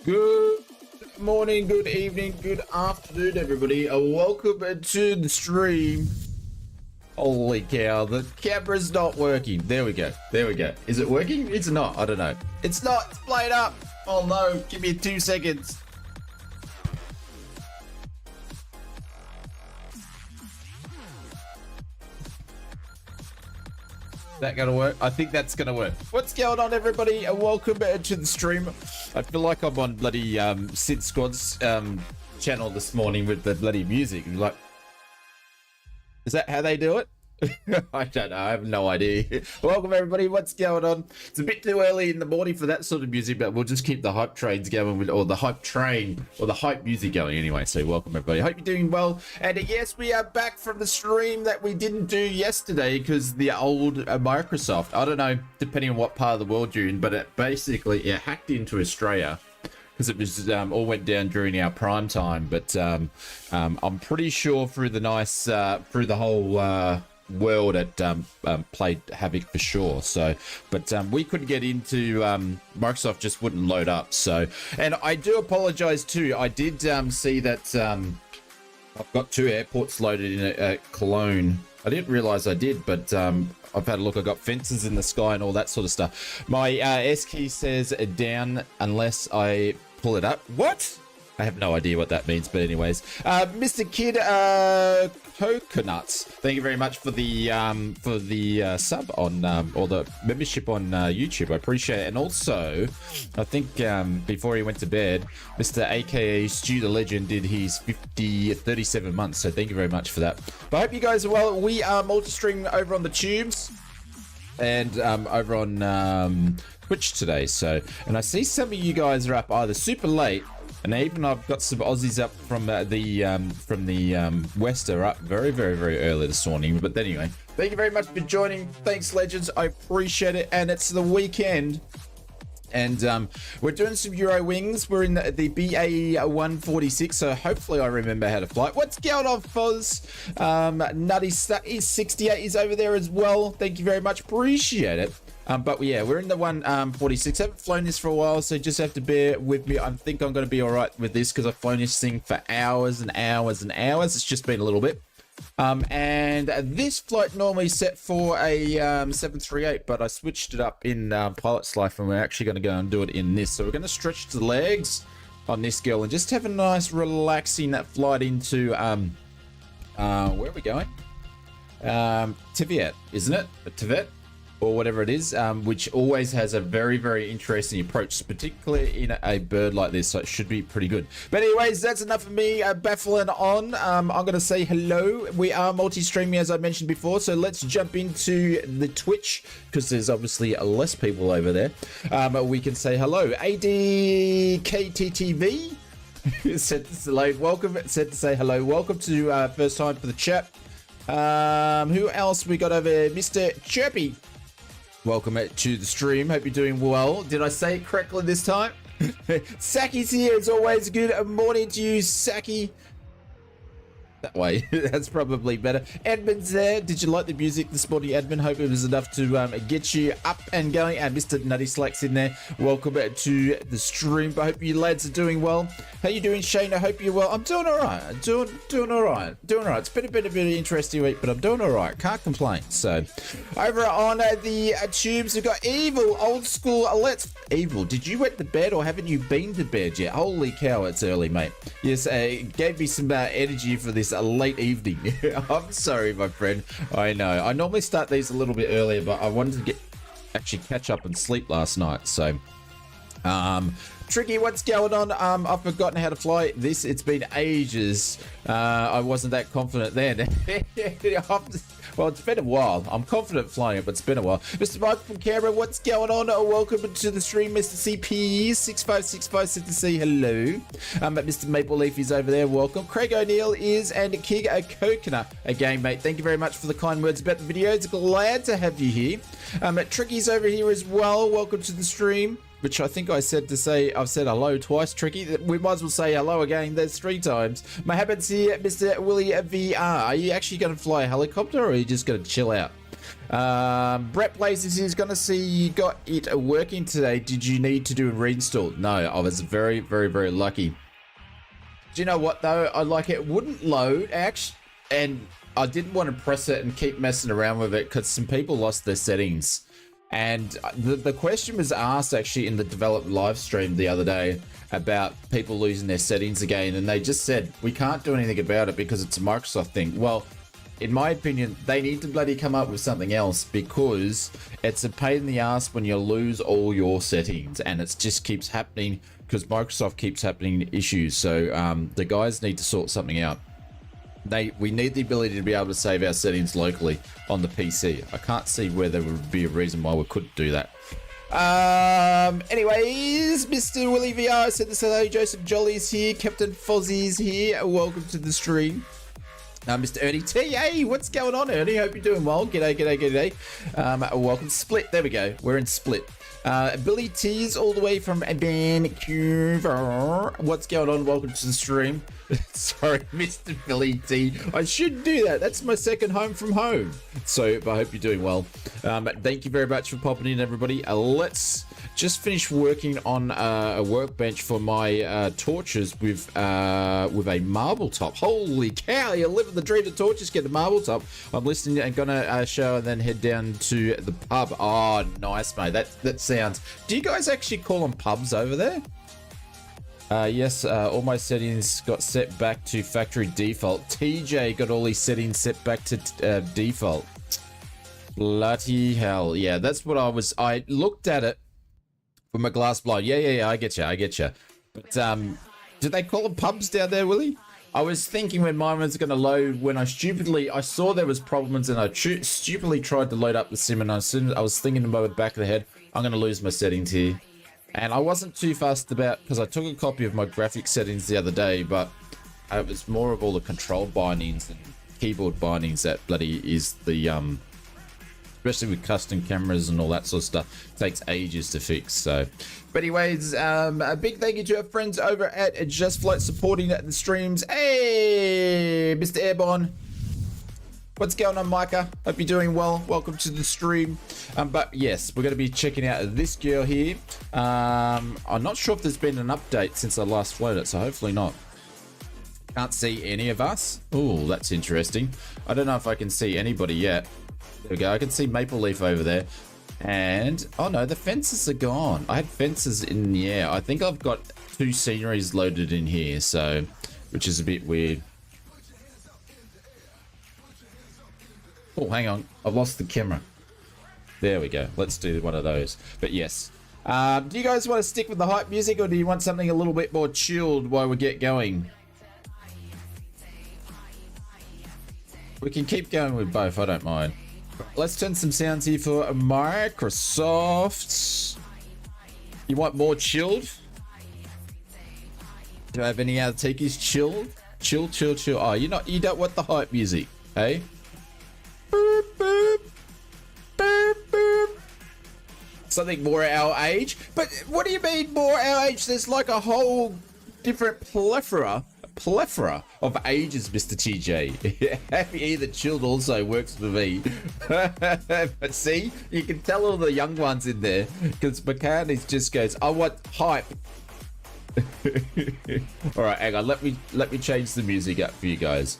Good morning, good evening, good afternoon, everybody. Welcome to the stream. Holy cow, the camera's not working. There we go. There we go. Is it working? It's not. I don't know. It's not. It's played up. Oh no. Give me 2 seconds. That gonna work? I think that's gonna work. What's going on, everybody? And welcome to the stream. I feel like I'm on bloody Sid Squad's channel this morning with the bloody music. Like, is that how they do it? I don't know. I have no idea. Welcome, everybody. What's going on? It's a bit too early in the morning for that sort of music, but we'll just keep the hype trains going, with, or the hype train, or the hype music going anyway. So welcome, everybody. Hope you're doing well. And yes, we are back from the stream that we didn't do yesterday because the old Microsoft, I don't know, depending on what part of the world you're in, but it basically hacked into Australia. Because it was all went down during our prime time, but I'm pretty sure through the nice through the whole world it played havoc for sure. So, but we couldn't get into Microsoft, just wouldn't load up. So, and I do apologize too. I did see that I've got 2 airports loaded in at Cologne. I didn't realize I did, but I've had a look. I got fences in the sky and all that sort of stuff. My S key says down unless I pull it up. What? I have no idea what that means, but anyways, Mr. Kid Coconuts, thank you very much for the sub on or the membership on YouTube. I appreciate it. And also, I think before he went to bed, Mr. AKA Stu the Legend did his 37 months. So thank you very much for that. But I hope you guys are well. We are multi-streaming over on the tubes and over on Twitch today. So, and I see some of you guys are up either super late, and even I've got some Aussies up from the West are up very early this morning. But anyway, thank you very much for joining. Thanks, legends. I appreciate it. And it's the weekend, and we're doing some EUROWINGS. We're in the BAE 146, so hopefully I remember how to fly. What's going on, Foz? Nutty 68 is over there as well. Thank you very much. Appreciate it. But yeah, we're in the 146. I haven't flown this for a while, so just have to bear with me. I think I'm going to be all right with this because I've flown this thing for hours and hours and hours. It's just been a little bit. And this flight normally set for a 738, but I switched it up in pilot's life, and we're actually going to go and do it in this. So we're going to stretch the legs on this girl and just have a nice relaxing flight into where are we going? Tiviet, isn't it? Tivet, or whatever it is, which always has a very interesting approach, particularly in a bird like this, so it should be pretty good. But anyways, that's enough of me baffling on. I'm going to say hello. We are multi-streaming, as I mentioned before, so let's jump into the Twitch, because there's obviously less people over there. We can say hello. ADKTTV said to say welcome, said to say hello. Welcome to first time for the chat. Who else we got over there? Mr. Chirpy. Welcome to the stream. Hope you're doing well. Did I say it correctly this time? Saki's here. It's always good morning to you, Saki. That way. That's probably better. Edmund's there. Did you like the music this morning, Edmund? Hope it was enough to get you up and going. And Mr. Nutty Slacks in there. Welcome to the stream. I hope you lads are doing well. How you doing, Shane? I hope you're well. I'm doing all right. Doing all right. Doing all right. It's been a bit of an interesting week, but I'm doing all right. Can't complain. So, over on the tubes, we've got Evil, old school. Let's Evil. Did you went to bed, or haven't you been to bed yet? Holy cow, it's early, mate. Yes, it gave me some energy for this a late evening. I'm sorry, my friend. I know. I normally start these a little bit earlier, but I wanted to actually catch up and sleep last night. So, Tricky, what's going on? I've forgotten how to fly this. It's been ages. I wasn't that confident then. Well, it's been a while. I'm confident flying it, but it's been a while. Mr. Mike from Canberra, what's going on? Welcome to the stream, Mr. CP 6565. Said to say hello. Mr. Maple Leaf is over there. Welcome. Craig O'Neill is, and King Coconut again, mate. Thank you very much for the kind words about the video. It's glad to have you here. Tricky's over here as well. Welcome to the stream. Which I think I said to say, I've said hello twice, Tricky. We might as well say hello again. There's 3 times. Mohammed's here, Mr. Willie VR. Are you actually going to fly a helicopter, or are you just going to chill out? Brett Blazes is going to see you got it working today. Did you need to do a reinstall? No, I was very lucky. Do you know what, though? I like it wouldn't load. Actually, and I didn't want to press it and keep messing around with it because some people lost their settings. And the question was asked actually in the developed live stream the other day about people losing their settings again, and they just said we can't do anything about it because it's a Microsoft thing. Well, in my opinion, they need to bloody come up with something else, because it's a pain in the ass when you lose all your settings, and it just keeps happening because Microsoft keeps happening issues. So the guys need to sort something out. We need the ability to be able to save our settings locally on the PC. I can't see where there would be a reason why we couldn't do that. Anyways, Mr. Willie VR said this. Hello, Joseph Jolly's here, Captain Fozzie's here. Welcome to the stream. Mr. Ernie T, hey, what's going on, Ernie? Hope you're doing well. G'day, g'day, g'day. Welcome, Split. There we go. We're in Split. Billy T's all the way from Vancouver. What's going on? Welcome to the stream. Sorry, Mr. Billy T. I should do that. That's my second home from home. So I hope you're doing well. Thank you very much for popping in, everybody. Let's just finish working on a workbench for my torches with a marble top. Holy cow, you're living the dream. The torches get a marble top. I'm listening and gonna show and then head down to the pub. Oh, nice, mate. That sounds... Do you guys actually call them pubs over there? Yes, all my settings got set back to factory default. TJ got all his settings set back to default. Bloody hell. Yeah, that's what I looked at it from a glass blind. Yeah, I get you. But, did they call them pubs down there, Willie? I was thinking when mine was going to load, when I saw there was problems, and I stupidly tried to load up the sim, and I was thinking about the back of the head, I'm going to lose my settings here. And I wasn't too fussed about, because I took a copy of my graphics settings the other day, but it was more of all the control bindings and keyboard bindings that bloody is the, especially with custom cameras and all that sort of stuff, it takes ages to fix. So, but anyways, a big thank you to our friends over at Just Flight supporting the streams. Hey, Mr. Airborne. What's going on, Micah? Hope you're doing well. Welcome to the stream. But yes, we're going to be checking out this girl here. I'm not sure if there's been an update since I last flown it, so hopefully not. Can't see any of us. Oh, that's interesting. I don't know if I can see anybody yet. There we go. I can see Maple Leaf over there. And, oh no, the fences are gone. I had fences in the air. I think I've got 2 sceneries loaded in here, so, which is a bit weird. Oh, hang on. I've lost the camera. There we go. Let's do one of those. But yes. Do you guys want to stick with the hype music, or do you want something a little bit more chilled while we get going? We can keep going with both. I don't mind. Let's turn some sounds here for Microsoft. You want more chilled? Do I have any other tikies? Chilled? Chill. Oh, you don't want the hype music, hey? Boop, boop, boop, boop. Something more our age. But what do you mean more our age? There's like a whole different plethora of ages, Mr. TJ. Happy either chilled also works for me. But see, you can tell all the young ones in there, because McCartney just goes, I want hype. All right, hang on. Let me change the music up for you guys.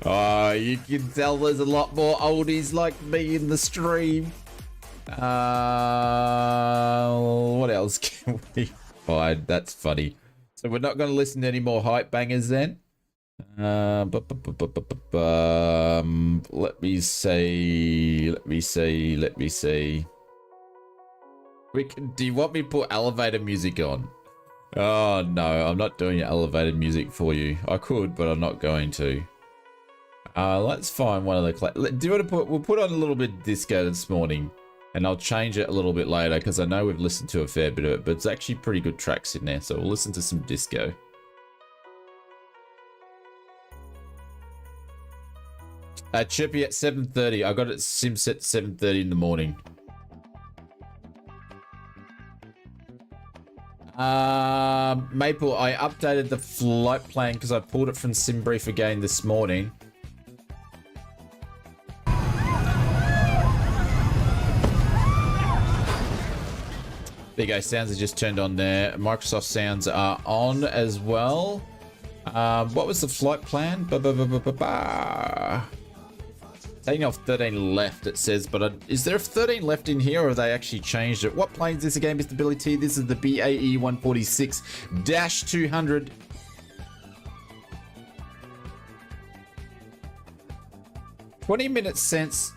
Oh, you can tell there's a lot more oldies like me in the stream. What else can we find? That's funny. So we're not going to listen to any more hype bangers then. Let me see. Do you want me to put elevator music on? Oh no, I'm not doing elevated music for you. I could, but I'm not going to. Let's find one of the... Do you want to we'll put on a little bit of disco this morning, and I'll change it a little bit later, because I know we've listened to a fair bit of it, but it's actually pretty good tracks in there, so we'll listen to some disco. Chippy at 7:30. I got it sim set 7:30 in the morning. Maple, I updated the flight plan because I pulled it from SimBrief again this morning. There you go. Sounds are just turned on there. Microsoft sounds are on as well. What was the flight plan? Taking off 13 left, it says, but is there 13 left in here, or have they actually changed it? What plane is this again, Mr. Billy T? This is the BAE 146-200. "20 minutes since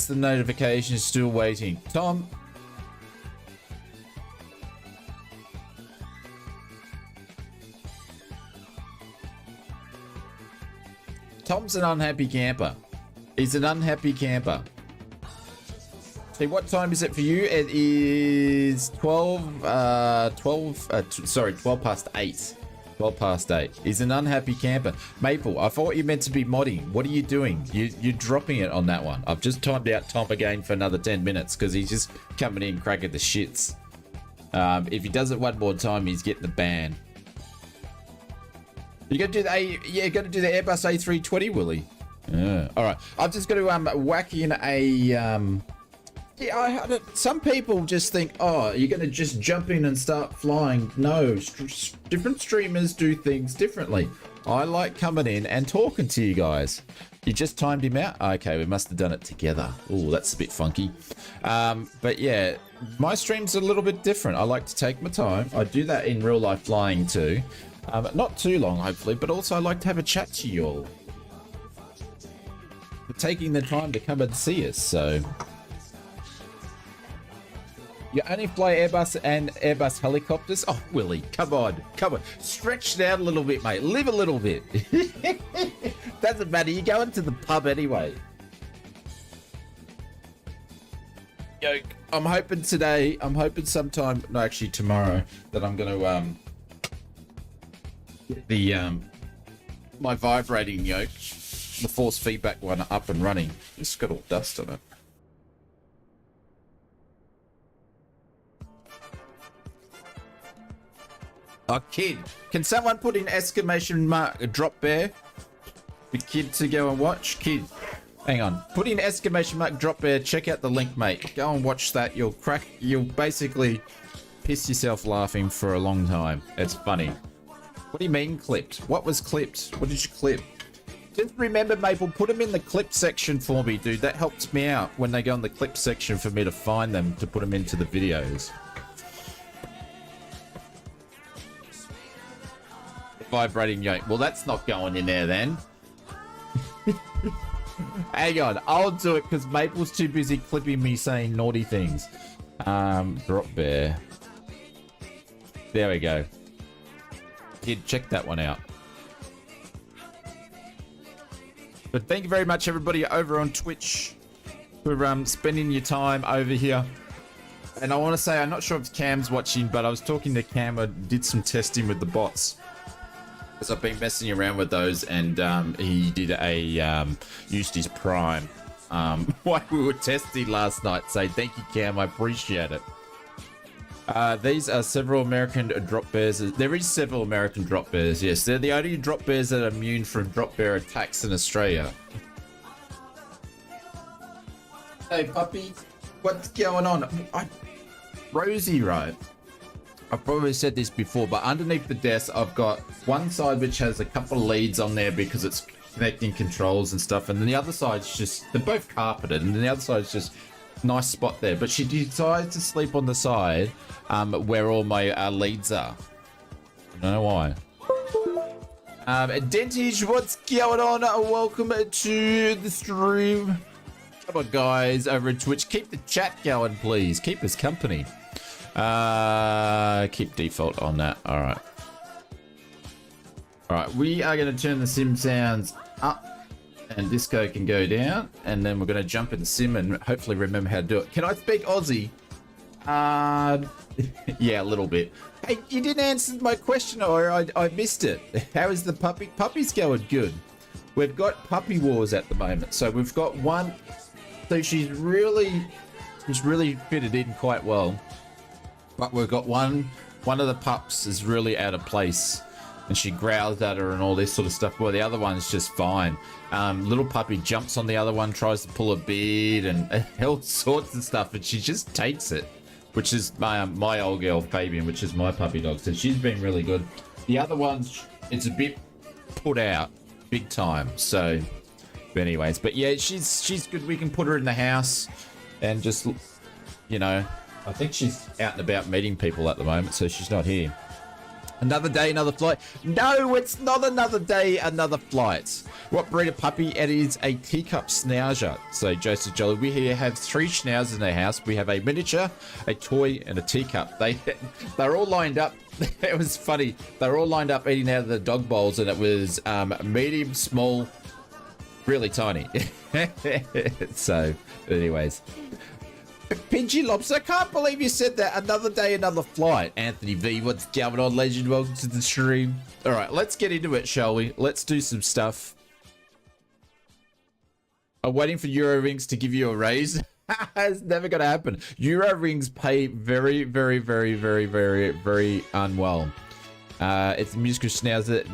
the notification is still waiting." Tom. Tom's an unhappy camper. He's an unhappy camper. See, what time is it for you? It is 12 past 8. 12 past 8. He's an unhappy camper. Maple, I thought you meant to be modding. What are you doing? You're dropping it on that one. I've just timed out Tom again for another 10 minutes because he's just coming in cracking the shits. If he does it one more time, he's getting the ban. You gotta do the Airbus A320, Willie. Yeah. All right. I've just got to whack in a. Some people just think, oh, you're going to just jump in and start flying. No, different streamers do things differently. I like coming in and talking to you guys. You just timed him out? Okay, we must have done it together. Oh, that's a bit funky. But yeah, my stream's a little bit different. I like to take my time. I do that in real life flying too. Not too long, hopefully, but also I like to have a chat to you all. For taking the time to come and see us, so. You only fly Airbus and Airbus helicopters? Oh, Willie, come on. Stretch it out a little bit, mate. Live a little bit. Doesn't matter. You're going to the pub anyway. Yo, I'm hoping sometime, no, actually tomorrow, that I'm going to get the my vibrating yoke, the force feedback one, up and running. It's got all dust on it. Oh, kid, can someone put in exclamation mark drop bear? The kid to go and watch. Kid, hang on. Put in exclamation mark drop bear. Check out the link, mate. Go and watch that. You'll basically piss yourself laughing for a long time. It's funny. What do you mean clipped? What was clipped? What did you clip? Just remember, Maple, put them in the clip section for me, dude. That helps me out when they go in the clip section for me to find them to put them into the videos. Vibrating yoke. Well, that's not going in there then. Hang on. I'll do it because Maple's too busy clipping me saying naughty things. Drop bear. There we go. Kid, check that one out. But thank you very much, everybody over on Twitch, for spending your time over here. And I want to say, I'm not sure if Cam's watching, but I was talking to Cam. I did some testing with the bots, because I've been messing around with those, and he did a used his Prime while we were testing last night. So thank you, Cam. I appreciate it. These are several American drop bears. There is several American drop bears, yes. They're the only drop bears that are immune from drop bear attacks in Australia. Hey, puppy. What's going on? Rosie, right? I've probably said this before, but underneath the desk, I've got one side which has a couple of leads on there because it's connecting controls and stuff. And then the other side's just, they're both carpeted. And then the other side's just nice spot there, but she decides to sleep on the side where all my leads are. I don't know why. Dentage, what's going on? Welcome to the stream. Come on, guys, over at Twitch. Keep the chat going, please. Keep us company. Keep default on that. All right. All right, we are going to turn the sim sounds up. And disco can go down, and then we're going to jump in the sim and hopefully remember how to do it. Can I speak Aussie? Yeah, a little bit. Hey, you didn't answer my question, or I missed it. How is the puppy? Puppy's going good. We've got puppy wars at the moment. So we've got one. So she's really fitted in quite well. But we've got one of the pups is really out of place. And she growls at her and all this sort of stuff. Well, the other one's just fine. Little puppy jumps on the other one, tries to pull a beard and all sorts of stuff, and she just takes it. which is my old girl Fabian, which is my puppy dog. So she's been really good. The other ones, it's a bit put out, big time. So, but anyways, but yeah, she's good. We can put her in the house and just, you know, I think she's out and about meeting people at the moment, so she's not here. Another day, another flight. No, it's not another day, another flight. What breed of puppy? It is a teacup schnauzer. So Joseph Jolly, we here have 3 schnauzers in our house. We have a miniature, a toy, and a teacup. They're all lined up. It was funny. They're all lined up eating out of the dog bowls, and it was medium, small, really tiny. So, anyways. Pinchy Lobster, I can't believe you said that. Another day, another flight. Anthony V, what's going on, legend? Welcome to the stream. All right, let's get into it, shall we? Let's do some stuff. I'm waiting for EUROWINGS to give you a raise. It's never going to happen. EUROWINGS pay very, very, very, very, very, very unwell. It's musical schnauzer.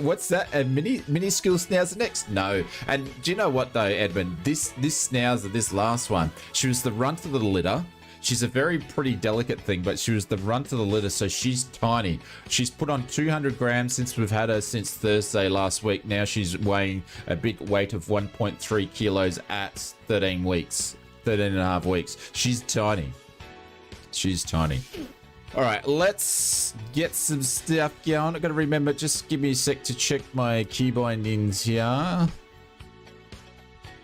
What's that? A mini school schnauzer next? No. And do you know what though, Edmund? This schnauzer, this last one, she was the runt of the litter. She's a very pretty delicate thing, but she was the runt of the litter, so she's tiny. She's put on 200 grams since we've had her since Thursday last week. Now she's weighing a big weight of 1.3 kilos at 13 weeks, 13 and a half weeks. She's tiny. She's tiny. All right, let's get some stuff going. I've got to remember, just give me a sec to check my key bindings here.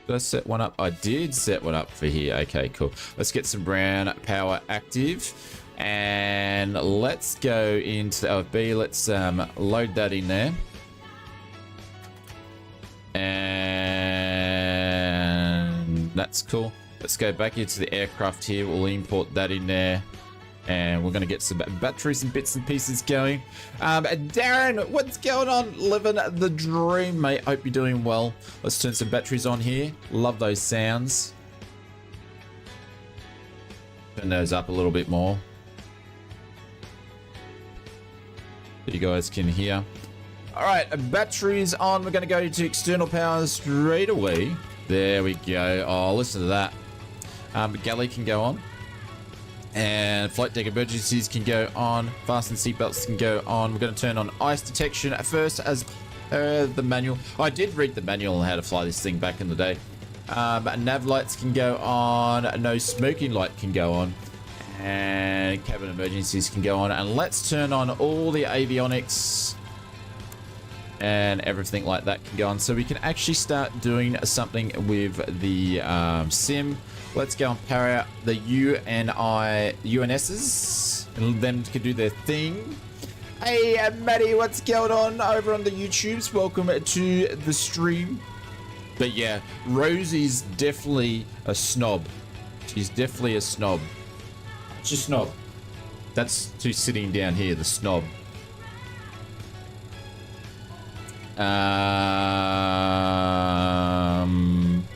Did I set one up? I did set one up for here. Okay, cool. Let's get some brown power active. And let's go into the OFB. Let's load that in there. And that's cool. Let's go back into the aircraft here. We'll import that in there. And we're going to get some batteries and bits and pieces going. Darren, what's going on? Living the dream, mate. Hope you're doing well. Let's turn some batteries on here. Love those sounds. Turn those up a little bit more, so you guys can hear. All right, batteries on. We're going to go to external power straight away. There we go. Oh, listen to that. Galley can go on. And flight deck emergencies can go on. Fasten seatbelts can go on. We're going to turn on ice detection at first as per the manual. I did read the manual on how to fly this thing back in the day. Nav lights can go on. No smoking light can go on. And cabin emergencies can go on. And let's turn on all the avionics and everything like that can go on. So we can actually start doing something with the sim. Let's go and power out the UNSs, and them can do their thing. Hey, Maddie, what's going on over on the YouTubes? Welcome to the stream. But yeah, Rosie's definitely a snob. She's definitely a snob. She's a snob. That's who's sitting down here, the snob.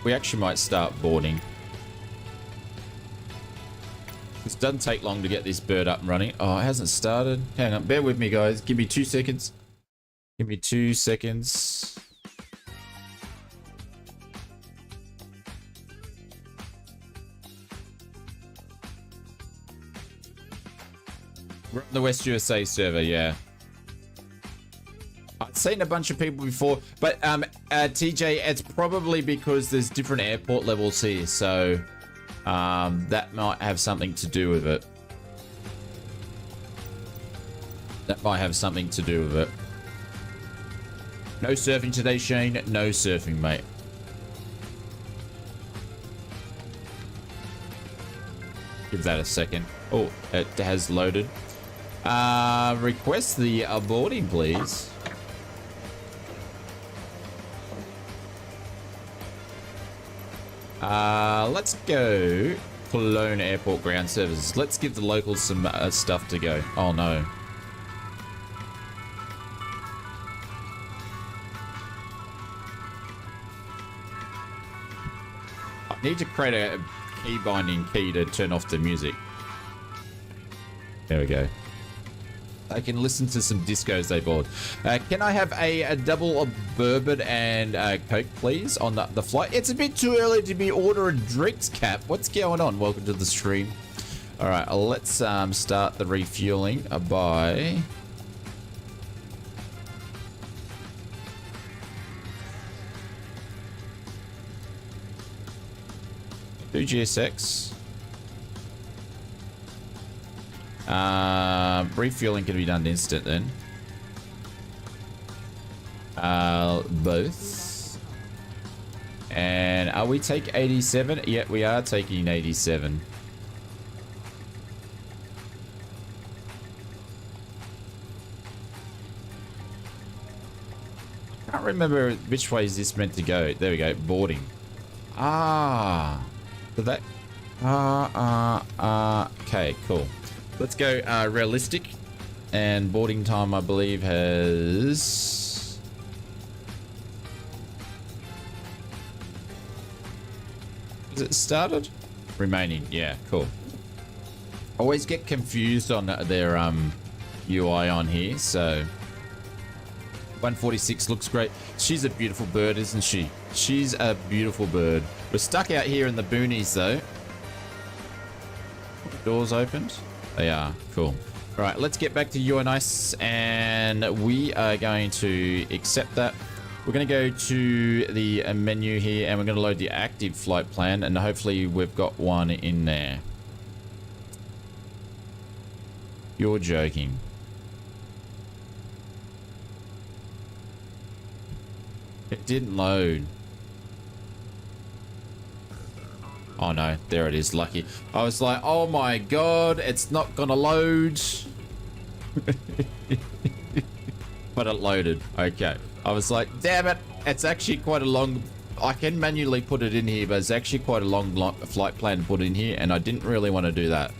We actually might start boarding. This doesn't take long to get this bird up and running. Oh, it hasn't started. Hang on, bear with me, guys. Give me 2 seconds. Give me 2 seconds. We're on the West USA server, yeah. I've seen a bunch of people before, but TJ, it's probably because there's different airport levels here, so that might have something to do with it. That might have something to do with it. No surfing today, Shane. No surfing, mate. Give that a second. Oh, it has loaded. Request the boarding, please. Let's go Cologne Airport Ground Services. Let's give the locals some stuff to go. Oh no. I need to create a key binding key to turn off the music. There we go. I can listen to some discos they bought. Can I have a double of bourbon and Coke, please, on the flight? It's a bit too early to be ordering drinks, Cap. What's going on? Welcome to the stream. All right, let's start the refueling by... Do GSX. Refueling can be done instant then. Both. And are we take 87? Yeah, we are taking 87. Can't remember which way is this meant to go. There we go, boarding. Ah, so that. Okay, cool. Let's go realistic, and boarding time I believe has... Is it started? Remaining, yeah, cool. Always get confused on their UI on here, so... 146 looks great. She's a beautiful bird, isn't she? She's a beautiful bird. We're stuck out here in the boonies though. Doors opened? They are. Cool. All right, let's get back to UNICE, and we are going to accept that. We're going to go to the menu here, and we're going to load the active flight plan, and hopefully we've got one in there. You're joking. It didn't load. Oh no, there it is, lucky. I was like, oh my god, it's not gonna load. But it loaded, okay. I was like, damn it, it's actually quite a long... I can manually put it in here, but it's actually quite a long flight plan to put in here, and I didn't really want to do that.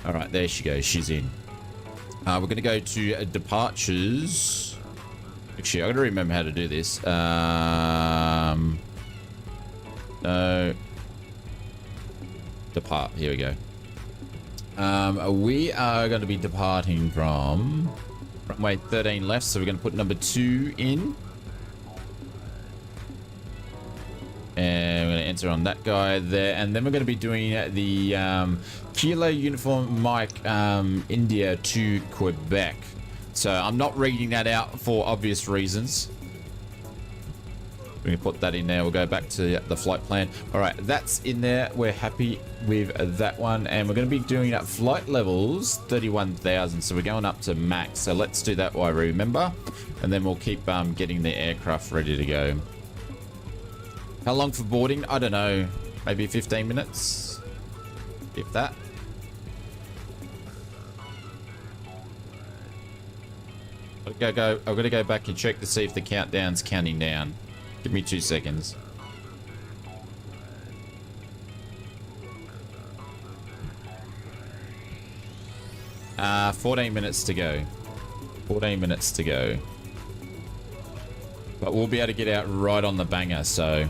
All right, there she goes, she's in. We're gonna go to departures. Actually, I gotta remember how to do this. No. Depart. Here we go. We are going to be departing from runway 13 left, so we're going to put number 2 in, and we're going to enter on that guy there, and then we're going to be doing the Kilo Uniform Mike India to Quebec. So I'm not reading that out for obvious reasons. We can put that in there. We'll go back to the flight plan. All right, that's in there. We're happy with that one, and we're going to be doing at flight levels 31,000, so we're going up to max. So let's do that while I remember, and then we'll keep getting the aircraft ready to go. How long for boarding? I don't know, maybe 15 minutes, if that. I've got to go back and check to see if the countdown's counting down. Give me 2 seconds. Uh, 14 minutes to go. 14 minutes to go. But we'll be able to get out right on the banger, so...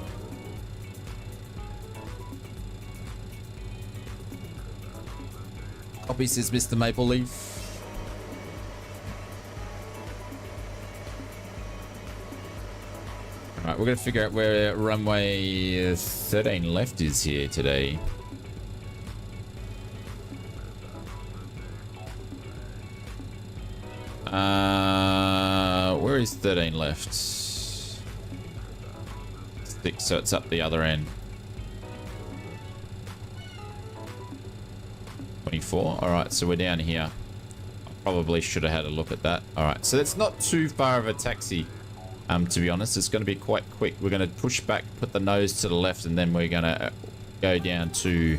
Copy, says Mr. Maple Leaf. Alright, we're going to figure out where runway 13 left is here today. Where is 13 left? 6, so it's up the other end. 24. Alright, so we're down here. I probably should have had a look at that. Alright, so it's not too far of a taxi. To be honest, it's going to be quite quick. We're going to push back, put the nose to the left, and then we're going to go down to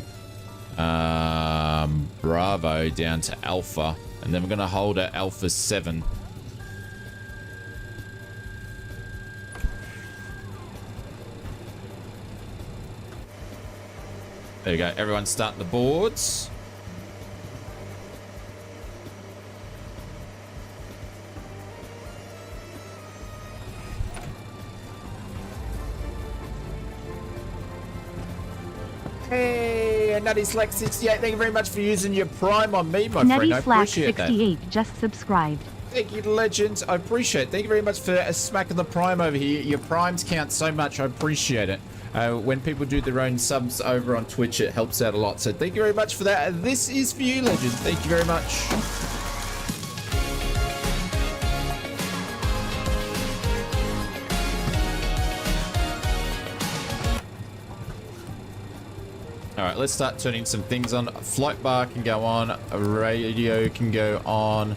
Bravo, down to Alpha, and then we're going to hold at Alpha 7. There you go. Everyone's starting the boards. Nutty Slack 68. Thank you very much for using your Prime on me, my friend. I appreciate that. Nutty Slack 68 just subscribed. Thank you, legends. I appreciate it. Thank you very much for smacking the Prime over here. Your Primes count so much. I appreciate it. When people do their own subs over on Twitch, it helps out a lot. So thank you very much for that. This is for you, legends. Thank you very much. All right, let's start turning some things on. Flight bar can go on. A radio can go on.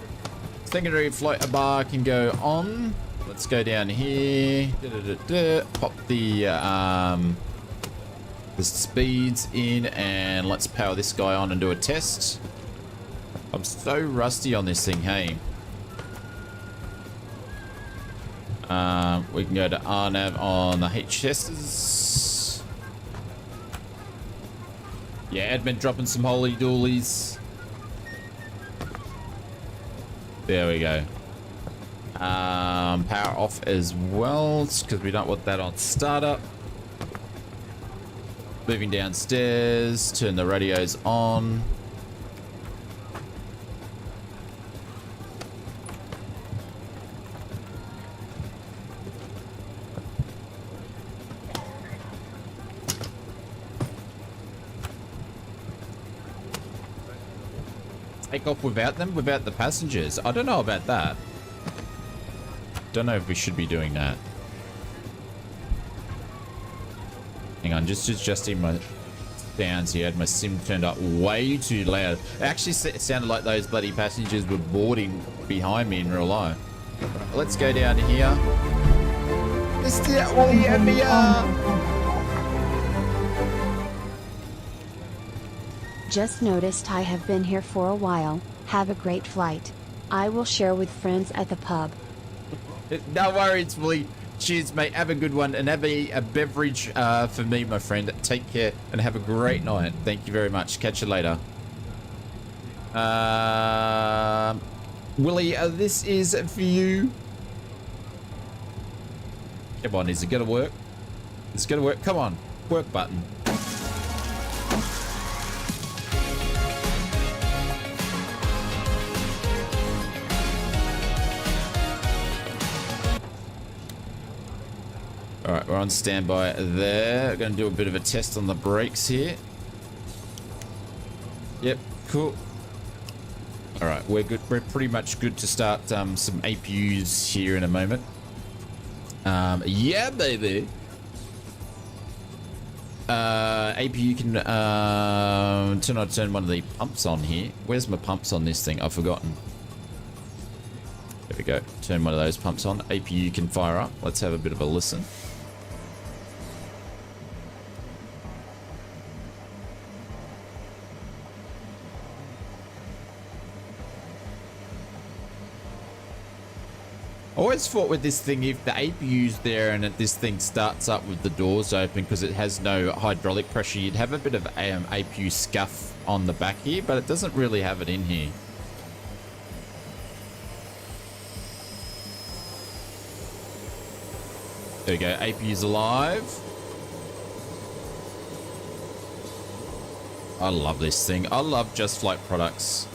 Secondary flight bar can go on. Let's go down here. Pop the speeds in, and let's power this guy on and do a test. I'm so rusty on this thing, hey. We can go to RNAV on the HSs. Yeah, admin dropping some holy doolies. There we go. Power off as well, because we don't want that on startup. Moving downstairs, turn the radios on. Take off without them, without the passengers. I don't know about that. Don't know if we should be doing that. Hang on, just adjusting my sounds here. I had my sim turned up way too loud. It actually sounded like those bloody passengers were boarding behind me in real life. Let's go down here. Mr. William. Just noticed I have been here for a while. Have a great flight. I will share with friends at the pub. No worries, Willie. Cheers, mate. Have a good one, and have a beverage for me, my friend. Take care and have a great night. Thank you very much. Catch you later. Willie, this is for you. Come on, is it gonna work? Is it gonna work? Come on, work button. Alright, we're on standby there. We're going to do a bit of a test on the brakes here. Yep, cool. Alright, we're good. We're pretty much good to start some APUs here in a moment. Yeah, baby. APU can turn one of the pumps on here. Where's my pumps on this thing? I've forgotten. There we go. Turn one of those pumps on. APU can fire up. Let's have a bit of a listen. I always thought with this thing, if the APU's there and this thing starts up with the doors open because it has no hydraulic pressure, you'd have a bit of APU scuff on the back here, but it doesn't really have it in here. There we go, APU's alive. I love this thing. I love Just Flight products.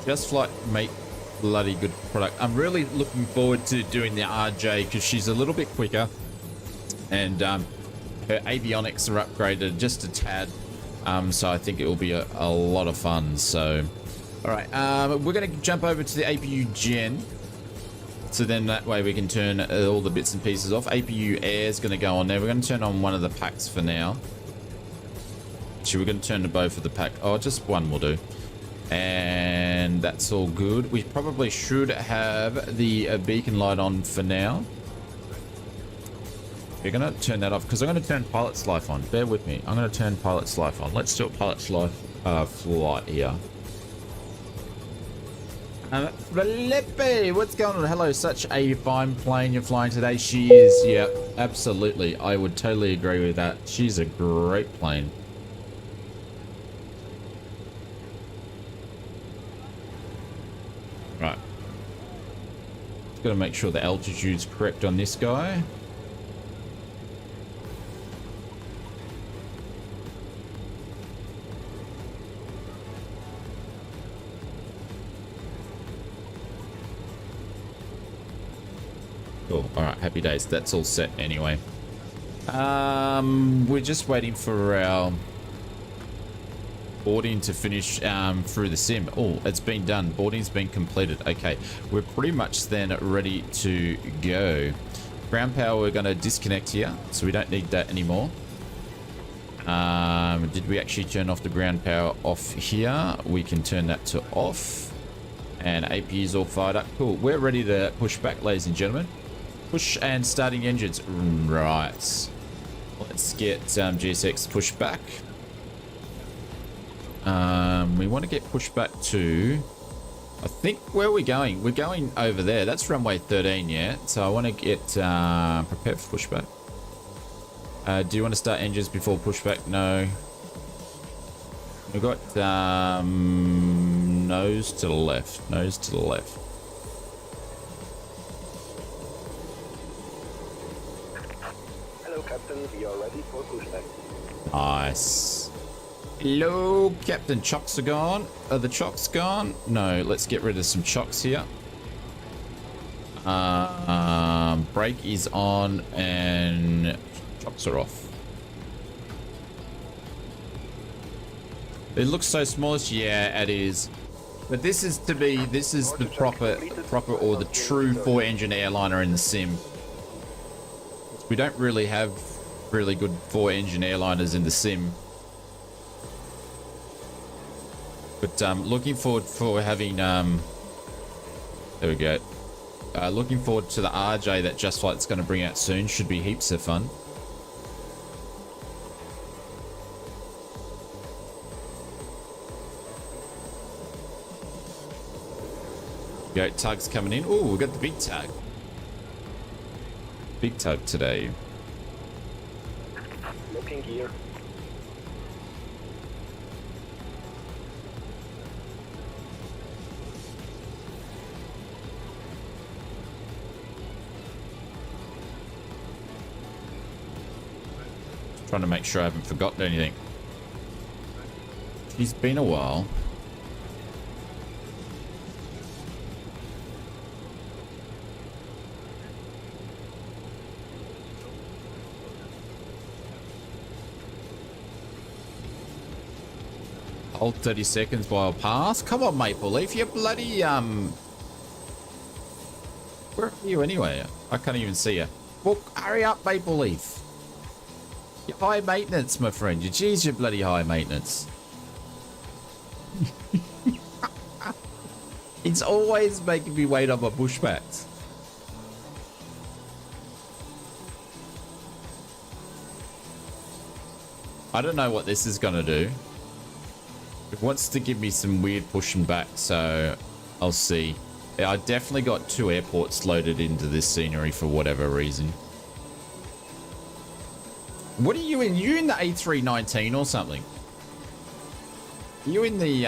Just Flight make bloody good product. I'm really looking forward to doing the RJ because she's a little bit quicker, and her avionics are upgraded just a tad, so I think it will be a lot of fun. So all right, we're going to jump over to the APU gen, so then that way we can turn all the bits and pieces off. APU air is going to go on there. We're going to turn on one of the packs for now. Actually, we're going to turn to both of the pack. Oh, just one will do. And that's all good. We probably should have the beacon light on for now. We're going to turn that off because I'm going to turn pilot's life on. Bear with me. I'm going to turn pilot's life on. Let's do a pilot's life flight here. Felipe, what's going on? Hello, such a fine plane you're flying today. She is. Yeah, absolutely. I would totally agree with that. She's a great plane. Right. Just got to make sure the altitude's correct on this guy. Cool. All right, happy days. That's all set anyway. We're just waiting for our boarding to finish through the sim. Oh, it's been done. Boarding's been completed. Okay, we're pretty much then ready to go. Ground power, we're going to disconnect here, so we don't need that anymore. Did we actually turn off the ground power off here? We can turn that to off. And AP is all fired up. Cool. We're ready to push back, ladies and gentlemen. Push and starting engines. Right. Let's get GSX pushed back. We want to get pushed back to... I think, where are we going? We're going over there. That's runway 13, yeah? So I want to get prepared for pushback. Do you want to start engines before pushback? No. We've got nose to the left. Nose to the left. Hello, Captain. We are ready for pushback. Nice. Hello, Captain. Chocks are gone. Are the chocks gone? No, let's get rid of some chocks here. Brake is on and chocks are off. It looks so small. Yeah, it is. But this is the proper or the true 4-engine airliner in the sim. We don't really have really good 4-engine airliners in the sim. But looking forward for having there we go. Looking forward to the RJ that Just Flight's going to bring out soon. Should be heaps of fun. Go, tug's coming in. Oh, we got the big tug. Big tug today. Looking gear. Trying to make sure I haven't forgotten anything. It's been a while. Hold 30 seconds while I pass. Come on, Maple Leaf. You bloody, where are you anyway? I can't even see you. Well, hurry up, Maple Leaf. You're high maintenance, my friend. Jeez, you're bloody high maintenance. It's always making me wait on my pushbacks. I don't know what this is going to do. It wants to give me some weird pushing back, so I'll see. Yeah, I definitely got 2 airports loaded into this scenery for whatever reason. What are you in? You in the A319 or something? Are you in the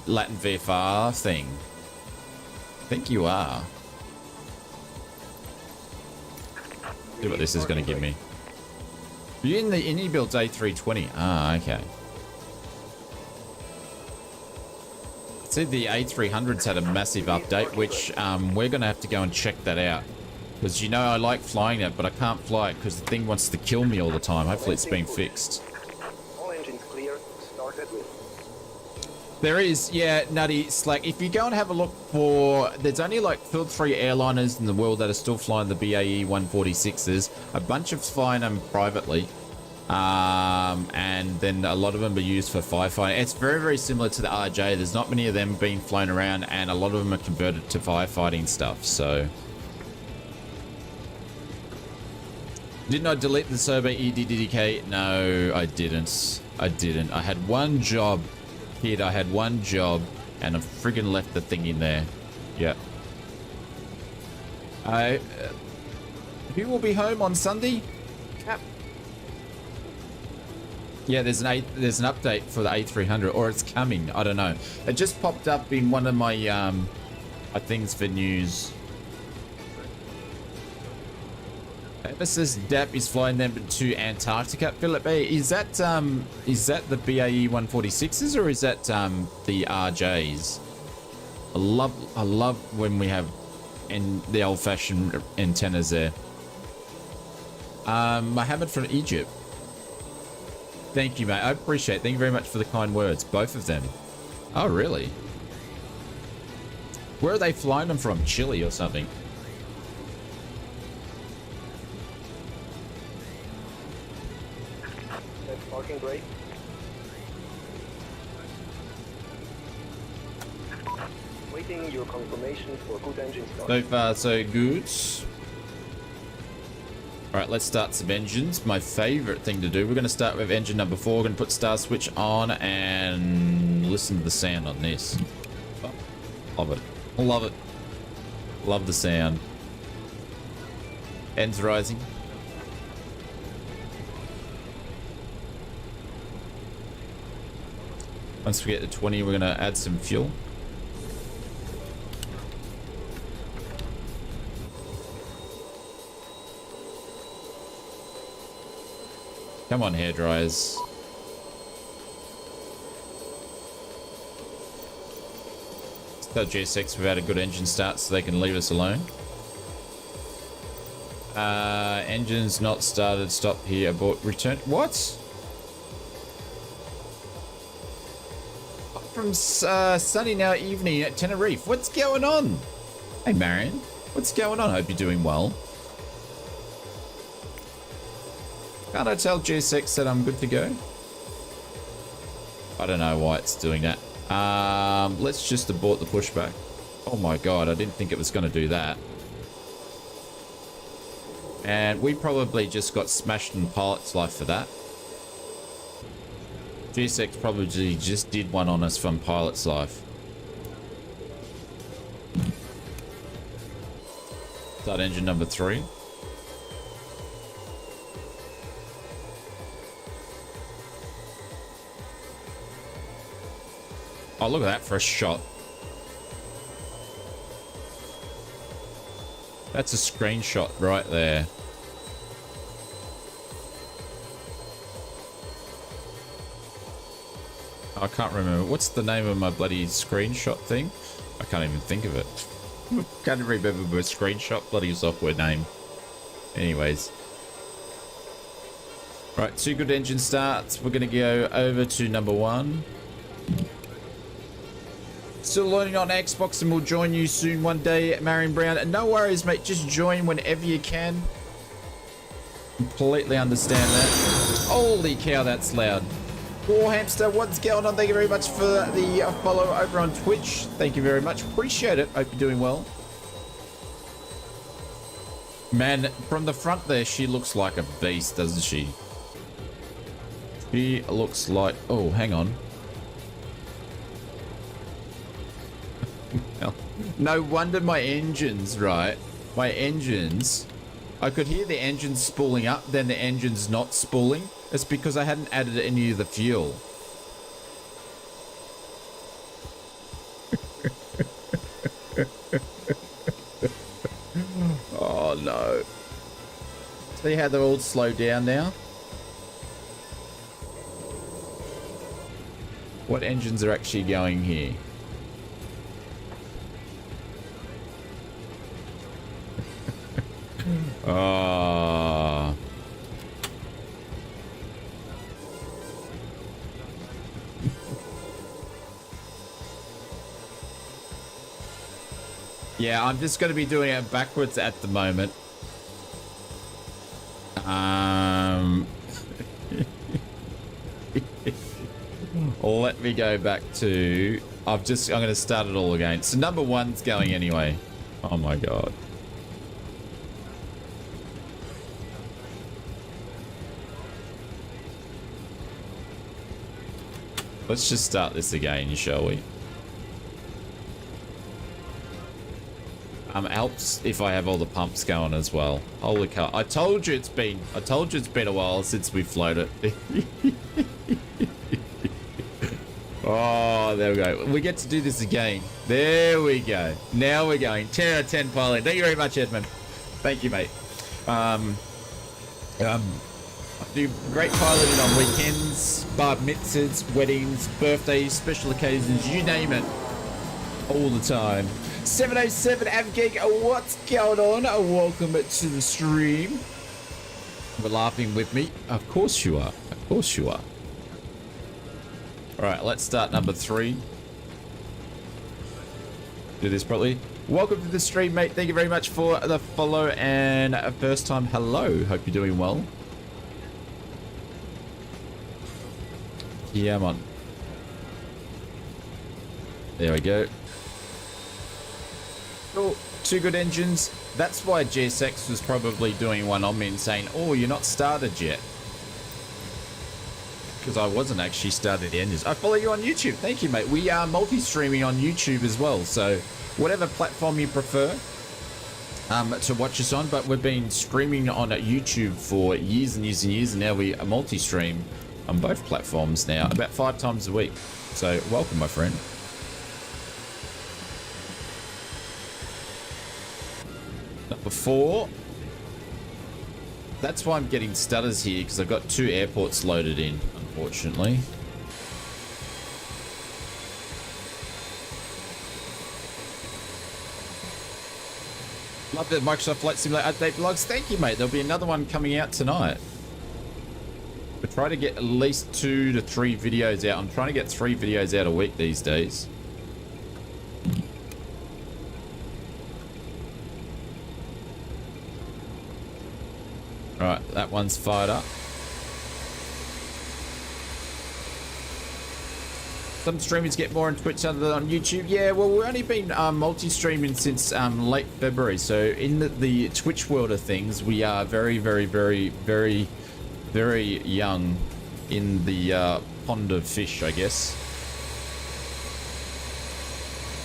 Latin VFR thing? I think you are. See what this is going to give me. Are you in the Builds A320? Ah, okay. See, the A300's had a massive update, which we're going to have to go and check that out. Because, you know, I like flying it, but I can't fly it because the thing wants to kill me all the time. Hopefully it's been fixed. All engines clear. Started with. There is, yeah, Nutty. It's like, if you go and have a look for... There's only like 3 airliners in the world that are still flying the BAE 146s. A bunch of flying them privately. And then a lot of them are used for firefighting. It's very, very similar to the RJ. There's not many of them being flown around, and a lot of them are converted to firefighting stuff, so... Didn't I delete the Sobe EDDK? No, I didn't. I had one job, kid. I had one job, and I friggin' left the thing in there. Yep. Who will be home on Sunday? Cap. Yeah, there's an update for the A300, or it's coming. I don't know. It just popped up in one of my things for news. MSS DAP is flying them to Antarctica. Philip A, is that the BAE 146s or is that the RJs? I love when we have in the old-fashioned antennas there. Mohammed from Egypt. Thank you, mate. I appreciate it. Thank you very much for the kind words. Both of them. Oh, really? Where are they flying them from? Chile or something? That's parking brake. Waiting your confirmation for good engine start. So far, so good. All right, let's start some engines. My favorite thing to do. We're going to start with engine number 4. We're going to put star switch on and listen to the sound on this. Oh, love it. Love it. Love the sound. Ends rising. Once we get to 20, we're going to add some fuel. Come on, hair dryers. Tell G6 we've had a good engine start so they can leave us alone. Engine's not started. Stop here. Abort. Return. What? From sunny now evening at Tenerife. What's going on? Hey, Marion. What's going on? Hope you're doing well. Can't I tell G6 that I'm good to go? I don't know why it's doing that. Let's just abort the pushback. Oh my god, I didn't think it was going to do that. And we probably just got smashed in pilot's life for that. G6 probably just did one on us from pilot's life. Start engine number 3. Oh, look at that for a shot. That's a screenshot right there. I can't remember. What's the name of my bloody screenshot thing? I can't even think of it. Can't remember my screenshot bloody software name. Anyways. Right, 2 good engine starts. We're going to go over to number 1. Still learning on Xbox and we'll join you soon one day, Marion Brown. And no worries, mate. Just join whenever you can. Completely understand that. Holy cow, that's loud. War Hamster, what's going on? Thank you very much for the follow over on Twitch. Thank you very much. Appreciate it. Hope you're doing well. Man, from the front there, she looks like a beast, doesn't she? She looks like... Oh, hang on. No wonder my engines, right? My engines, I could hear the engines spooling up, then the engine's not spooling. It's because I hadn't added any of the fuel. Oh no. See how they're all slowed down now? What engines are actually going here? Oh. Yeah, I'm just going to be doing it backwards at the moment. Let me go back to... I'm going to start it all again. So number 1's going anyway. Oh my god. Let's just start this again, shall we? Helps if I have all the pumps going as well. Holy cow. I told you it's been a while since we floated it. Oh, there we go. We get to do this again. There we go. Now we're going. 10 out of 10 piloting. Thank you very much, Edmund. Thank you, mate. I do great piloting on weekends, bar mitzvahs, weddings, birthdays, special occasions, you name it. All the time. 707 Avgig, what's going on? Welcome to the stream. We're laughing with me. Of course you are. Of course you are. All right, let's start number 3. Do this properly. Welcome to the stream, mate. Thank you very much for the follow and a first time hello. Hope you're doing well. Yeah, man. There we go. Cool. 2 good engines. That's why GSX was probably doing one on me and saying, oh, you're not started yet. Because I wasn't actually started the engines. I follow you on YouTube. Thank you, mate. We are multi-streaming on YouTube as well. So whatever platform you prefer to watch us on. But we've been streaming on YouTube for years and years and years. And now we are multi-stream on both platforms now. About 5 times a week. So welcome, my friend. Number 4. That's why I'm getting stutters here, because I've got 2 airports loaded in, unfortunately. Love the Microsoft Flight Simulator update vlogs. Thank you, mate. There'll be another one coming out tonight. We try to get at least 2 to 3 videos out. I'm trying to get 3 videos out a week these days. Alright, that one's fired up. Some streamers get more on Twitch other than on YouTube. Yeah, well, we've only been multi-streaming since late February. So in the Twitch world of things, we are very, very, very, very, very young in the pond of fish, I guess.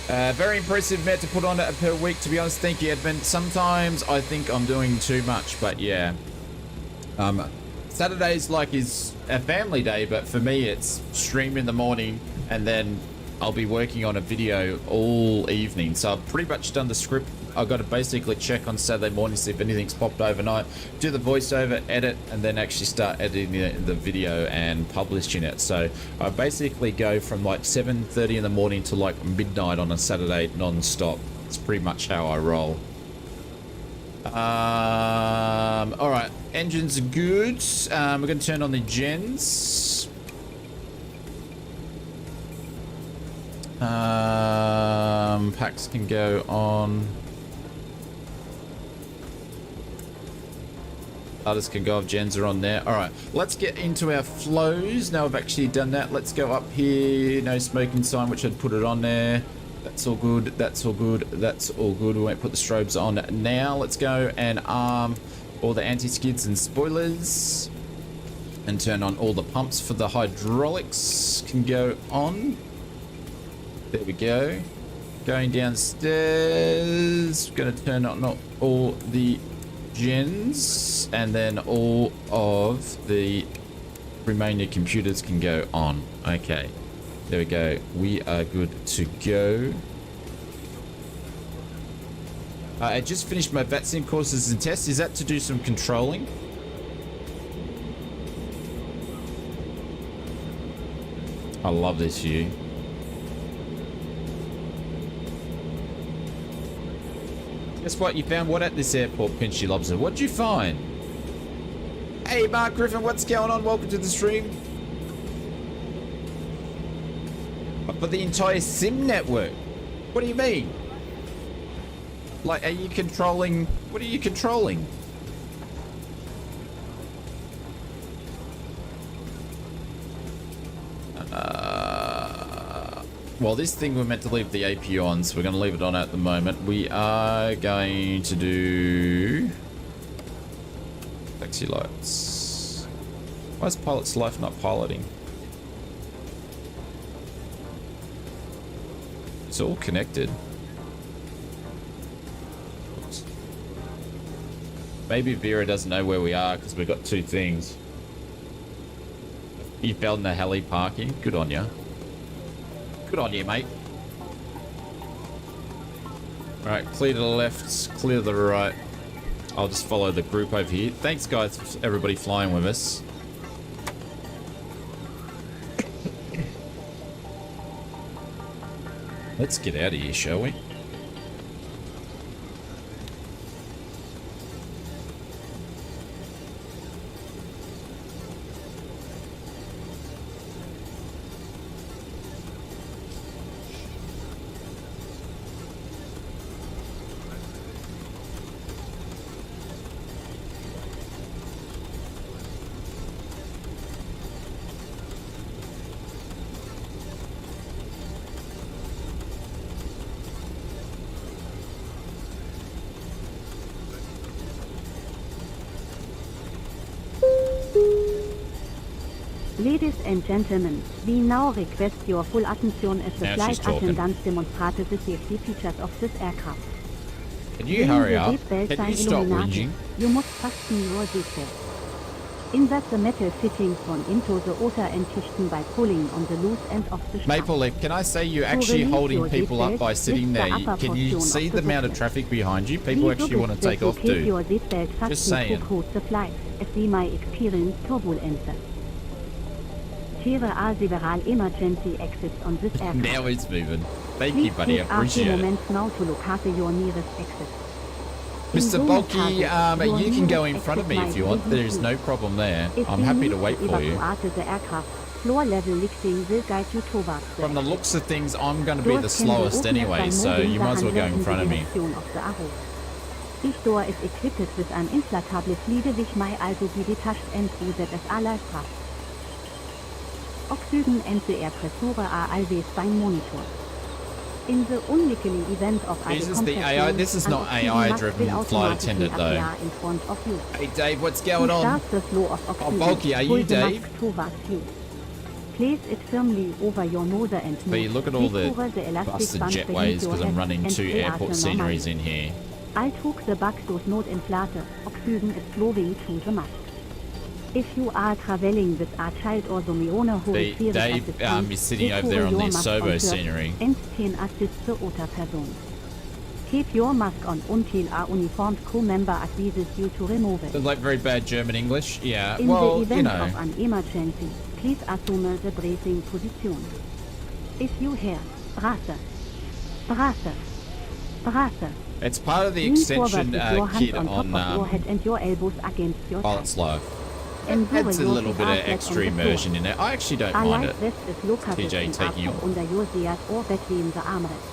Very impressive amount to put on per week, to be honest. Thank you, Edmund. Sometimes I think I'm doing too much, but yeah. Saturday's like is a family day, but for me it's stream in the morning and then I'll be working on a video all evening. So I've pretty much done the script. I've got to basically check on Saturday morning, see if anything's popped overnight, do the voiceover, edit, and then actually start editing the video and publishing it. So I basically go from like 7:30 in the morning to like midnight on a Saturday non-stop. It's pretty much how I roll. All right, engines are good. We're going to turn on the gens. Packs can go on. Others can go off. Gens are on there. All right, let's get into our flows. Now I've actually done that. Let's go up here. No smoking sign, which I'd put it on there. That's all good. That's all good. That's all good. We won't put the strobes on now. Let's go and arm all the anti-skids and spoilers and turn on all the pumps for the hydraulics. Can go on. There we go. Going downstairs. Going to turn on all the gens and then all of the remaining computers can go on. Okay. There we go. We are good to go. I just finished my VATSIM courses and tests. Is that to do some controlling? I love this view. Guess what? You found what at this airport, Pinchy Lobster? What'd you find? Hey, Mark Griffin, what's going on? Welcome to the stream. For the entire sim network. What do you mean? Like, are you controlling? What are you controlling? Well, this thing we're meant to leave the APU on, so we're going to leave it on at the moment. We are going to do taxi lights. Why is Pilot's Life not piloting? It's all connected. Oops. Maybe Vera doesn't know where we are because we've got 2 things. You fell in the heli parking. Good on you. Good on you, mate. Alright, clear to the left, clear to the right. I'll just follow the group over here. Thanks, guys, for everybody flying with us. Let's get out of here, shall we? Ladies and gentlemen, we now request your full attention as the Now flight she's talking. attendants demonstrate the safety features of this aircraft. Can you hurry up? Can Can you stop whinging? You must fasten your seatbelt. Insert the metal fittings one into the outer end schichten by pulling on the loose end of the strap. Maple Leaf, can I say you're actually release holding your people up seatbelt, by sitting lift the there? upper Can you portion see of the the amount of booklet. traffic behind you? People actually want to take off Keep your too. seatbelt fastened saying. to cruise the flight, as we may experience turbulences. There are several emergency exits on this aircraft. Now it's moving. Thank you, Please buddy. I take a few appreciate it. moments now to locate your nearest exit. In Mr. zone Bulky, target, your you can go in nearest front of me exit if you might want. be There's with no you. problem there. If I'm we happy need to wait for you. evacuate the aircraft, floor level lifting will guide you towards the From the exit. looks of things, I'm going to be the Doors can be slowest opened anyway, by so moving you the might as well go handle in front of the me. direction of the arrow. Each door is equipped with an inflatable fliege which may also be detached and used as a life raft. Oxygen and the air pressure are always being monitored. In the unlikely event of a This is the decompression, AI. This is an not oxygen AI mask driven will flight automatically attendant though. appear in front of you. Hey Dave, what's To going on? start the flow of oxygen, Bulky, are you pull the Dave? mask towards you. Place it firmly over your nose and mouth. But look at all the Secure elastic busted band jetways beneath your because I'm head running and 2 stay airport as sceneries normal. in here. I took the back doors not inflate. Oxygen is flowing through the mask. If you are traveling with a child or someone who requires Dave assistance, is sitting over secure there on your the mask Sobo on first scenery. and can assist the other person. Keep your mask on until a uniformed crew member advises you to remove it. Like very bad German English? Yeah, In well, the you event know. of an emergency, please assume the bracing position. If you hear brace, brace, brace, It's part of the lean forward extension with your hands kit on top on of your head and your elbows against your Pilot's thigh. Live. Endure It's a your little bit feet of are extra flat on the immersion floor. in it. I actually don't A mind light it. vest is located TJ in a taking pocket you. under your seat or between the armrests.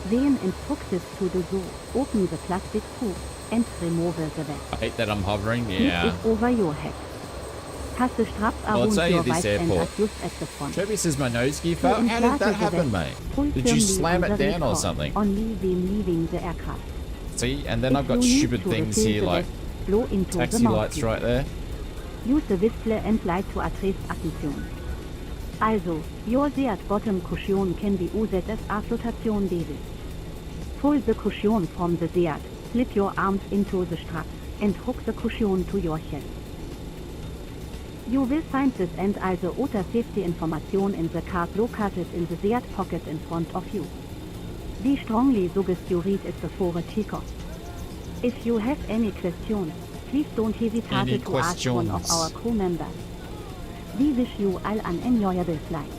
When instructed to do so, open the plastic tube and remove the vest. I hate that I'm hovering. Keep Yeah. it over your head. Pass the straps Well, around it's only your at this waist and airport. adjust at the front. Toby says my nose gear To fell. How did inflate that the happen, vest, mate? pull Did you firmly slam on it the down or record, something? Only when leaving the aircraft. See, and then If I've got you need stupid to things refill here the like vest, blow into taxi the lights mouthpiece. right there. Use the whistle and light to address attention. Also, your seat bottom cushion can be used as a flotation device. Pull the cushion from the seat, slip your arms into the straps, and hook the cushion to your chest. You will find this and also other safety information in the card located in the seat pocket in front of you. We strongly suggest you read it before takeoff. If you have any questions, please don't hesitate Any to ask one of questions? our crew members. We wish you all an enjoyable flight.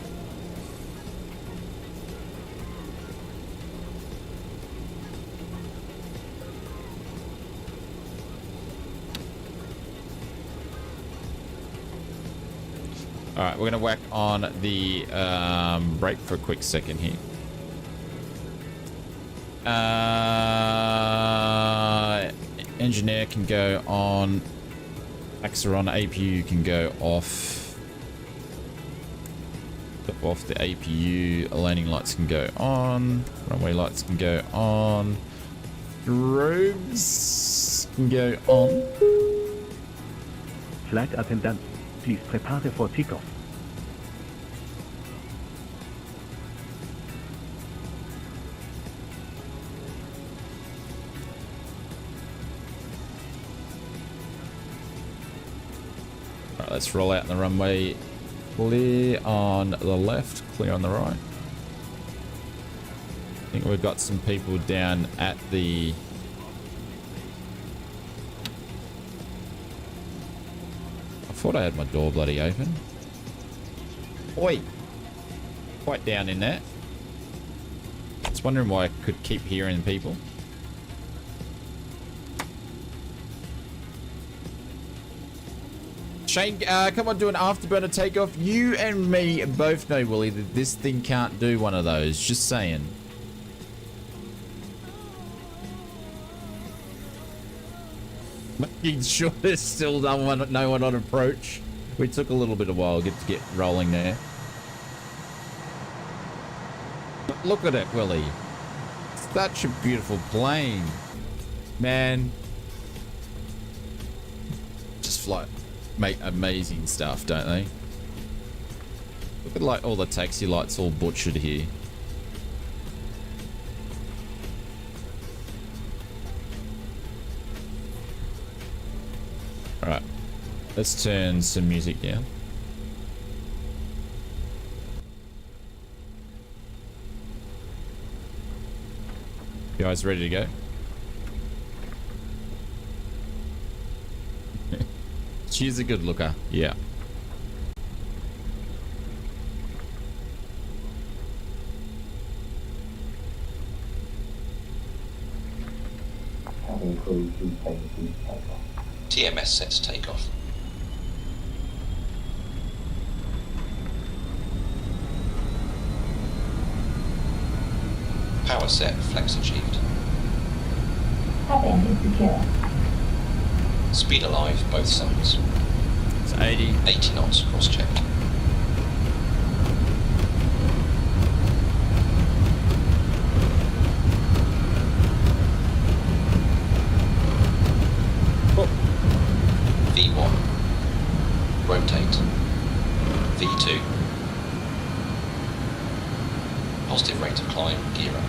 All right, we're going to whack on the brake for a quick second here. Engineer can go on. Axeron APU can go off. Flip off the APU. Landing lights can go on. Runway lights can go on. Strobes can go on. Flight attendant, please prepare for takeoff. Alright, let's roll out the runway. Clear on the left, clear on the right. I think we've got some people down at the... I thought I had my door bloody open. Oi! Quite down in there. I was wondering why I could keep hearing people. Shane, come on, do an afterburner takeoff. You and me both know, Willie, that this thing can't do one of those. Just saying. Making sure there's still no one on approach. We took a little bit of a while to get rolling there. But look at it, Willie. Such a beautiful plane. Man. Just fly. Make amazing stuff, don't they? Look at like all the taxi lights all butchered here. Alright, let's turn some music down. You guys ready to go? She's a good looker, yeah. TMS set to take off. Power set, flex achieved. Cabin is secure. Speed alive, both sides. It's 80. 80 knots, cross check. V1. Rotate. V2. Positive rate of climb, gear up.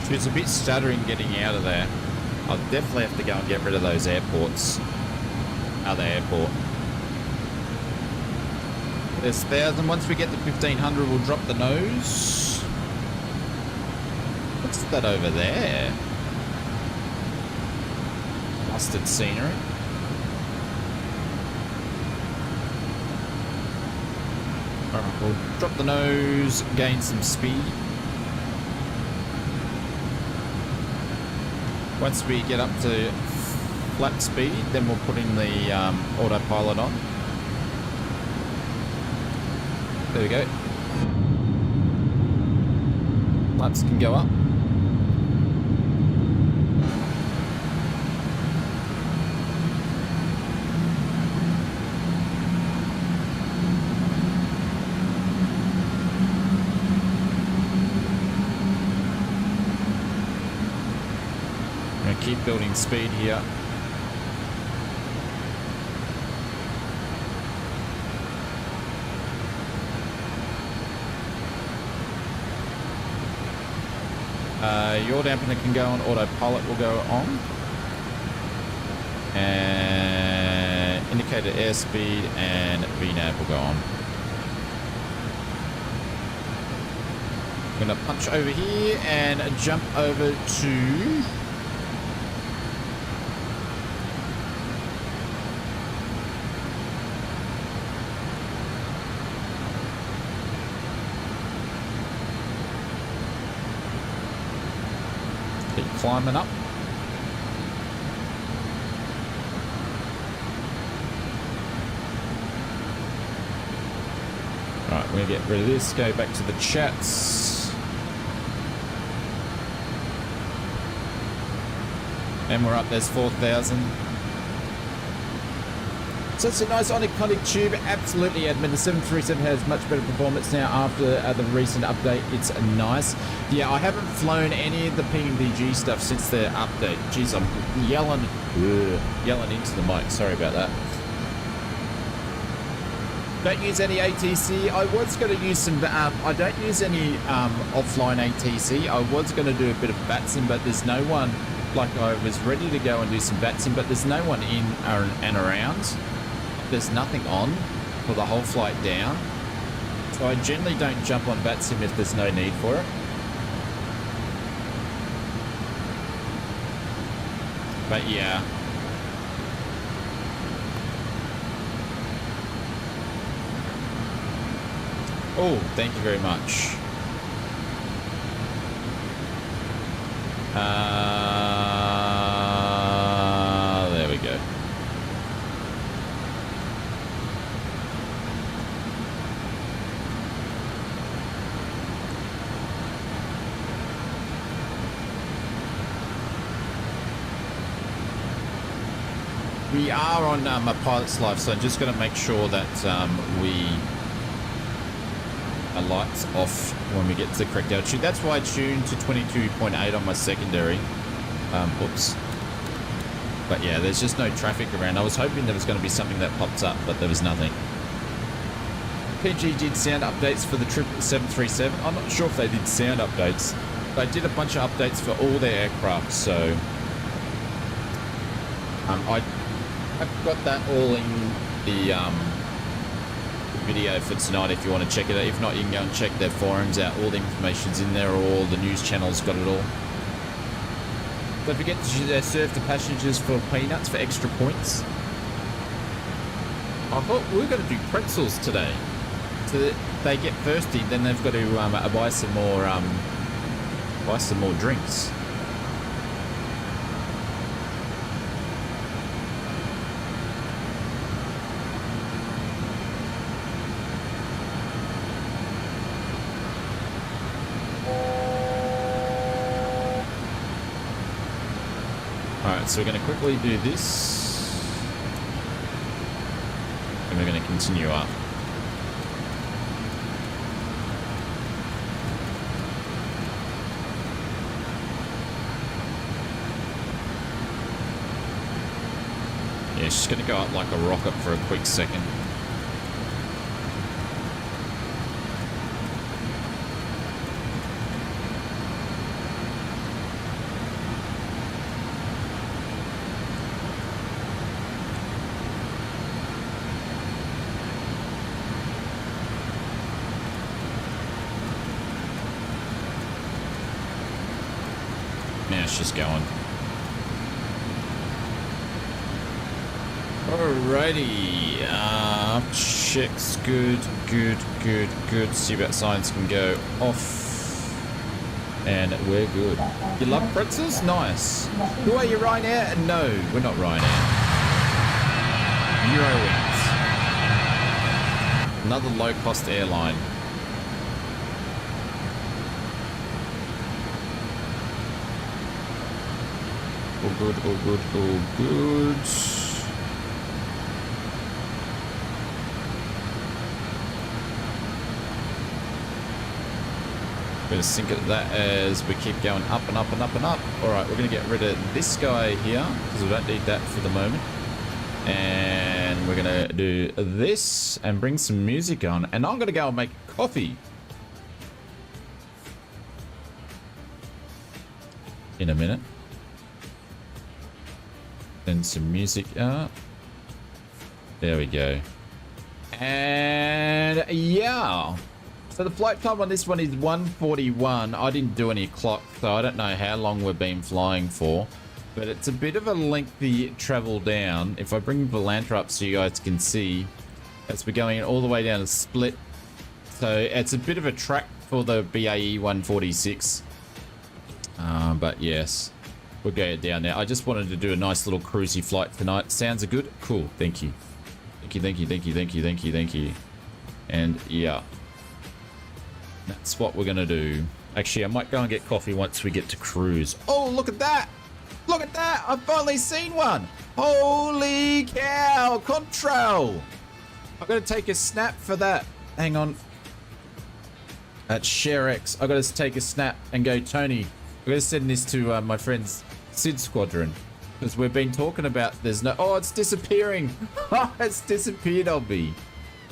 It's a bit stuttering getting out of there. I'll definitely have to go and get rid of those airports. Other airport. There's 1,000. Once we get to 1,500, we'll drop the nose. What's that over there? Mustard scenery. Alright, we'll drop the nose, gain some speed. Once we get up to flat speed, then we'll put in the autopilot on. There we go. Flaps can go up. Keep building speed here. Your dampener can go on, autopilot will go on. And indicator airspeed and VNAV will go on. I'm going to punch over here and jump over to... climbing up. Right, we're going to get rid of this, go back to the chats. And we're up, there's 4,000. So it's a nice iconic tube, absolutely admin. The 737 has much better performance now after the recent update. It's nice. Yeah, I haven't flown any of the PNDG stuff since their update. Jeez, I'm yelling into the mic. Sorry about that. Don't use any ATC. I was going to use some, I don't use any offline ATC. I was going to do a bit of VATSIM, but there's no one, like I was ready to go and do some VATSIM, but there's no one in and around. There's nothing on for the whole flight down. So I generally don't jump on VATSIM if there's no need for it. But yeah. Oh, thank you very much. There we go. We are on my pilot's life, so I'm just going to make sure that we our lights off when we get to the correct altitude. That's why I tuned to 22.8 on my secondary. Oops. But yeah, there's just no traffic around. I was hoping there was going to be something that pops up, but there was nothing. PG did sound updates for the 737. I'm not sure if they did sound updates. They did a bunch of updates for all their aircraft, so I've got that all in the video for tonight if you want to check it out. If not, you can go and check their forums out. All the information's in there, all the news channels got it all. Don't forget to serve the passengers for peanuts for extra points. I thought we were going to do pretzels today. So that they get thirsty, then they've got to buy some more drinks. Alright, so we're going to quickly do this. And we're going to continue up. Yeah, it's just going to go up like a rocket for a quick second. Yeah, it's just going. Alrighty, checks, good. Seatbelt signs can go off, and we're good. You love pretzels? Nice. Who are you, Ryanair? No, we're not Ryanair. EUROWINGS. Another low-cost airline. All good, all good, all good. We're going to sync it that as we keep going up and up and up and up. All right, we're going to get rid of this guy here because we don't need that for the moment. And we're going to do this and bring some music on. And I'm going to go and make coffee in a minute. Then some music up. There we go. And yeah. So the flight time on this one is 1:41. I didn't do any clock, so I don't know how long we've been flying for. But it's a bit of a lengthy travel down. If I bring Volanta up so you guys can see, as we're going all the way down to Split. So it's a bit of a track for the BAE 146. But yes, we'll go down there. I just wanted to do a nice little cruisy flight tonight. Sounds good? Cool. Thank you. Thank you. And yeah. That's what we're going to do. Actually, I might go and get coffee once we get to cruise. Oh, look at that. Look at that. I've finally seen one. Holy cow. Contrail. I've got to take a snap for that. Hang on. That's ShareX. I've got to take a snap and go, Tony. I've got to send this to my friend's Sid Squadron. Because we've been talking about there's no... Oh, it's disappearing. It's disappeared on me.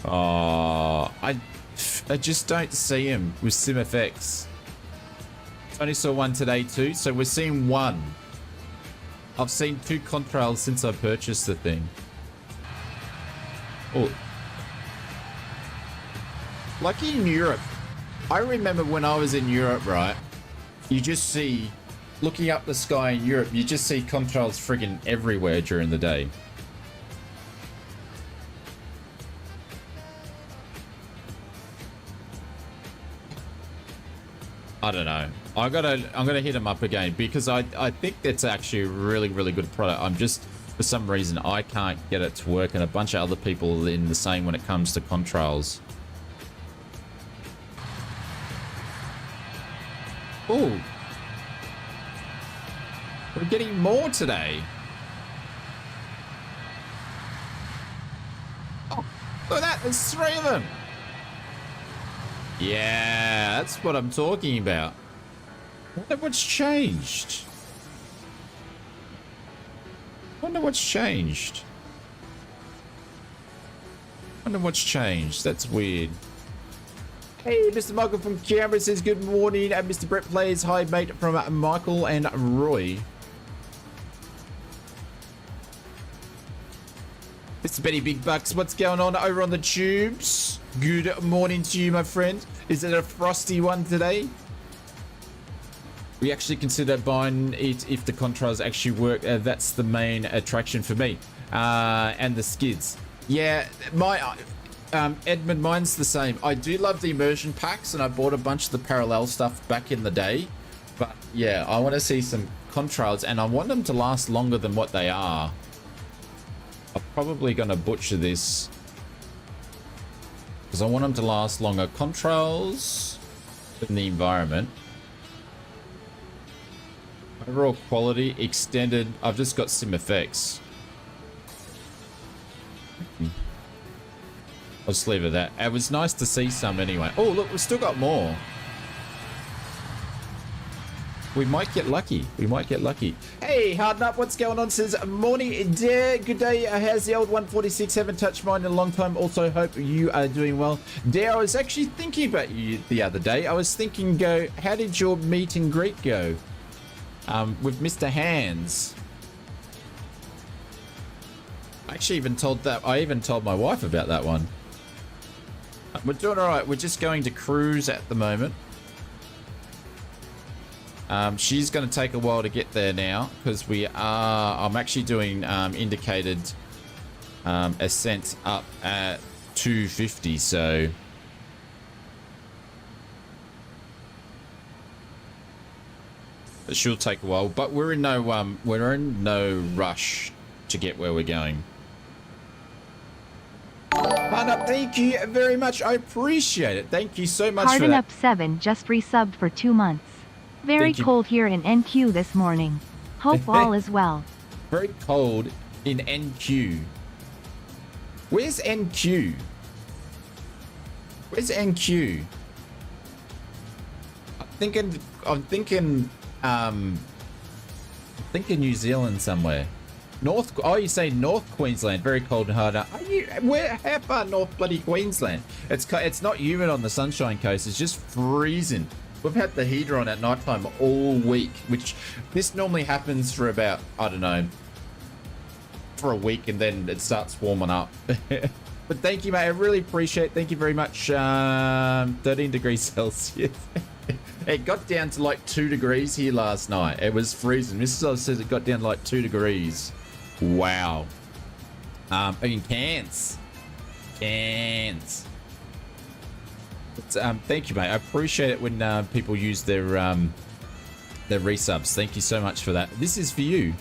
Oh, I just don't see him with SimFX. Only saw one today too, so we're seeing one. I've seen 2 contrails since I purchased the thing. Oh. Like in Europe. I remember when I was in Europe, right? You just see, looking up the sky in Europe, you just see contrails friggin' everywhere during the day. I don't know. I'm gonna hit him up again because I think that's actually a really good product. I'm just, for some reason, I can't get it to work, and a bunch of other people are in the same when it comes to contrails. Oh, we're getting more today. Oh, look at that! There's 3 of them. Yeah, that's what I'm talking about. Wonder what's changed. Wonder what's changed. Wonder what's changed. That's weird. Hey, Mr. Michael from Canberra says good morning. And Mr. Brett plays hi, mate, from Michael and Roy. Mr. Benny Big Bucks, what's going on over on the tubes? Good morning to you, my friend. Is it a frosty one today? We actually consider buying it if the contrails actually work. That's the main attraction for me. And the skids. Yeah, my Edmund, mine's the same. I do love the immersion packs, and I bought a bunch of the parallel stuff back in the day. But yeah, I want to see some contrails, and I want them to last longer than what they are. I'm probably going to butcher this because I want them to last longer. Contrails in the environment. Overall quality extended. I've just got sim effects. I'll just leave it at that. It was nice to see some anyway. Oh, look, we've still got more. We might get lucky. We might get lucky. Hey, Hard Nut, what's going on? Says, morning, dear. Good day. How's the old 146? Haven't touched mine in a long time. Also, hope you are doing well. Dear, I was actually thinking about you the other day. I was thinking, how did your meet and greet go? With Mr. Hands. I actually even told that. I even told my wife about that one. We're doing all right. We're just going to cruise at the moment. She's going to take a while to get there now because I'm actually doing indicated ascent up at 250, so she'll take a while. But we're in no rush to get where we're going. Up, thank you very much. I appreciate it. Thank you so much Harden for that. Up 7 just resubbed for 2 months. Very cold here in NQ this morning. Hope all is well. Very cold in NQ. Where's NQ? Where's NQ? I'm thinking New Zealand somewhere. Oh, you say North Queensland, very cold and hard. Are you? How far north bloody Queensland? It's not humid on the Sunshine Coast. It's just freezing. We've had the heater on at night time all week, which this normally happens for about, I don't know, for a week, and then it starts warming up. But thank you, mate. I really appreciate it. Thank you very much. 13 degrees Celsius. It got down to like 2 degrees here last night. It was freezing. Mrs. Oz says it got down to like 2 degrees. Wow. In Cairns. Cairns. Thank you, mate. I appreciate it when people use their resubs. Thank you so much for that. This is for you.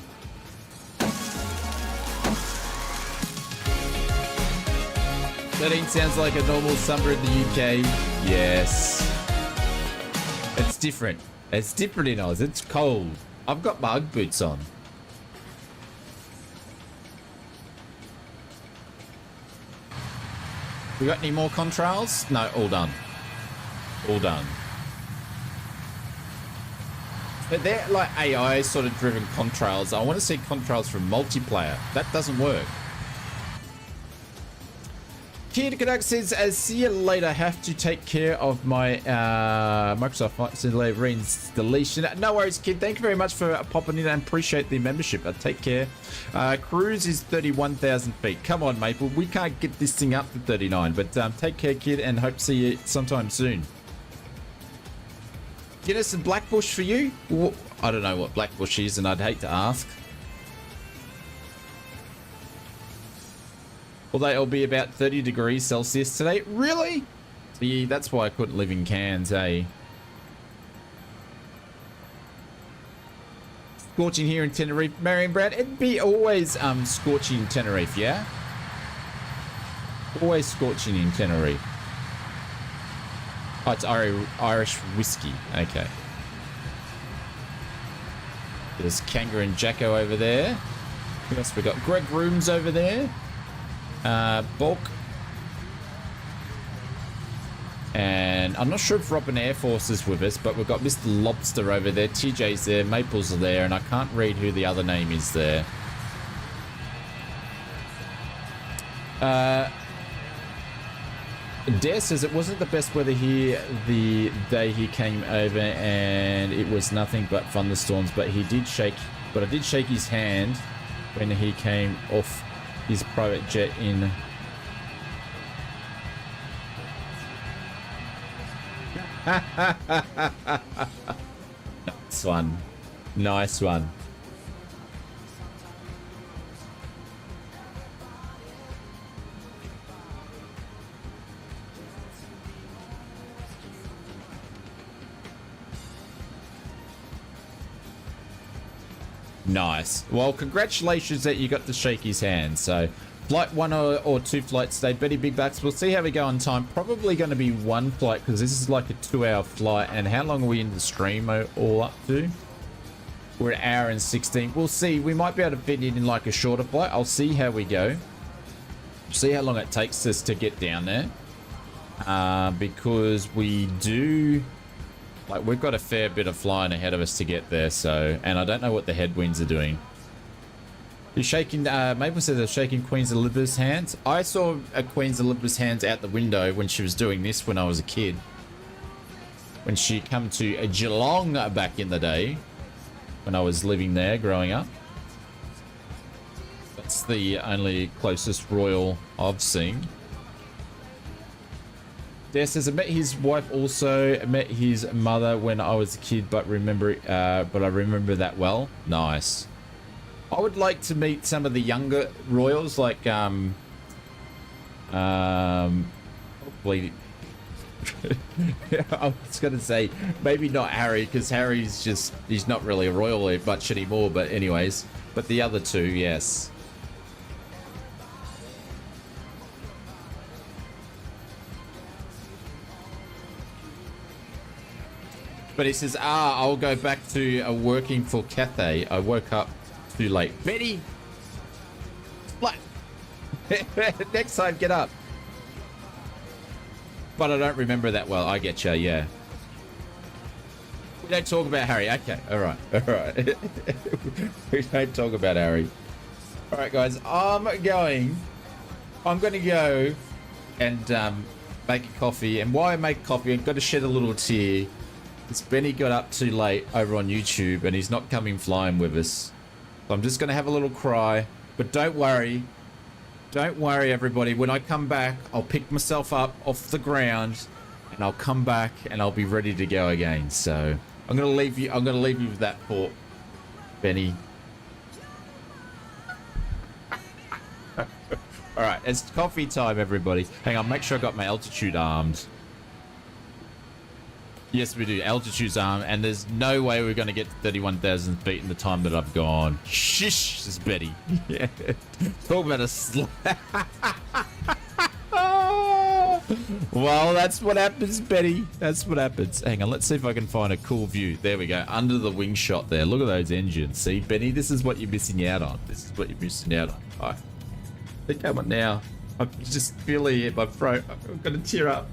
That sounds like a normal summer in the UK. Yes. It's different. It's different in Oz. It's cold. I've got my Ugg boots on. We got any more contrails? No, all done. All done. But they're like AI sort of driven contrails. I want to see contrails from multiplayer. That doesn't work. Kid Canuck says, see you later. Have to take care of my Microsoft Flight Simulator reinstallation. No worries, kid. Thank you very much for popping in and appreciate the membership. Take care. Cruise is 31,000 feet. Come on, Maple. We can't get this thing up to 39, but take care, kid, and hope to see you sometime soon. Guinness and Blackbush for you? Well, I don't know what Blackbush is, and I'd hate to ask. Although it'll be about 30 degrees Celsius today. Really? See, that's why I couldn't live in Cairns, eh? Scorching here in Tenerife. Marion Brown, it'd be always scorching in Tenerife, yeah? Always scorching in Tenerife. Oh, it's Irish whiskey. Okay. There's Kanga and Jacko over there. Who else we got? Greg Rooms over there. Bulk. And I'm not sure if Robin Air Force is with us, but we've got Mr. Lobster over there. TJ's there. Maples are there. And I can't read who the other name is there. Dare says it wasn't the best weather here the day he came over, and it was nothing but thunderstorms. But I did shake his hand when he came off his private jet in. Nice one. Nice one. Nice. Well, congratulations that you got to shake his hand. So, flight 1 or 2 flights today. Betty Big Bucks. We'll see how we go on time. Probably going to be 1 flight because this is like a 2-hour flight. And how long are we in the stream all up to? We're an hour and 16. We'll see. We might be able to fit it in like a shorter flight. I'll see how we go. See how long it takes us to get down there. Because we do... Like, we've got a fair bit of flying ahead of us to get there, so... And I don't know what the headwinds are doing. You're shaking... Maple says they're shaking Queen Elizabeth's hands. I saw Queen Elizabeth's hands out the window when she was doing this when I was a kid. When she come to Geelong back in the day. When I was living there, growing up. That's the only closest royal I've seen. There says I met his wife also. I met his mother when I was a kid, but I remember that well. Nice. I would like to meet some of the younger royals, like hopefully. I was gonna say maybe not Harry, because he's not really a royal much anymore. But anyways, but the other two, yes. But he says, I'll go back to working for Cathay. I woke up too late. Betty! What? Next time, get up. But I don't remember that well. I get you, yeah. We don't talk about Harry. Okay, all right, all right. We don't talk about Harry. All right, guys, I'm going to go and make a coffee. And while I make coffee, I've got to shed a little tear. It's Benny got up too late over on YouTube and he's not coming flying with us. So I'm just going to have a little cry. But don't worry. Don't worry, everybody. When I come back, I'll pick myself up off the ground and I'll come back and I'll be ready to go again. So I'm going to leave you. I'm going to leave you with that thought, Benny. All right. It's coffee time, everybody. Hang on. Make sure I got my altitude armed. Yes, we do. Altitude's armed, and there's no way we're going to get to 31,000 feet in the time that I've gone. Shish, says Betty. Yeah. Talk about a Well, that's what happens, Betty. That's what happens. Hang on, let's see if I can find a cool view. There we go. Under the wing shot there. Look at those engines. See, Benny, this is what you're missing out on. This is what you're missing out on. All right. I think I'm on now. I'm just feeling it in my throat. I'm going to tear up.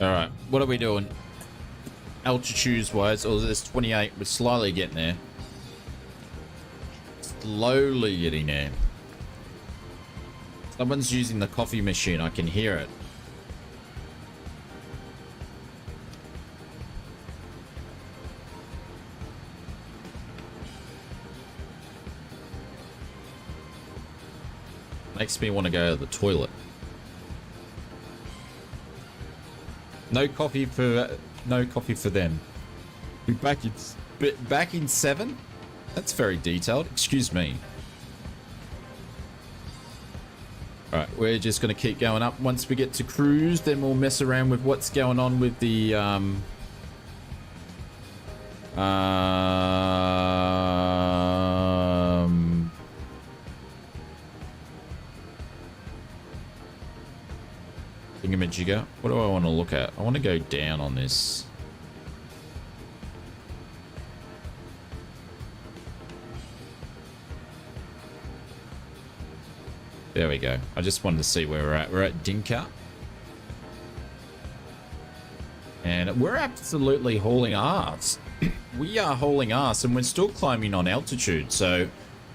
All right, what are we doing? Altitudes wise, or this 28, we're slowly getting there. Slowly getting there. Someone's using the coffee machine, I can hear it. Makes me want to go to the toilet. No coffee for them. Be back in 7? That's very detailed. Excuse me. All right, we're just going to keep going up. Once we get to cruise, then we'll mess around with what's going on with the thingamajigger. What do I want to look at? I want to go down on this. There we go. I just wanted to see where we're at. We're at DINKU. And we're absolutely hauling ass. We are hauling ass and we're still climbing on altitude. So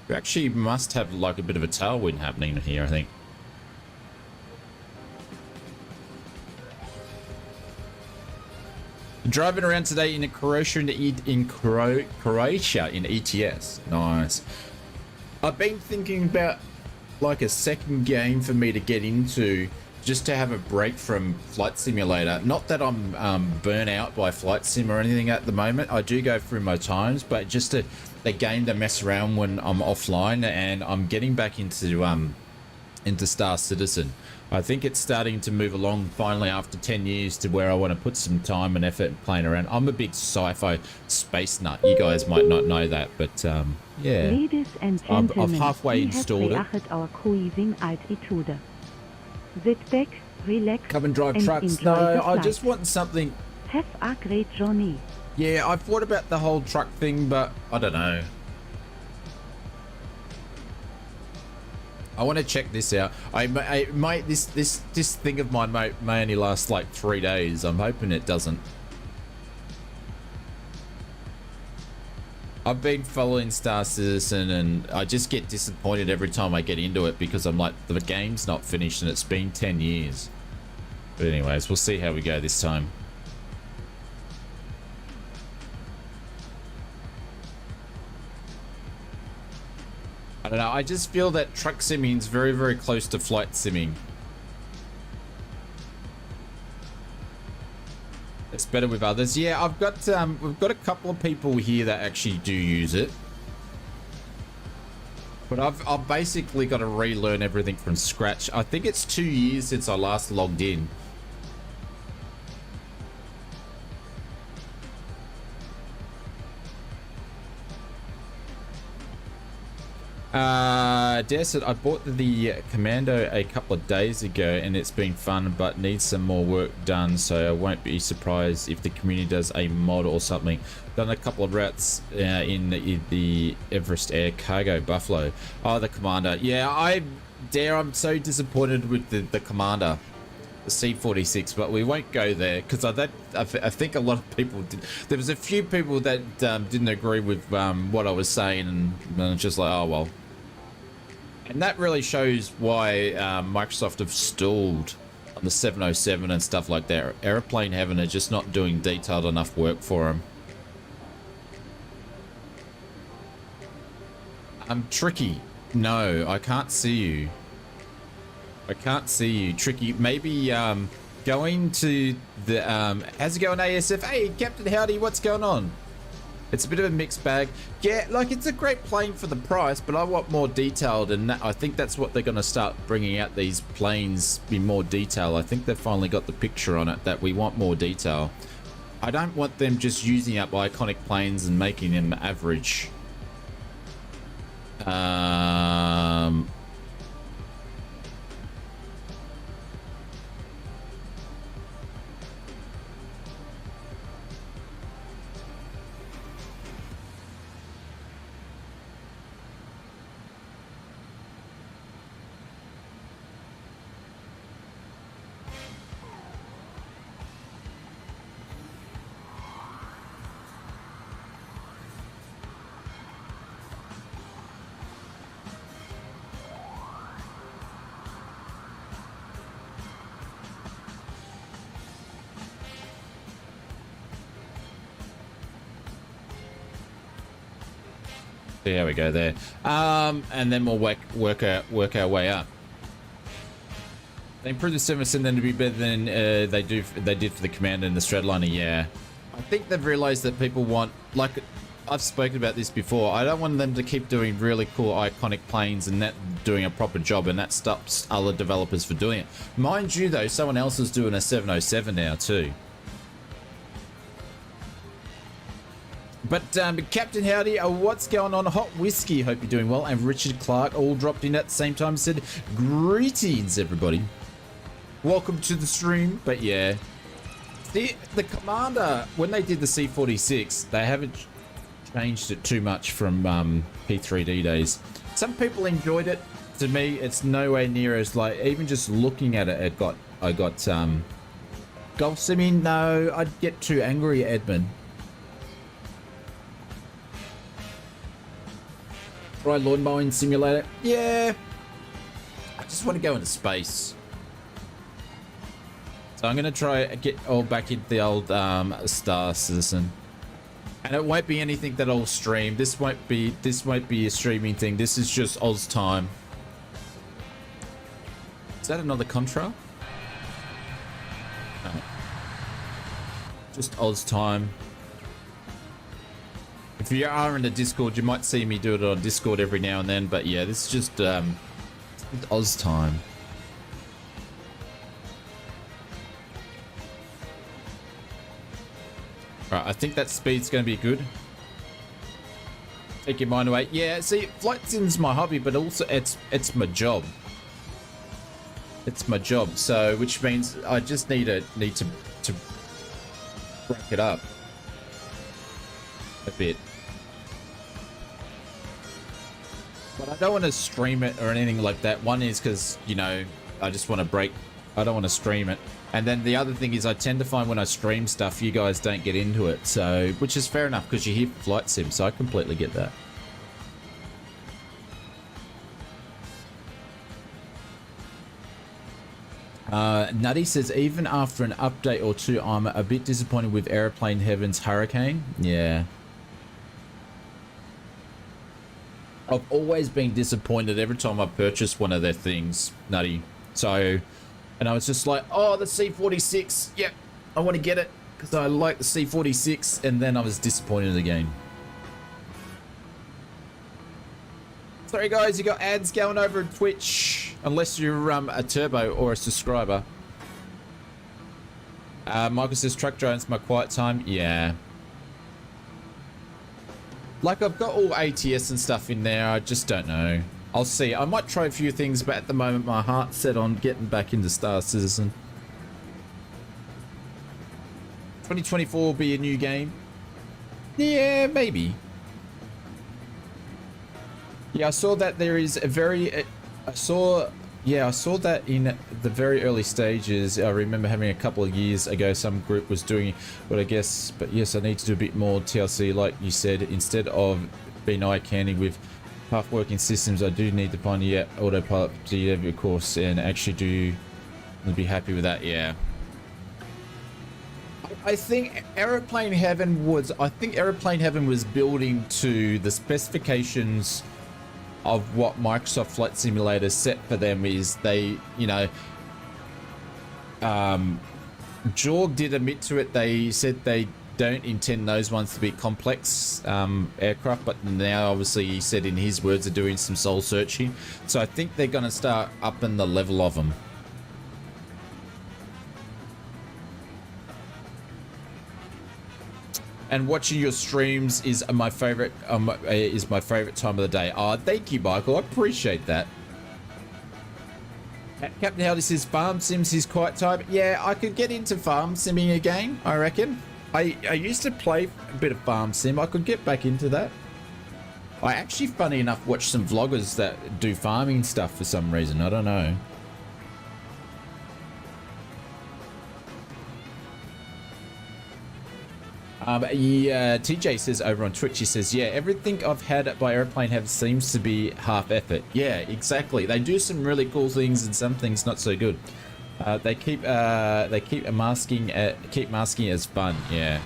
we actually must have like a bit of a tailwind happening here, I think. Driving around today in Croatia in ETS. Nice. I've been thinking about like a second game for me to get into, just to have a break from Flight Simulator. Not that I'm burnt out by Flight Sim or anything at the moment. I do go through my times, but just a game to mess around when I'm offline, and I'm getting back into Star Citizen. I think it's starting to move along finally after 10 years to where I want to put some time and effort playing around. I'm a big sci-fi space nut. You guys might not know that, but yeah. Ladies and gentlemen, I've halfway installed it. Our cruising altitude. Sit back, relax, Come and drive and trucks. enjoy No, the I flight. just want something. Have a great journey. Yeah, I thought about the whole truck thing, but I don't know. I want to check this out. This thing of mine may only last like 3 days. I'm hoping it doesn't. I've been following Star Citizen and I just get disappointed every time I get into it because I'm like, the game's not finished and it's been 10 years. But anyways, we'll see how we go this time. I don't know, I just feel that truck simming is very, very close to flight simming. It's better with others. Yeah, we've got a couple of people here that actually do use it. But I've basically got to relearn everything from scratch. I think it's 2 years since I last logged in. Desert, I bought the Commando a couple of days ago and it's been fun, but needs some more work done, so I won't be surprised if the community does a mod or something. Done a couple of routes in the Everest Air Cargo Buffalo. Oh, the Commander. Yeah, I'm so disappointed with the Commander, the C-46, but we won't go there because I think a lot of people did. There was a few people that didn't agree with what I was saying, and it's just like, oh well. And that really shows why Microsoft have stalled on the 707 and stuff like that. Airplane Heaven are just not doing detailed enough work for them. Tricky. No, I can't see you. I can't see you. Tricky. Maybe going to the... how's it going, ASF? Hey, Captain Howdy, what's going on? It's a bit of a mixed bag. Yeah, like, it's a great plane for the price, but I want more detailed, and I think that's what they're going to start bringing out, these planes in more detail. I think they've finally got the picture on it that we want more detail. I don't want them just using up iconic planes and making them average. There we go there. And then we'll work our way up. They improved the service and then to be better than they did for the Commander and the Stradliner. Yeah, I think they've realized that people want, like I've spoken about this before, I don't want them to keep doing really cool iconic planes and not doing a proper job, and that stops other developers for doing it. Mind you though, someone else is doing a 707 now too. But Captain Howdy, what's going on? Hot Whiskey, hope you're doing well. And Richard Clark all dropped in at the same time, said greetings everybody. Welcome to the stream. But yeah, the Commander, when they did the C-46, they haven't changed it too much from P3D days. Some people enjoyed it. To me, it's nowhere near as, like, even just looking at it, I got Golf Simming. No, I'd get too angry, Edmund. Try lawn mowing simulator. Yeah, I just want to go into space. So I'm gonna try get all back into the old Star Citizen, and it won't be anything that I'll stream. This won't be a streaming thing. This is just Oz time. Is that another Contra? No. Just Oz time. If you are in the Discord, you might see me do it on Discord every now and then. But yeah, this is just Oz time. Right, I think that speed's going to be good. Take your mind away. Yeah, see, flight sim's my hobby, but also it's my job. It's my job. So, which means I just need to break it up a bit. But I don't want to stream it or anything like that. One is because, you know, I just want to break. I don't want to stream it. And then the other thing is I tend to find when I stream stuff, you guys don't get into it. So, which is fair enough because you hear flight sim. So I completely get that. Nutty says, even after an update or two, I'm a bit disappointed with Aeroplane Heaven's Hurricane. Yeah. I've always been disappointed every time I purchase one of their things, Nutty. So, and I was just like, oh, the C-46. Yep, I want to get it because I like the C-46. And then I was disappointed again. Sorry, guys, you got ads going over at Twitch. Unless you're a turbo or a subscriber. Michael says, truck drone's my quiet time. Yeah. Like, I've got all ATS and stuff in there. I just don't know. I'll see. I might try a few things, but at the moment, my heart's set on getting back into Star Citizen. 2024 will be a new game. Yeah, maybe. Yeah, I saw that there is a very... I saw that in the very early stages. I remember having a couple of years ago, some group was doing what I guess, but yes, I need to do a bit more TLC, like you said. Instead of being eye candy with half working systems, I do need to find the autopilot DETEV course and actually do be happy with that. Yeah. I think Aeroplane Heaven was building to the specifications of what Microsoft Flight Simulator set for them. Is they, you know, Jorg did admit to it. They said they don't intend those ones to be complex aircraft, but now obviously he said in his words are doing some soul searching. So I think they're going to start upping the level of them. And watching your streams is my favorite. Is my favorite time of the day. Oh, thank you, Michael. I appreciate that. Captain Howdy says farm sims is quite time. Yeah, I could get into farm simming again, I reckon. I used to play a bit of farm sim. I could get back into that. I actually, funny enough, watch some vloggers that do farming stuff for some reason. I don't know. TJ says over on Twitch, he says, yeah, everything I've had by Aeroplane Heaven seems to be half effort. Yeah, exactly. They do some really cool things and some things not so good. They keep masking as fun. Yeah.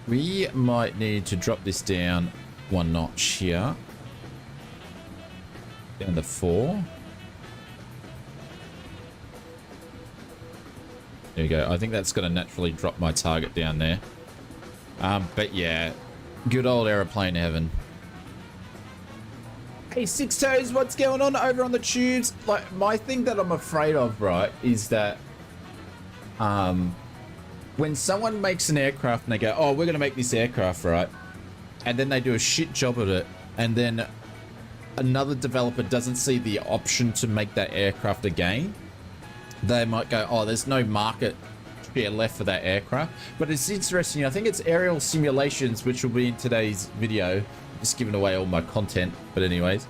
We might need to drop this down one notch here. Down to 4. There you go. I think that's going to naturally drop my target down there. But yeah, good old aeroplane heaven. Hey, Six Toes, what's going on over on the tubes? Like, my thing that I'm afraid of, right, is that when someone makes an aircraft and they go, oh, we're going to make this aircraft, right? And then they do a shit job at it, and then another developer doesn't see the option to make that aircraft again. They might go, oh, there's no market share left for that aircraft. But it's interesting. I think it's aerial simulations, which will be in today's video. Just giving away all my content, but anyways.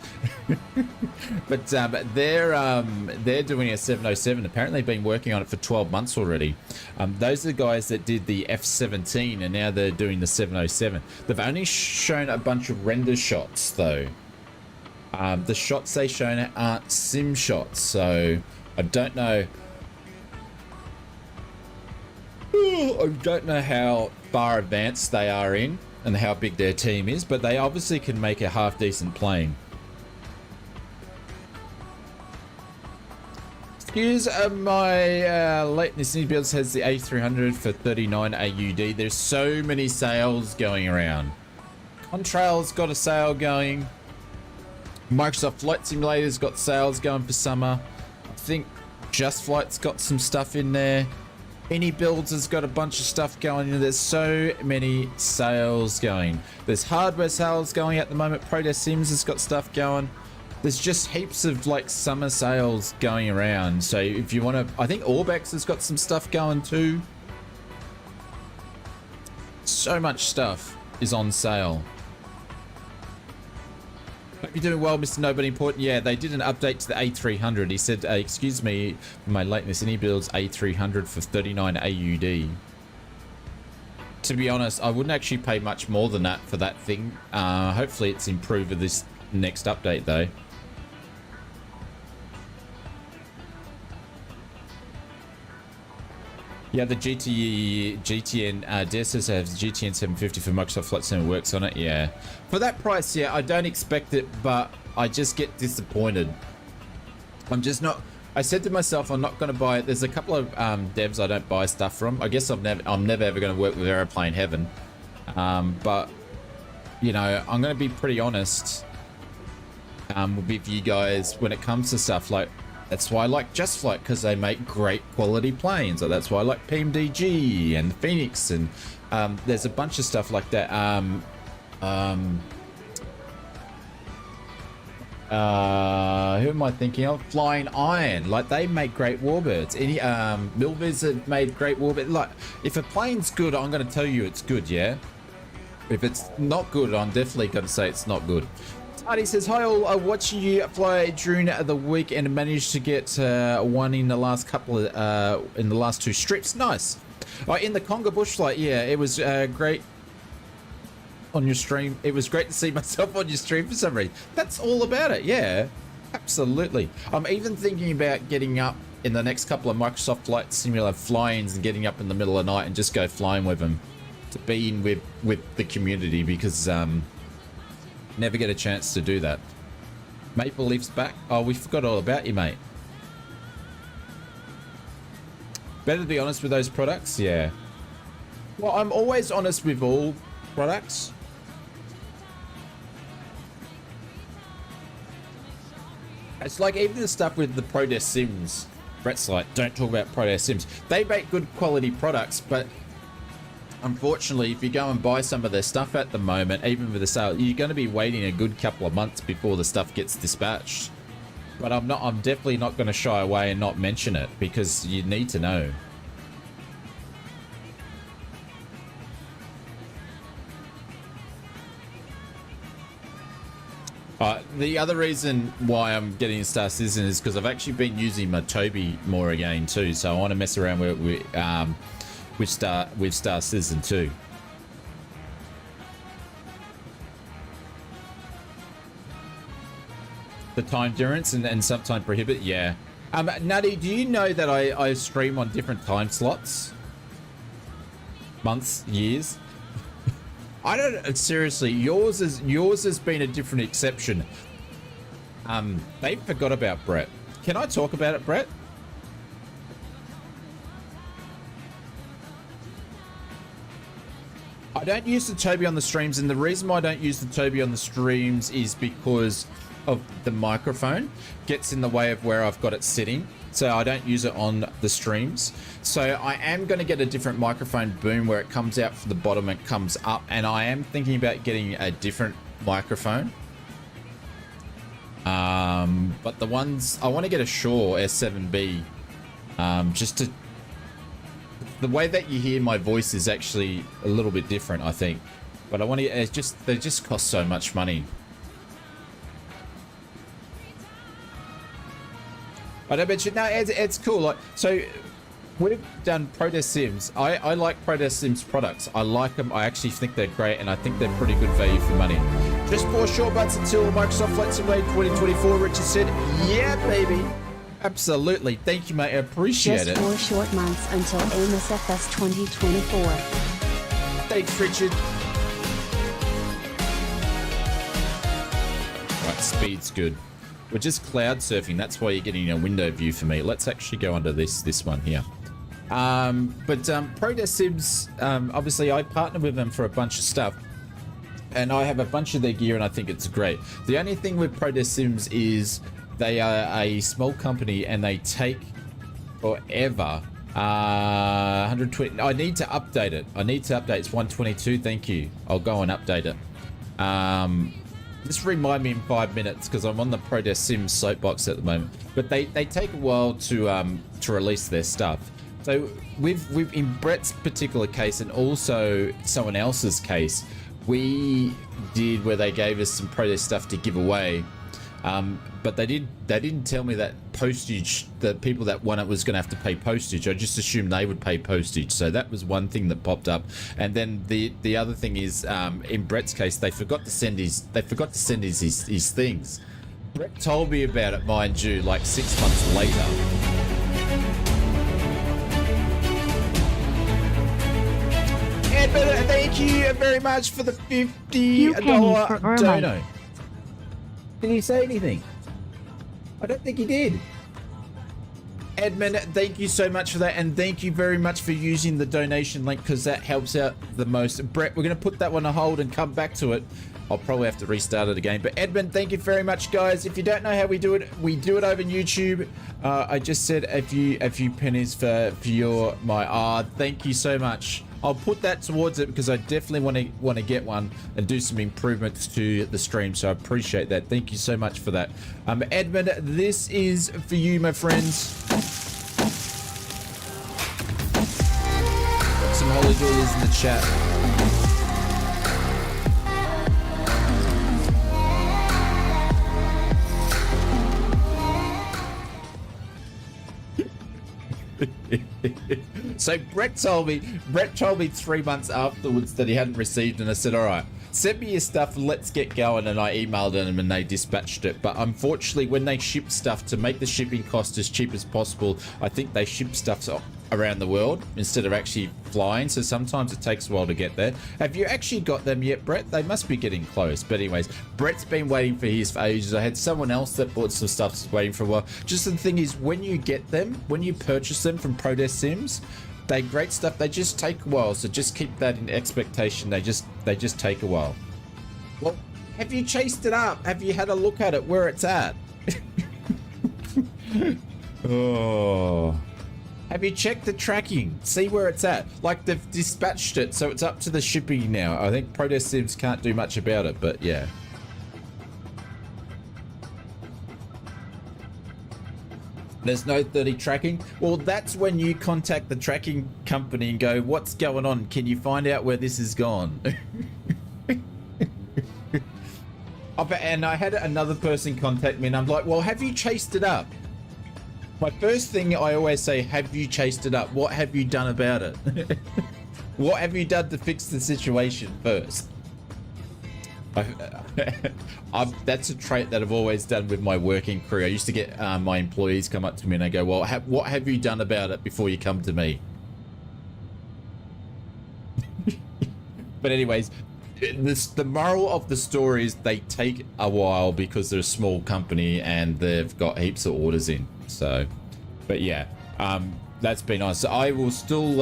but they're doing a 707. Apparently they've been working on it for 12 months already. Those are the guys that did the F-17, and now they're doing the 707. They've only shown a bunch of render shots though. The shots they shown aren't sim shots, so I don't know. I don't know how far advanced they are in and how big their team is, but they obviously can make a half decent plane. Excuse my lateness builds has the A300 for 39 AUD. There's so many sales going around. Contrail's got a sale going. Microsoft Flight Simulator's got sales going for summer. I think Just Flight's got some stuff in there. Any Builds has got a bunch of stuff going. There's so many sales going. There's hardware sales going at the moment. Protest Sims has got stuff going. There's just heaps of like summer sales going around. So if you want to, I think Orbex has got some stuff going too. So much stuff is on sale. Hope you're doing well, Mr. Nobody Important. Yeah, they did an update to the A300. He said, excuse me, my lateness, and he builds A300 for 39 AUD. To be honest, I wouldn't actually pay much more than that for that thing. Hopefully it's improved with this next update though. Yeah, the GTN DSS has GTN 750 for Microsoft Flight Sim works on it. Yeah, for that price, yeah, I don't expect it, but I just get disappointed. I'm just not. I said to myself, I'm not going to buy it. There's a couple of devs I don't buy stuff from. I guess I'm never ever going to work with Aeroplane Heaven. But you know, I'm going to be pretty honest with you guys when it comes to stuff like. That's why I like Just Flight, because they make great quality planes. That's why I like PMDG and Phoenix, and there's a bunch of stuff like that. Who am I thinking of? Flying Iron. Like, they make great warbirds. Any Milviz have made great warbirds. Like, if a plane's good, I'm going to tell you it's good, yeah? If it's not good, I'm definitely going to say it's not good. Artie says, hi all, watching you fly during the week and managed to get one in the last couple of, in the last 2 strips. Nice. In the Conga bush flight, yeah, it was great on your stream. It was great to see myself on your stream for some reason. That's all about it, yeah, absolutely. I'm even thinking about getting up in the next couple of Microsoft Flight Simulator fly-ins and getting up in the middle of the night and just go flying with them to be in with the community, because never get a chance to do that. Maple Leaf's back. Oh, we forgot all about you, mate. Better to be honest with those products, yeah. Well, I'm always honest with all products. It's like even the stuff with the Protest Sims. Brett's like, don't talk about Protest Sims. They make good quality products, but unfortunately, if you go and buy some of their stuff at the moment, even with the sale, you're going to be waiting a good couple of months before the stuff gets dispatched. But I'm definitely not going to shy away and not mention it, because you need to know. The other reason why I'm getting Star Citizen is because I've actually been using my Toby more again too, so I want to mess around with Star Citizen too. The time difference and sometimes prohibit, yeah. Nutty, do you know that I stream on different time slots? Months, years? I don't, seriously, yours has been a different exception. They forgot about Brett. Can I talk about it, Brett? I don't use the Toby on the streams, and the reason why I don't use the Toby on the streams is because of the microphone gets in the way of where I've got it sitting. So I don't use it on the streams. So I am going to get a different microphone boom where it comes out from the bottom and comes up, and I am thinking about getting a different microphone. But the ones I want to get a Shure S7B, just to, the way that you hear my voice is actually a little bit different, I think. But I want to, it's just, they just cost so much money. But I mentioned, no, it's cool. Like, so we've done Prodesk Sims. I like Prodesk Sims products. I like them. I actually think they're great, and I think they're pretty good value for money. Just 4 short months until Microsoft Flight Simulator 2024, Richard said. Yeah, baby. Absolutely. Thank you, mate. I appreciate it. Just 4 short months until MSFS 2024. Thanks, Richard. Right, speed's good. We're just cloud surfing. That's why you're getting a window view for me. Let's actually go under this one here. Prodesk Sims, obviously I partner with them for a bunch of stuff, and I have a bunch of their gear, and I think it's great. The only thing with Prodesk Sims is they are a small company, and they take forever. 120. I need to update it. It's 122. Thank you. I'll go and update it. Just remind me in 5 minutes, because I'm on the Prodesk Sims soapbox at the moment. But they take a while to release their stuff. So we've in Brett's particular case, and also someone else's case, we did where they gave us some Prodesk stuff to give away. But they didn't tell me that postage, the people that won it was going to have to pay postage. I just assumed they would pay postage. So that was one thing that popped up. And then the other thing is, in Brett's case, they forgot to send his things. Brett told me about it, mind you, like 6 months later. And thank you very much for the $50 dono. Did he say anything? I don't think he did. Edmund, thank you so much for that, and thank you very much for using the donation link, because that helps out the most. Brett, we're going to put that one on hold and come back to it. I'll probably have to restart it again. But Edmund, thank you very much, guys. If you don't know how we do it over YouTube. I just said a few pennies for my thank you so much. I'll put that towards it, because I definitely want to get one and do some improvements to the stream. So I appreciate that. Thank you so much for that. Edmund, this is for you, my friends. Some holy dollars in the chat. So Brett told me 3 months afterwards that he hadn't received, and I said, all right, send me your stuff, let's get going. And I emailed them and they dispatched it. But unfortunately, when they ship stuff, to make the shipping cost as cheap as possible, I think they ship stuff around the world instead of actually flying. So sometimes it takes a while to get there. Have you actually got them yet, Brett? They must be getting close. But anyways, Brett's been waiting for his for ages. I had someone else that bought some stuff waiting for a while. Just the thing is, when you get them, when you purchase them from Prodesk Sims, they're great stuff. They just take a while. So just keep that in expectation. They just take a while. Well, have you chased it up? Have you had a look at it, where it's at? Oh. Have you checked the tracking? See where it's at? Like, they've dispatched it, so it's up to the shipping now. I think Prodesk Sims can't do much about it, but yeah. There's no 30 tracking. Well, that's when you contact the tracking company and go, what's going on? Can you find out where this has gone? And I had another person contact me, and I'm like, well, have you chased it up? My first thing I always say, have you chased it up? What have you done about it? What have you done to fix the situation first? That's a trait that I've always done with my working crew. I used to get my employees come up to me and they go, well, what have you done about it before you come to me? But anyways, the moral of the story is they take a while because they're a small company and they've got heaps of orders in. So, but yeah, that's been nice. So I will still,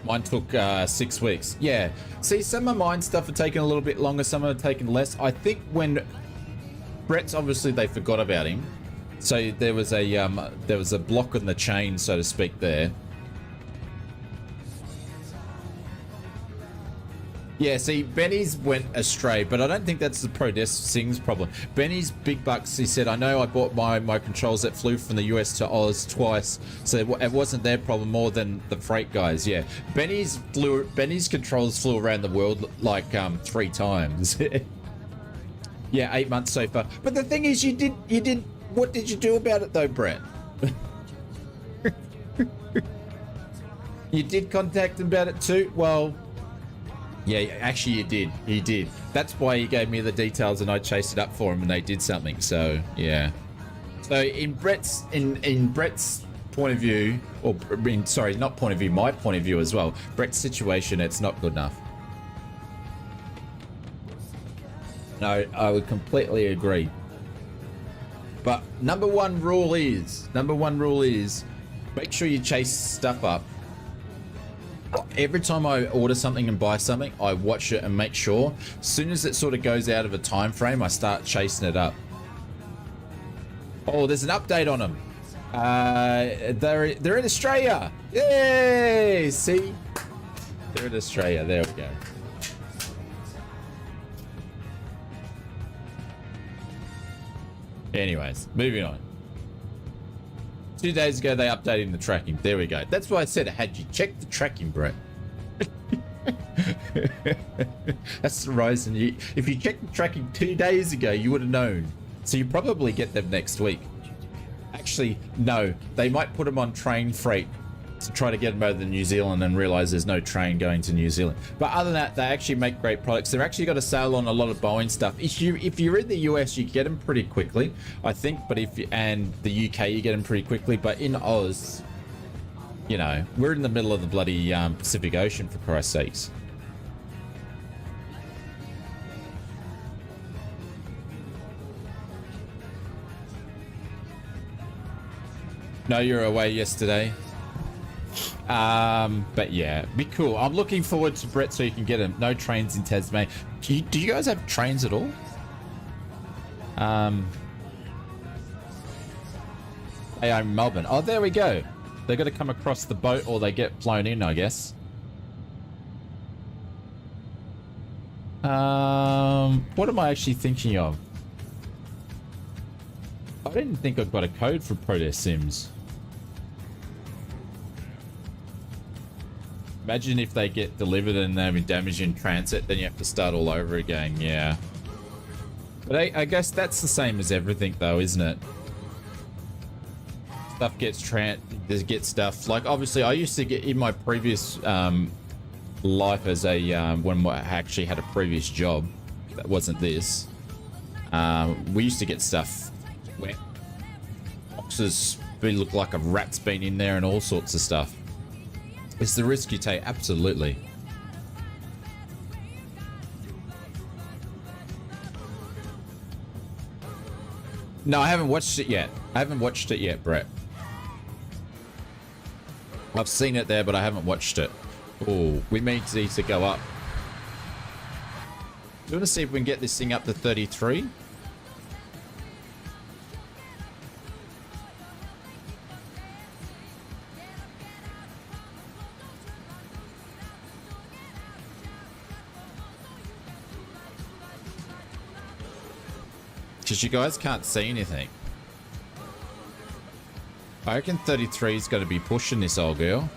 mine took 6 weeks. Yeah. See, some of mine stuff are taking a little bit longer. Some are taking less. I think when Brett's, obviously they forgot about him. So there was a block in the chain, so to speak, there. Yeah, see, Benny's went astray, but I don't think that's the Sing's problem. Benny's big bucks, he said, I know I bought my controls that flew from the US to Oz twice, so it wasn't their problem more than the freight guys, yeah. Benny's controls flew around the world like 3 times. Yeah, 8 months so far. But the thing is, what did you do about it though, Brett? You did contact him about it too? Well, yeah, actually you did. He did. That's why he gave me the details and I chased it up for him and they did something. So, yeah. So in Brett's point of view, or sorry, not point of view, my point of view as well, Brett's situation, it's not good enough. No, I would completely agree. But number one rule is make sure you chase stuff up. Every time I order something and buy something, I watch it and make sure. As soon as it sort of goes out of a time frame, I start chasing it up. Oh, there's an update on them. They're in Australia. Yay! See, they're in Australia. There we go. Anyways, moving on. 2 days ago, they updated the tracking. There we go. That's why I said, had you checked the tracking, Brett? That's the reason. If you checked the tracking 2 days ago, you would have known. So you probably get them next week. Actually, no. They might put them on train freight to try to get them over to New Zealand and realize there's no train going to New Zealand. But other than that, they actually make great products. They've actually got a sale on a lot of Boeing stuff. If you're in the US, you get them pretty quickly, I think. But and the UK, you get them pretty quickly. But in Oz, you know, we're in the middle of the bloody Pacific Ocean, for Christ's sakes. No, you were away yesterday. But yeah, be cool. I'm looking forward to Brett so you can get him. No trains in Tasmania. Do you guys have trains at all? Hey, I'm Melbourne. Oh, there we go. They're going to come across the boat or they get flown in, I guess. What am I actually thinking of? I didn't think I've got a code for Protest Sims. Imagine if they get delivered and they've been damaged in transit, then you have to start all over again. Yeah. But I guess that's the same as everything though, isn't it? Stuff gets stuff. Like obviously I used to get in my previous life as a when I actually had a previous job that wasn't this. We used to get stuff wet. Boxes look like a rat's been in there and all sorts of stuff. It's the risk you take, absolutely. No, I haven't watched it yet. Brett. I've seen it there, but I haven't watched it. Oh, we need to go up. Do you want to see if we can get this thing up to 33? Because you guys can't see anything. I reckon 33 is going to be pushing this old girl.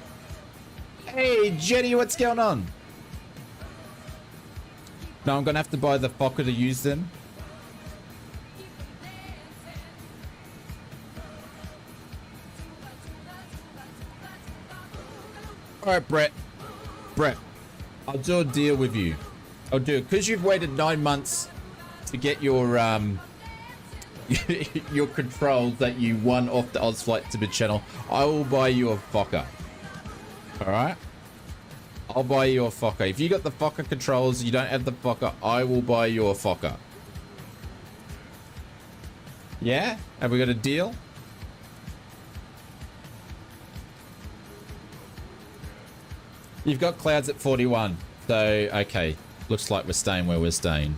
Hey, Jenny, what's going on? No, I'm going to have to buy the Fokker to use them. All right, Brett. I'll do a deal with you. I'll do it. Because you've waited 9 months to get your your controls that you won off the Ausflightsimmer channel, I will buy you a Fokker. All right, I'll buy you a Fokker. If you got the Fokker controls, you don't have the Fokker, I will buy you a Fokker. Yeah? Have we got a deal? You've got clouds at 41. So, okay. Looks like we're staying where we're staying.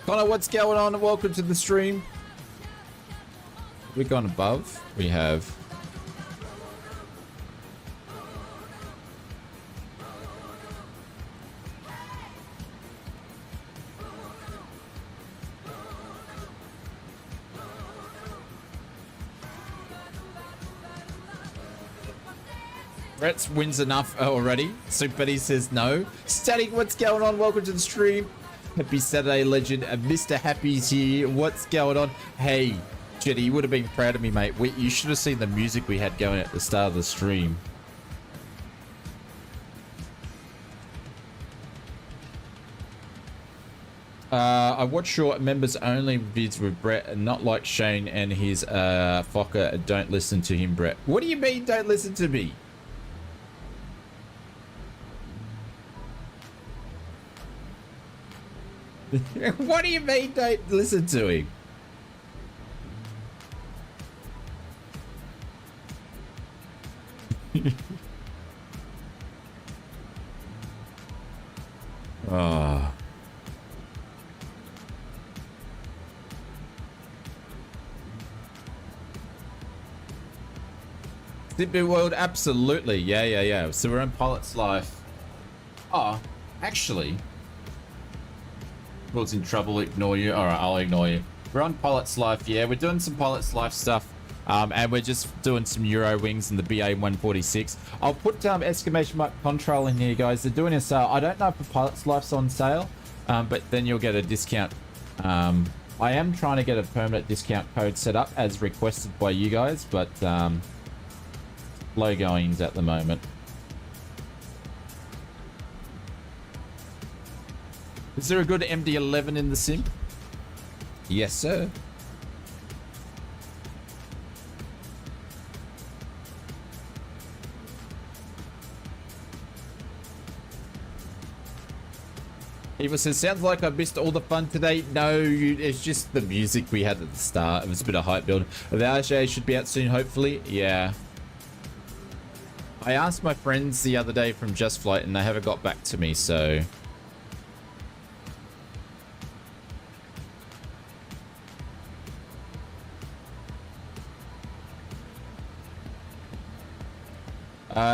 Connor, what's going on? Welcome to the stream. We've gone above. We have... Brett's wins enough already. Superbuddy says no. Static, what's going on? Welcome to the stream. Happy Saturday, legend. Mr. Happy's here. What's going on? Hey, Jetty, you would have been proud of me, mate. You should have seen the music we had going at the start of the stream. I watch short members only vids with Brett, and not like Shane and his Fokker. Don't listen to him, Brett. What do you mean, don't listen to me? What do you mean don't listen to him? Oh. Simply World, absolutely. Yeah. So we're on Pilot's Life. Oh, actually... World's in trouble, ignore you. Alright, I'll ignore you. We're on Pilot's Life, yeah. We're doing some Pilot's Life stuff. And we're just doing some EUROWINGS and the BAE 146. I'll put exclamation mark control in here, guys. They're doing a sale. I don't know if the Pilot's Life's on sale, but then you'll get a discount. I am trying to get a permanent discount code set up as requested by you guys, but low goings at the moment. Is there a good MD-11 in the sim? Yes, sir. Eva says, sounds like I missed all the fun today. No, it's just the music we had at the start. It was a bit of hype build. The RJ should be out soon, hopefully. Yeah. I asked my friends the other day from Just Flight and they haven't got back to me, so...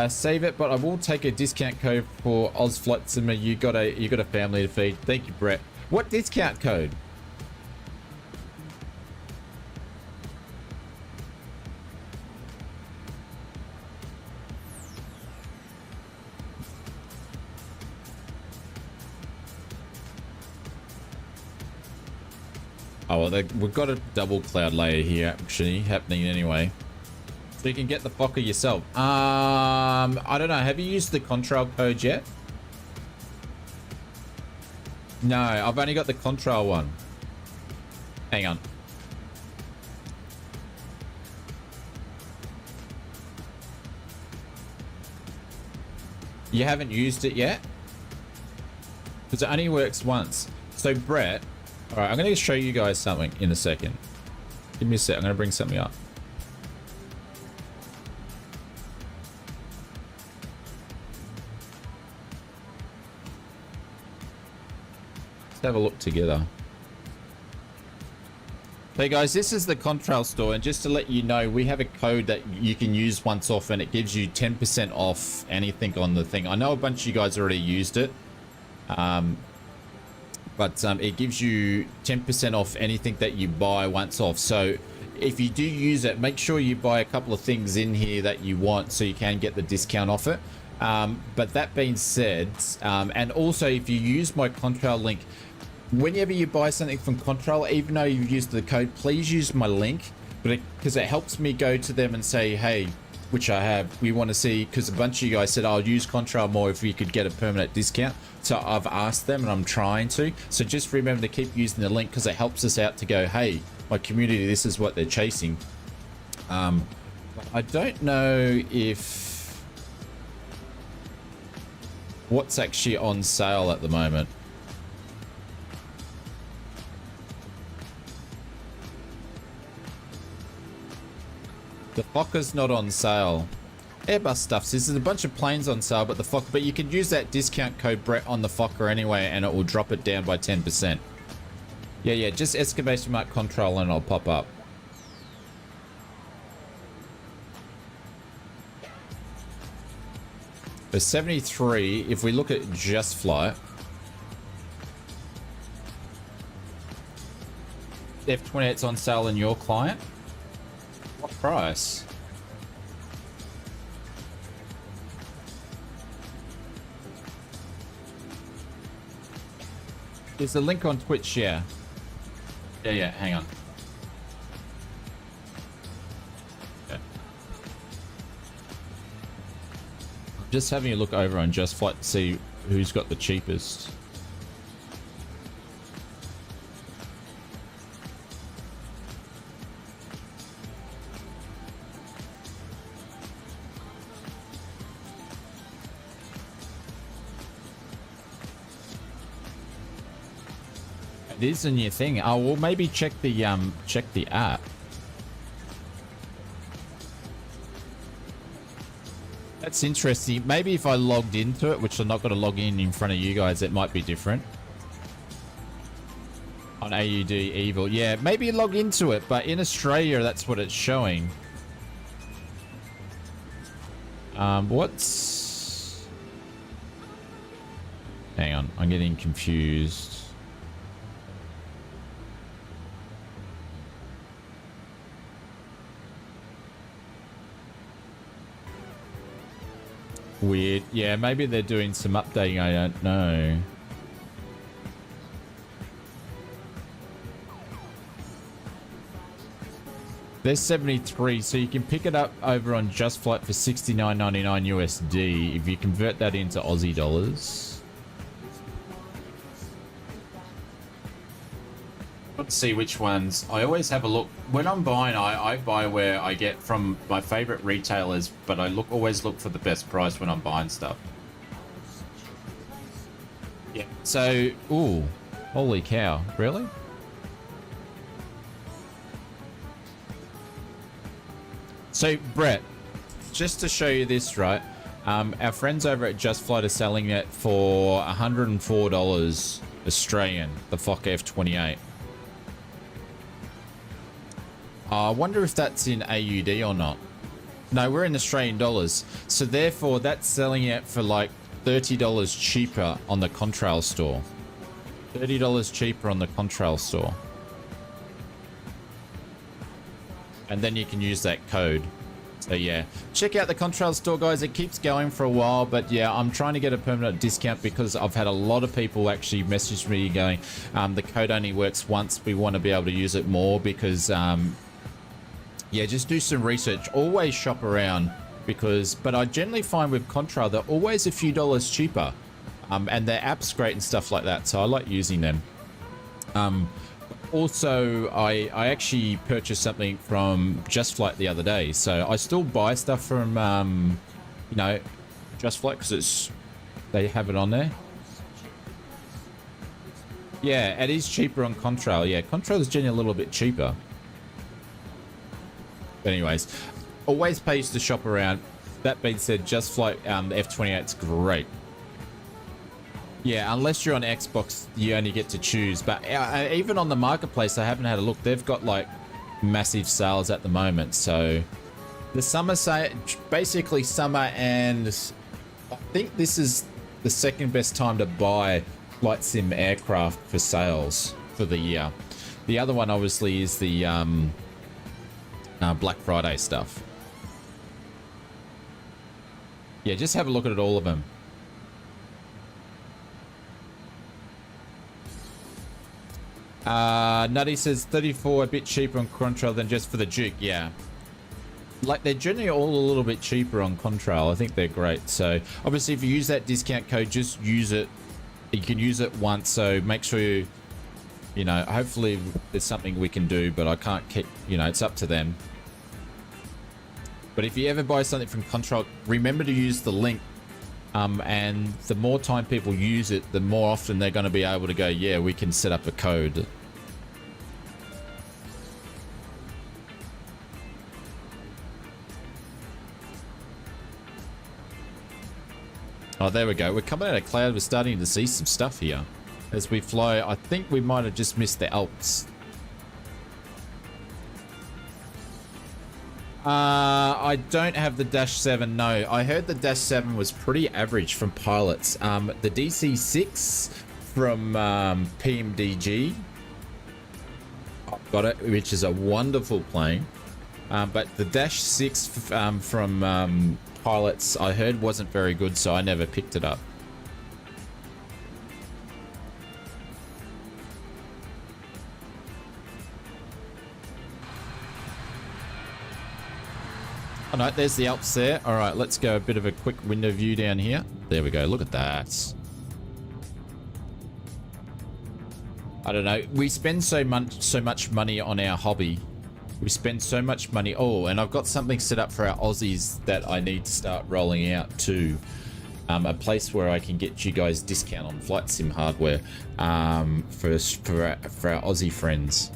Save it, but I will take a discount code for ausflightsimmer. You got a family to feed. Thank you, Brett. What discount code? Oh, well, we've got a double cloud layer here actually happening anyway. So you can get the Fokker yourself. I don't know. Have you used the control code yet? No, I've only got the control one. Hang on. You haven't used it yet? Because it only works once. So Brett, all right, I'm going to show you guys something in a second. Give me a sec. I'm going to bring something up. Have a look together. Hey guys, this is the contrail store, and just to let you know, we have a code that you can use once off and it gives you 10% off anything on the thing. I know a bunch of you guys already used it, but it gives you 10% off anything that you buy once off. So if you do use it, make sure you buy a couple of things in here that you want so you can get the discount off it. But that being said, and also if you use my contrail link, whenever you buy something from Control, even though you've used the code, please use my link, because it helps me go to them and say, hey, which I have, we want to see, because a bunch of you guys said I'll use Contrail more if we could get a permanent discount. So I've asked them and I'm trying to. So just remember to keep using the link because it helps us out to go, hey, my community, this is what they're chasing. I don't know if what's actually on sale at the moment. The Fokker's not on sale. Airbus stuff. There's a bunch of planes on sale, but the Fokker, but you can use that discount code Brett on the Fokker anyway, and it will drop it down by 10%. Yeah, just exclamation mark Contrail and it'll pop up. For 73, if we look at Just Flight, F28's on sale in your client. What price? There's a link on Twitch, yeah. Yeah, hang on. Okay. Just having a look over on Just Flight to see who's got the cheapest. It is a new thing. Oh, well, maybe check the app. That's interesting. Maybe if I logged into it, which I'm not going to log in front of you guys, it might be different. On AUD Evil. Yeah, maybe log into it, but in Australia, that's what it's showing. What's... Hang on, I'm getting confused. Weird. Yeah, maybe they're doing some updating. I don't know. There's 73, so you can pick it up over on Just Flight for $69.99 USD if you convert that into Aussie dollars. Let's see which ones. I always have a look. When I'm buying, I buy where I get from my favorite retailers, but I always look for the best price when I'm buying stuff. Yeah. So, ooh, holy cow. Really? So, Brett, just to show you this, right? Our friends over at Just Flight are selling it for $104 Australian, the Fokker F28. I wonder if that's in AUD or not. No, we're in Australian dollars. So therefore, that's selling it for like $30 cheaper on the Contrail store. $30 cheaper on the Contrail store. And then you can use that code. So yeah, check out the Contrail store, guys. It keeps going for a while, but yeah, I'm trying to get a permanent discount because I've had a lot of people actually message me going, the code only works once. We want to be able to use it more because, yeah, just do some research. Always shop around because, but I generally find with Contrail, they're always a few dollars cheaper. And their app's great and stuff like that. So I like using them. Also, I actually purchased something from Just Flight the other day. So I still buy stuff from, you know, Just Flight because they have it on there. Yeah, it is cheaper on Contrail. Yeah, Contrail is generally a little bit cheaper. But anyways, always pays to shop around. That being said, Just Flight, the F28's great. Yeah, unless you're on Xbox, you only get to choose. But even on the marketplace, I haven't had a look. They've got like massive sales at the moment. So the summer sale, basically summer, and I think this is the second best time to buy flight sim aircraft for sales for the year. The other one obviously is the Black Friday stuff. Yeah, just have a look at all of them. Nutty says 34 a bit cheaper on Contrail than just for the Duke. Yeah. like they're generally all a little bit cheaper on Contrail. I think they're great. So obviously if you use that discount code, just use it. You can use it once, so make sure you know, hopefully there's something we can do, but I can't keep, you know, it's up to them. But if you ever buy something from Contrail, remember to use the link. And the more time people use it, the more often they're going to be able to go, yeah, we can set up a code. Oh, there we go. We're coming out of cloud. We're starting to see some stuff here as we fly. I think we might have just missed the Alps. I don't have the Dash 7, no. I heard the Dash 7 was pretty average from pilots. The DC-6 from PMDG, I've got it, which is a wonderful plane. But the Dash 6 from pilots, I heard wasn't very good, so I never picked it up. All right, there's the Alps there. All right, let's go a bit of a quick window view down here. There we go. Look at that. I don't know. We spend so much money on our hobby. We spend so much money. Oh, and I've got something set up for our Aussies that I need to start rolling out too. A place where I can get you guys discount on flight sim hardware for our Aussie friends.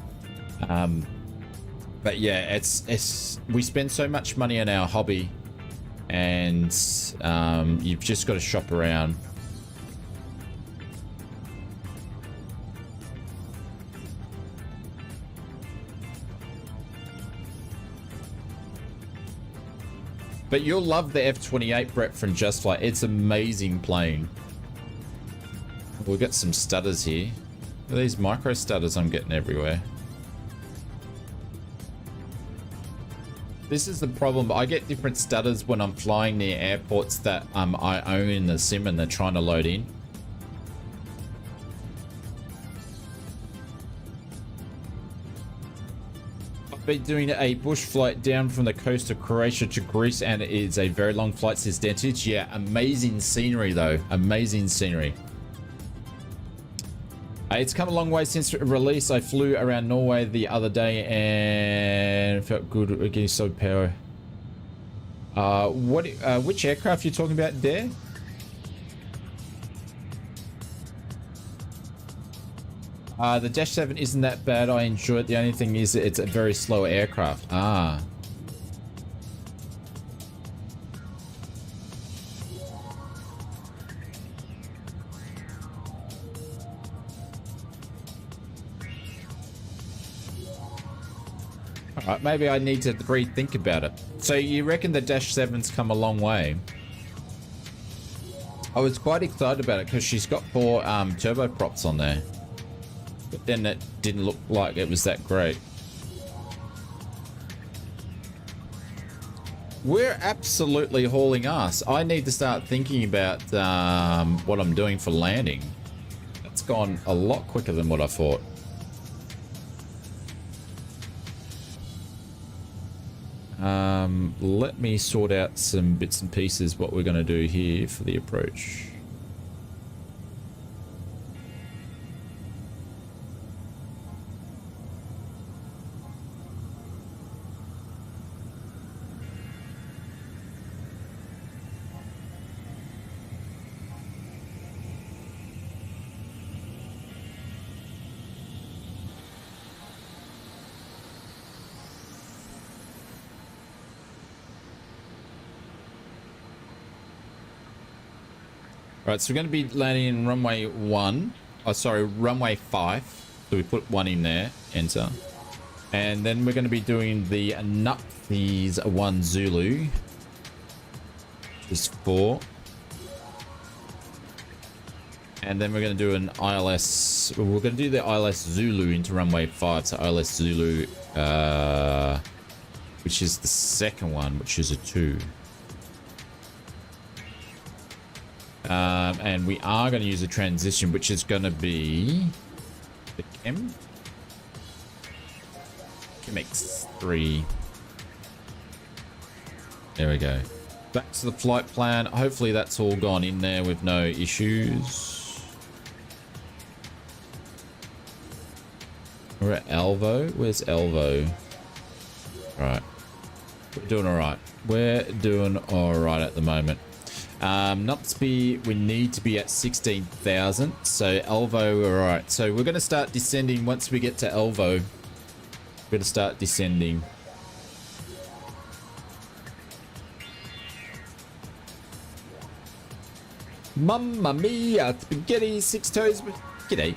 But yeah, we spend so much money on our hobby, and you've just got to shop around. But you'll love the F-28, Brett, from Just Flight. It's amazing plane. We've got some stutters here. What are these micro stutters I'm getting everywhere? This is the problem. I get different stutters when I'm flying near airports that I own in the sim and they're trying to load in. I've been doing a bush flight down from the coast of Croatia to Greece, and it is a very long flight, says Dentich. Yeah, amazing scenery though. Amazing scenery. It's come a long way since release. I flew around Norway the other day and felt good getting so power. Which aircraft you talking about there? The Dash 7 isn't that bad. I enjoy it. The only thing is it's a very slow aircraft. Ah. Alright, maybe I need to rethink about it. So you reckon the Dash 7's come a long way? I was quite excited about it because she's got 4 turboprops on there. But then it didn't look like it was that great. We're absolutely hauling ass. I need to start thinking about what I'm doing for landing. That's gone a lot quicker than what I thought. Let me sort out some bits and pieces what we're going to do here for the approach. Right, so we're going to be landing in runway 1. Oh, sorry, runway 5. So we put 1 in there, enter. And then we're going to be doing the NUPSO 1 Zulu. Just 4. And then we're going to do an ILS. We're going to do the ILS Zulu into runway 5. So ILS Zulu, which is the second one, which is a 2. And we are going to use a transition, which is going to be the GIMIX 3. There we go. Back to the flight plan. Hopefully that's all gone in there with no issues. We're at ALIVO. Where's ALIVO? Alright. We're doing alright. We're doing alright at the moment. NUPSO, we need to be at 16,000. So ALIVO, we're alright. So we're going to start descending once we get to ALIVO. We're going to start descending. Mamma mia, spaghetti, 6 toes. G'day.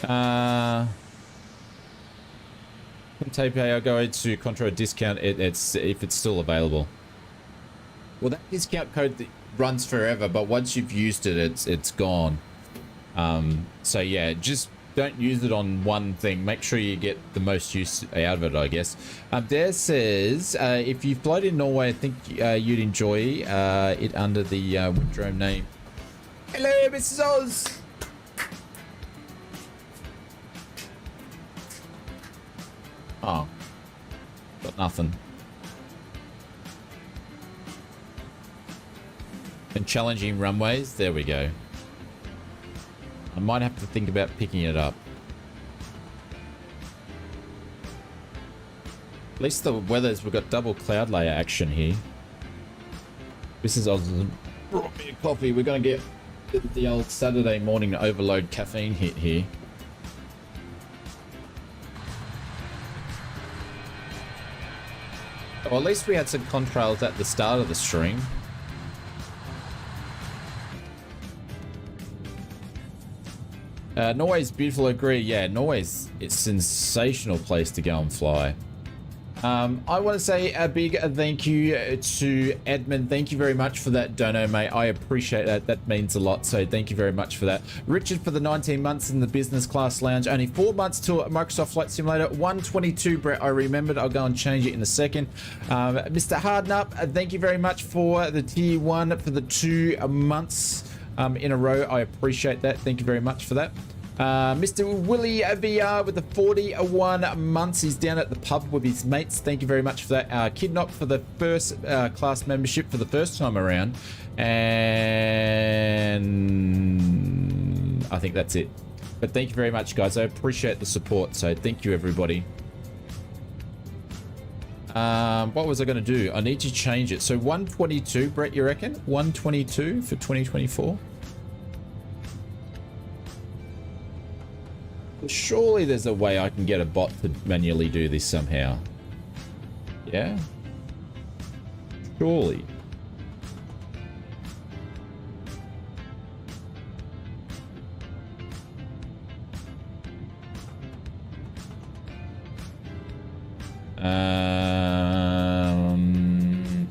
From Tape I'll go to contra discount it's if it's still available. Well, that discount code runs forever, but once you've used it, it's gone. So yeah, just don't use it on one thing. Make sure you get the most use out of it, I guess. There says, if you've flown in Norway, I think you'd enjoy it under the Windrome name. Hello, Mrs. Oz! Oh. Got nothing. And challenging runways. There we go. I might have to think about picking it up. At least the weather's, we've got double cloud layer action here. This is awesome. Brought me a coffee. We're going to get the old Saturday morning overload caffeine hit here. Well, at least we had some contrails at the start of the stream. Norway's beautiful, agree. Yeah, Norway's a sensational place to go and fly. I want to say a big thank you to Edmund. Thank you very much for that dono, mate. I appreciate that. That means a lot. So thank you very much for that. Richard for the 19 months in the business class lounge. Only 4 months to Microsoft Flight Simulator. 122, Brett. I remembered. I'll go and change it in a second. Mr. Hardnup, thank you very much for the tier 1 for the 2 months in a row. I appreciate that. Thank you very much for that. Mr. Willie VR with the 41 months. He's down at the pub with his mates. Thank you very much for that. Kidnop for the first class membership for the first time around. And I think that's it. But thank you very much, guys. I appreciate the support. So thank you, everybody. What was I going to do? I need to change it. So 122, Brett, you reckon? 122 for 2024? Surely there's a way I can get a bot to manually do this somehow. Yeah? Surely.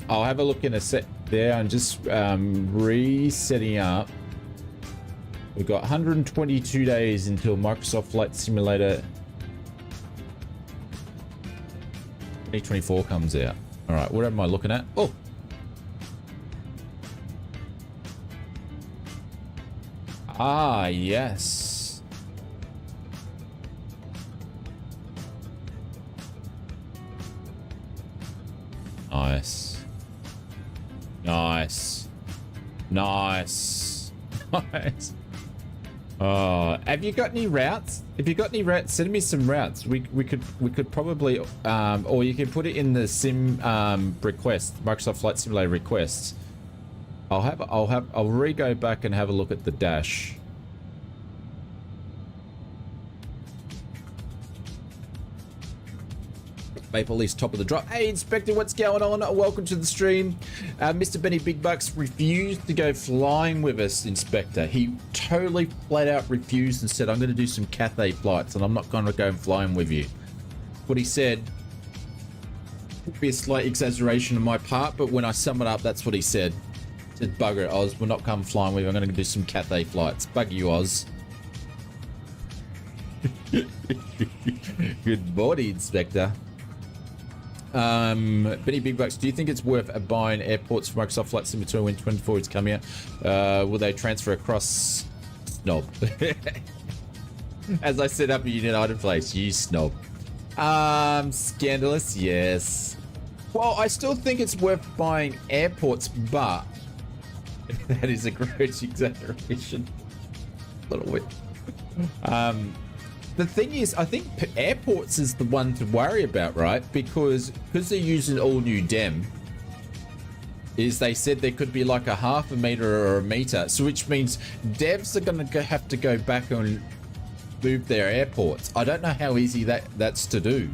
I'll have a look in a sec there. I'm just resetting up. We've got 122 days until Microsoft Flight Simulator 2024 comes out. All right, what am I looking at? Oh. Ah, yes. Nice. Nice. Nice. Nice. Oh, have you got any routes? If you got any routes, send me some routes. We could probably or you can put it in the sim request, Microsoft Flight Simulator requests. I'll re-go back and have a look at the dash. Maple Leaf's top of the drop. Hey, Inspector, what's going on? Welcome to the stream. Mr. Benny Big Bucks refused to go flying with us, Inspector. He totally flat out refused and said, I'm going to do some Cathay flights and I'm not going to go flying with you. What he said could be a slight exaggeration on my part, but when I sum it up, that's what he said. He said, bugger it, Oz, we'll not come flying with you. I'm going to do some Cathay flights. Bugger you, Oz. Good morning, Inspector. Benny Big Bucks, do you think it's worth buying airports for Microsoft Flight Simulator when 24 is coming out? Will they transfer across? No. As I set up a United place, you snob. Scandalous, yes. Well, I still think it's worth buying airports, but that is a gross exaggeration. A little bit. The thing is, I think airports is the one to worry about, right? Because they're using all new DEM, is they said there could be like a half a meter or a meter, so which means devs are going to have to go back and move their airports. I don't know how easy that's to do.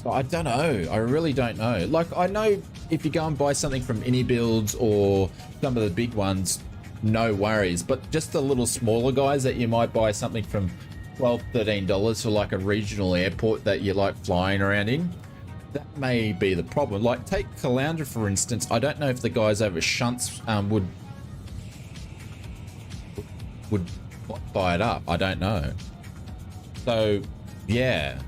So I don't know. I really don't know. Like, I know if you go and buy something from AnyBuilds or some of the big ones, no worries. But just the little smaller guys that you might buy something from $12, $13 for like a regional airport that you like flying around in, that may be the problem. Like, take Caloundra for instance. I don't know if the guys over Shunts would buy it up. I don't know. So yeah,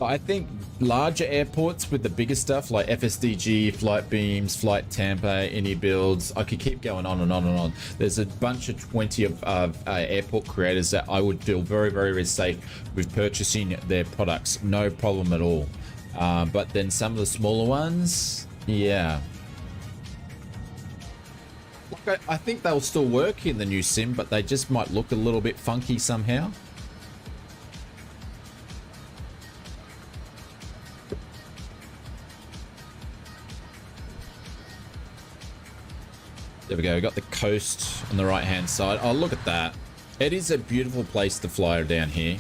I think larger airports with the bigger stuff like FSDG, Flight Beams, Flight Tampa, AnyBuilds, I could keep going on and on and on. There's a bunch of 20 of airport creators that I would feel very, very, very safe with purchasing their products. No problem at all. But then some of the smaller ones, yeah. Look, I think they'll still work in the new sim, but they just might look a little bit funky somehow. There we go, we got the coast on the right hand side. Oh, look at that. It is a beautiful place to fly down here.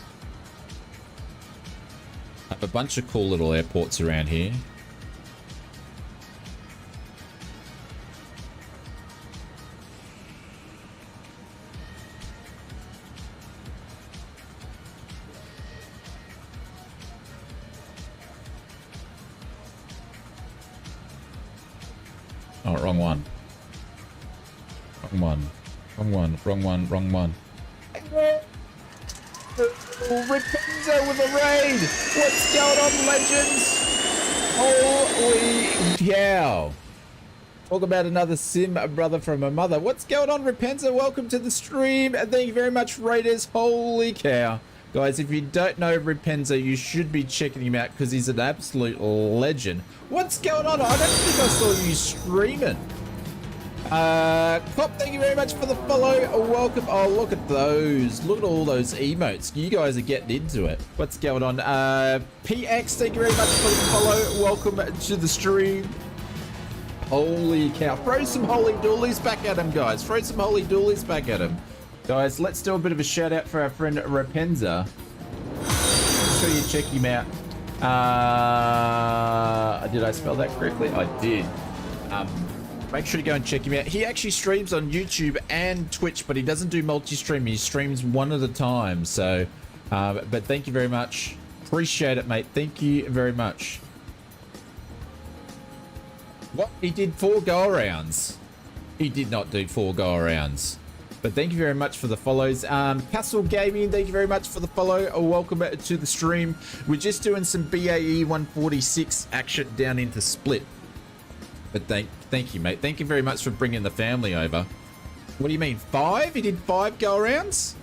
I have a bunch of cool little airports around here. Oh, wrong one. Wrong one. Wrong one. Wrong one. Wrong one. Rapunzel with a raid! What's going on, legends? Holy cow. Talk about another sim, a brother from a mother. What's going on, Rapunzel? Welcome to the stream. And thank you very much, Raiders. Holy cow. Guys, if you don't know Rapunzel, you should be checking him out because he's an absolute legend. What's going on? I don't think I saw you streaming. Cop, thank you very much for the follow. Welcome. Oh, look at those. Look at all those emotes. You guys are getting into it. What's going on? PX, thank you very much for the follow. Welcome to the stream. Holy cow. Throw some holy doolies back at him, guys. Throw some holy doolies back at him. Guys, let's do a bit of a shout out for our friend Rapunzel. Make sure you check him out. Did I spell that correctly? I did. Make sure you go and check him out. He actually streams on YouTube and Twitch, but he doesn't do multi-stream. He streams one at a time. So, but thank you very much. Appreciate it, mate. Thank you very much. What? He did 4 go-arounds. He did not do 4 go-arounds. But thank you very much for the follows. Castle Gaming, thank you very much for the follow. Welcome to the stream. We're just doing some BAE 146 action down into Split. But thank you, mate. Thank you very much for bringing the family over. What do you mean, 5? He did 5 go-arounds?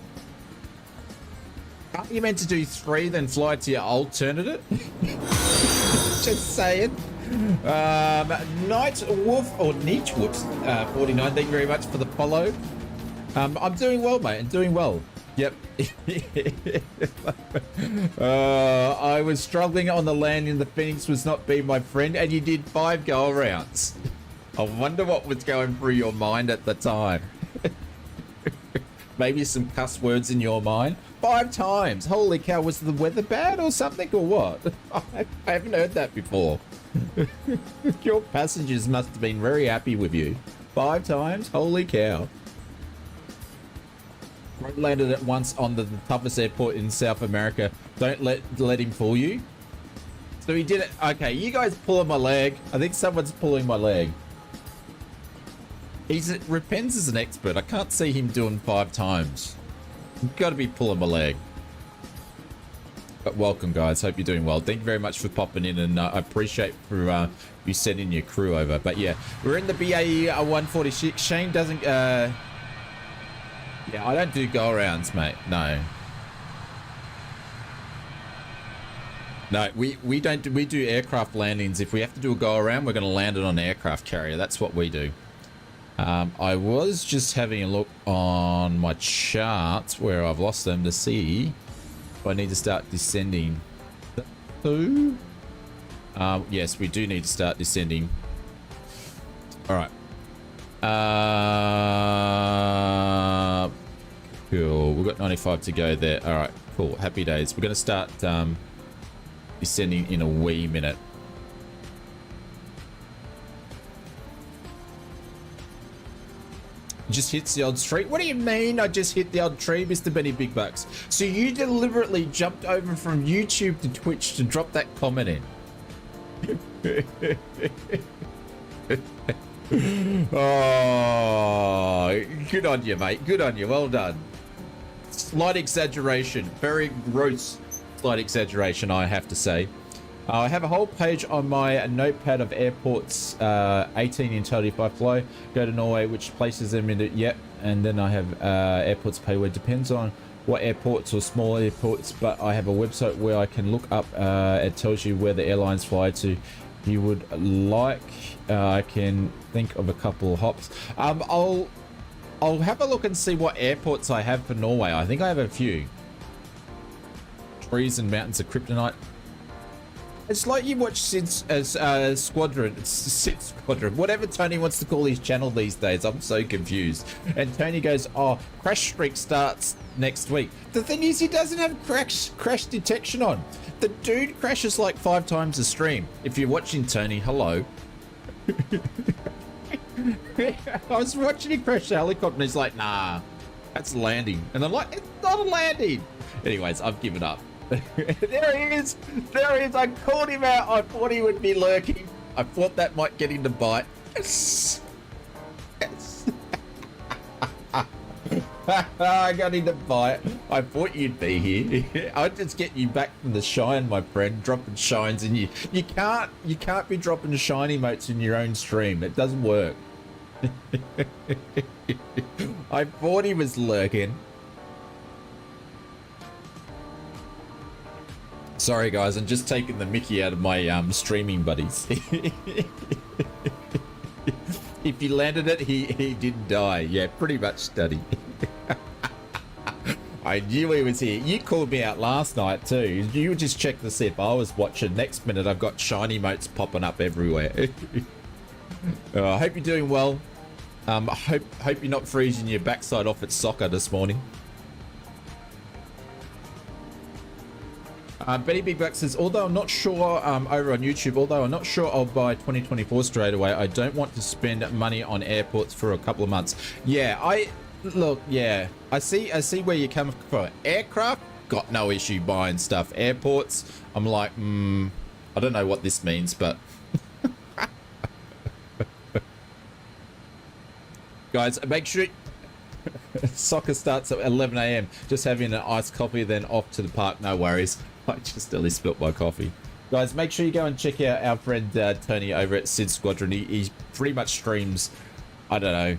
Aren't you meant to do 3, then fly to your alternative? Just saying. Night Wolf, or Nietzsche Wolf, 49, thank you very much for the follow. I'm doing well, mate. I'm doing well. Yep. I was struggling on the landing. The Phoenix was not being my friend, and you did 5 go-arounds. I wonder what was going through your mind at the time. Maybe some cuss words in your mind. 5 times. Holy cow. Was the weather bad or something, or what? I haven't heard that before. Your passengers must have been very happy with you. 5 times? Holy cow. Landed at once on the toughest airport in South America. Don't let him fool you. So he did it. Okay, you guys pulling my leg. I think someone's pulling my leg. Repens is an expert. I can't see him doing 5 times. You've got to be pulling my leg. But welcome, guys. Hope you're doing well. Thank you very much for popping in, and I appreciate for you sending your crew over. But yeah, we're in the BAE 146. Shane doesn't. Yeah, I don't do go-arounds, mate. No. No, we don't do, we do aircraft landings. If we have to do a go around, we're going to land it on an aircraft carrier. That's what we do. I was just having a look on my charts where I've lost them to see if I need to start descending. So, yes, we do need to start descending. All right. Cool. We've got 95 to go there. All right. Cool. Happy days. We're going to start descending in a wee minute. Just hits the odd tree. What do you mean I just hit the odd tree, Mr. Benny Big Bucks? So you deliberately jumped over from YouTube to Twitch to drop that comment in. Oh, good on you, mate. Good on you. Well done. Slight exaggeration. Very gross slight exaggeration, I have to say. I have a whole page on my notepad of airports, 18 in total if I fly. Go to Norway, which places them in the, yep. And then I have airports pay where it depends on what airports or small airports, but I have a website where I can look up, it tells you where the airlines fly to. You would like, I can think of a couple hops. I'll have a look and see what airports I have for Norway. I think I have a few. Trees and mountains of kryptonite. It's like you watch Sid's Squadron, Sid Squadron, whatever Tony wants to call his channel these days. I'm so confused. And Tony goes, oh, Crash Streak starts next week. The thing is, he doesn't have crash detection on. The dude crashes like 5 times a stream. If you're watching Tony, hello. I was watching him crash the helicopter and he's like, nah, that's landing. And I'm like, it's not a landing. Anyways, I've given up. There he is. There he is. I called him out. I thought he would be lurking. I thought that might get him to bite. Yes. Yes. I got him to bite. I thought you'd be here. I'd just get you back from the shine, my friend. Dropping shines in you. You can't be dropping shine emotes in your own stream. It doesn't work. I thought he was lurking. Sorry guys, I'm just taking the mickey out of my streaming buddies. If he landed it, he didn't die. Yeah, pretty much study. I knew he was here. You called me out last night too. You just checked to see if I was watching. Next minute, I've got shiny motes popping up everywhere. I hope you're doing well. I hope you're not freezing your backside off at soccer this morning. Betty Big Buck says, although I'm not sure, over on YouTube, although I'm not sure I'll buy 2024 straight away, I don't want to spend money on airports for a couple of months. Yeah, yeah, I see where you're coming from. Aircraft, got no issue buying stuff. Airports, I'm like, I don't know what this means, but... Guys, make sure... Soccer starts at 11 a.m. Just having an iced coffee, then off to the park. No worries. I just nearly spilt my coffee. Guys, make sure you go and check out our friend Tony over at Sid Squadron. He pretty much streams, I don't know,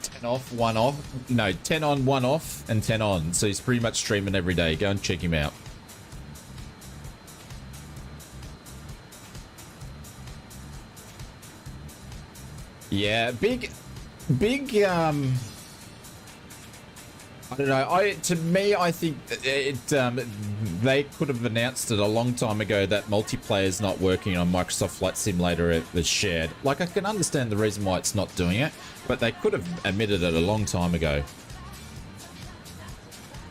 10 off, 1 off. No, 10 on, 1 off, and 10 on. So he's pretty much streaming every day. Go and check him out. Yeah, big I don't know. To me, I think they could have announced it a long time ago that multiplayer is not working on Microsoft Flight Simulator as shared. Like, I can understand the reason why it's not doing it, but they could have admitted it a long time ago.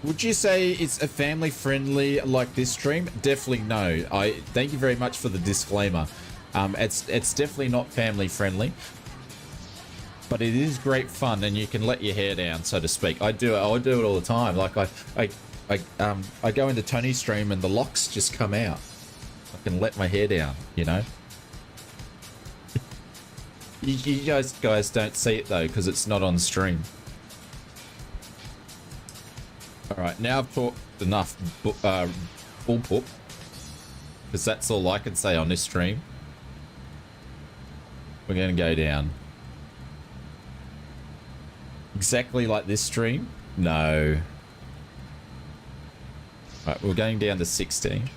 Would you say it's a family friendly like this stream? Definitely no. I thank you very much for the disclaimer. It's definitely not family friendly. But it is great fun, and you can let your hair down, so to speak. I do it all the time. Like I go into Tony's stream and the locks just come out. I can let my hair down, you know. you guys don't see it though, because it's not on stream. All right, now I've talked enough bullpup, because that's all I can say on this stream. We're going to go down. Exactly like this stream? No. Right, we're going down to 16.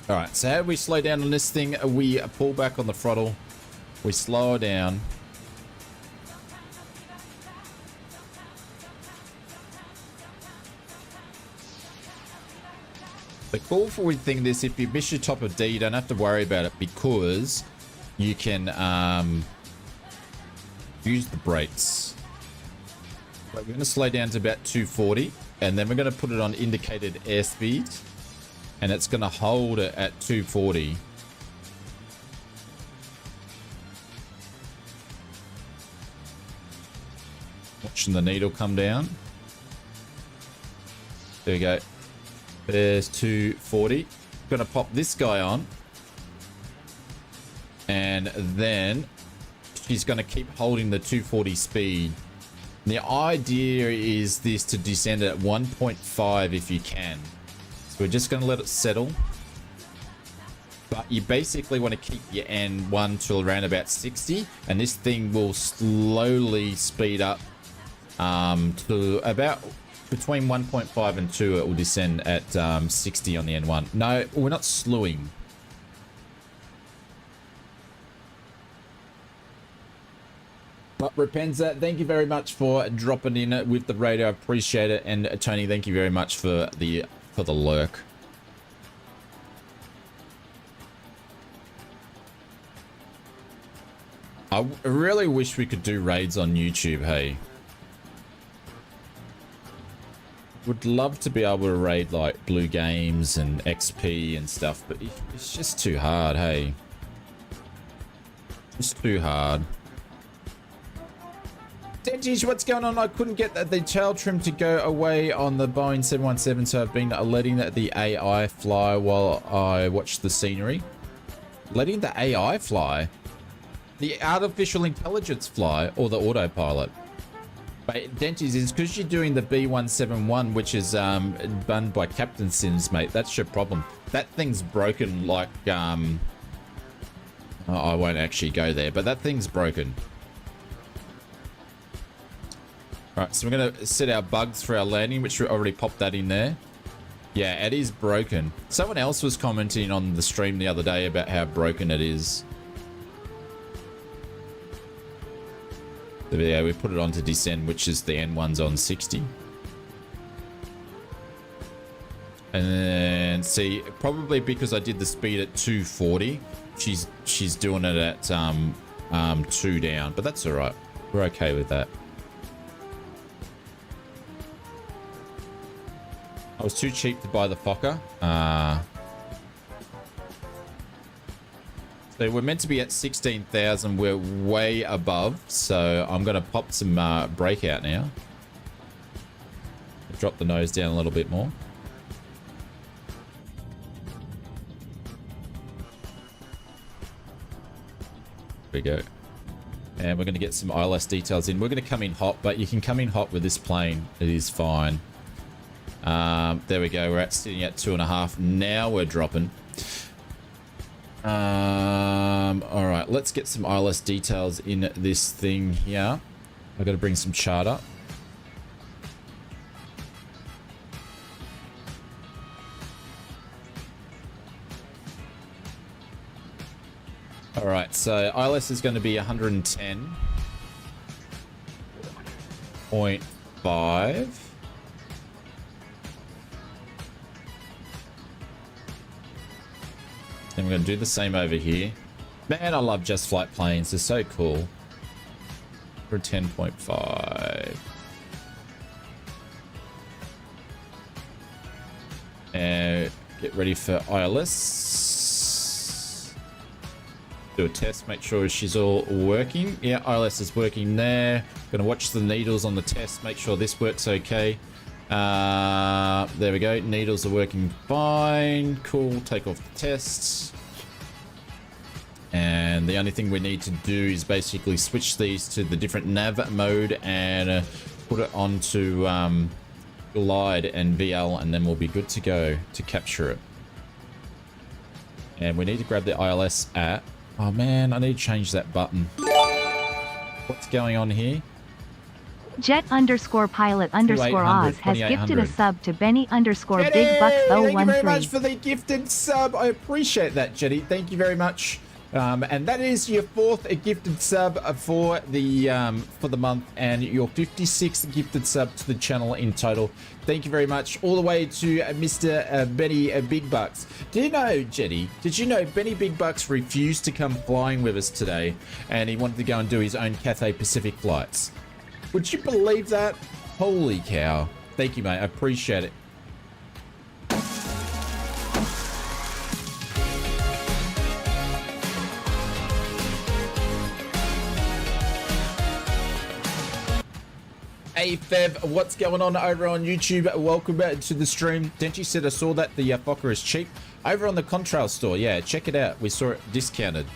All right, so how do we slow down on this thing? We pull back on the throttle. We slow down. The cool thing this, if you miss your top of D, you don't have to worry about it because you can use the brakes. We're going to slow down to about 240 and then we're going to put it on indicated airspeed and it's going to hold it at 240. Watching the needle come down. There we go. There's 240. Gonna pop this guy on. And then she's gonna keep holding the 240 speed. The idea is this to descend at 1.5 if you can. So we're just gonna let it settle. But you basically want to keep your N1 to around about 60. And this thing will slowly speed up to about between 1.5 and 2. It will descend at 60 on the N1. No, we're not slewing. But Rapenza, thank you very much for dropping in with the radio. I appreciate it. And Tony, thank you very much for the lurk. I really wish we could do raids on YouTube, hey. Would love to be able to raid like Blue Games and XP and stuff, but it's just too hard, hey. It's too hard. Dentish, what's going on? I couldn't get the tail trim to go away on the Boeing 717, so I've been letting the AI fly while I watch the scenery. Letting the AI fly? The artificial intelligence fly or the autopilot? But Dentish, is because you're doing the B171, which is done by Captain Sims, mate. That's your problem. That thing's broken like... I won't actually go there, but that thing's broken. Alright, so we're going to set our bugs for our landing, which we already popped that in there. Yeah, it is broken. Someone else was commenting on the stream the other day about how broken it is. So yeah, we put it on to descend, which is the N1's on 60. And then see, probably because I did the speed at 240, she's doing it at 2 down, but that's all right. We're okay with that. I was too cheap to buy the Fokker. So we're meant to be at 16,000. We're way above. So I'm going to pop some breakout now. Drop the nose down a little bit more. There we go. And we're going to get some ILS details in. We're going to come in hot, but you can come in hot with this plane. It is fine. There we go. We're sitting at 2.5. Now we're dropping. All right, let's get some ILS details in this thing here. I've got to bring some chart up. All right, so ILS is going to be 110.5. And we're going to do the same over here. Man, I love Just Flight planes. They're so cool. For 10.5. And get ready for ILS. Do a test, make sure she's all working. Yeah, ILS is working there. Going to watch the needles on the test, make sure this works okay. There we go. Needles are working fine. Cool. Take off the tests. And the only thing we need to do is basically switch these to the different nav mode and put it onto glide and VL, and then we'll be good to go to capture it. And we need to grab the ILS at... Oh man, I need to change that button. What's going on here? Jet underscore pilot underscore Oz has gifted a 2800. sub to Benny underscore Jetty, Big Bucks thank you very 013. much for the gifted sub. I appreciate that, Jetty. Thank you very much. And that is your 4th gifted sub for the month, and your 56th gifted sub to the channel in total. Thank you very much, all the way to Mr. Benny Big Bucks. Do you know, Jetty? Did you know Benny Big Bucks refused to come flying with us today, and he wanted to go and do his own Cathay Pacific flights? Would you believe that? Holy cow! Thank you, mate. I appreciate it. Hey Feb, what's going on over on YouTube? Welcome back to the stream. Denchi said I saw that the Fokker is cheap. Over on the Contrail store, yeah, check it out. We saw it discounted.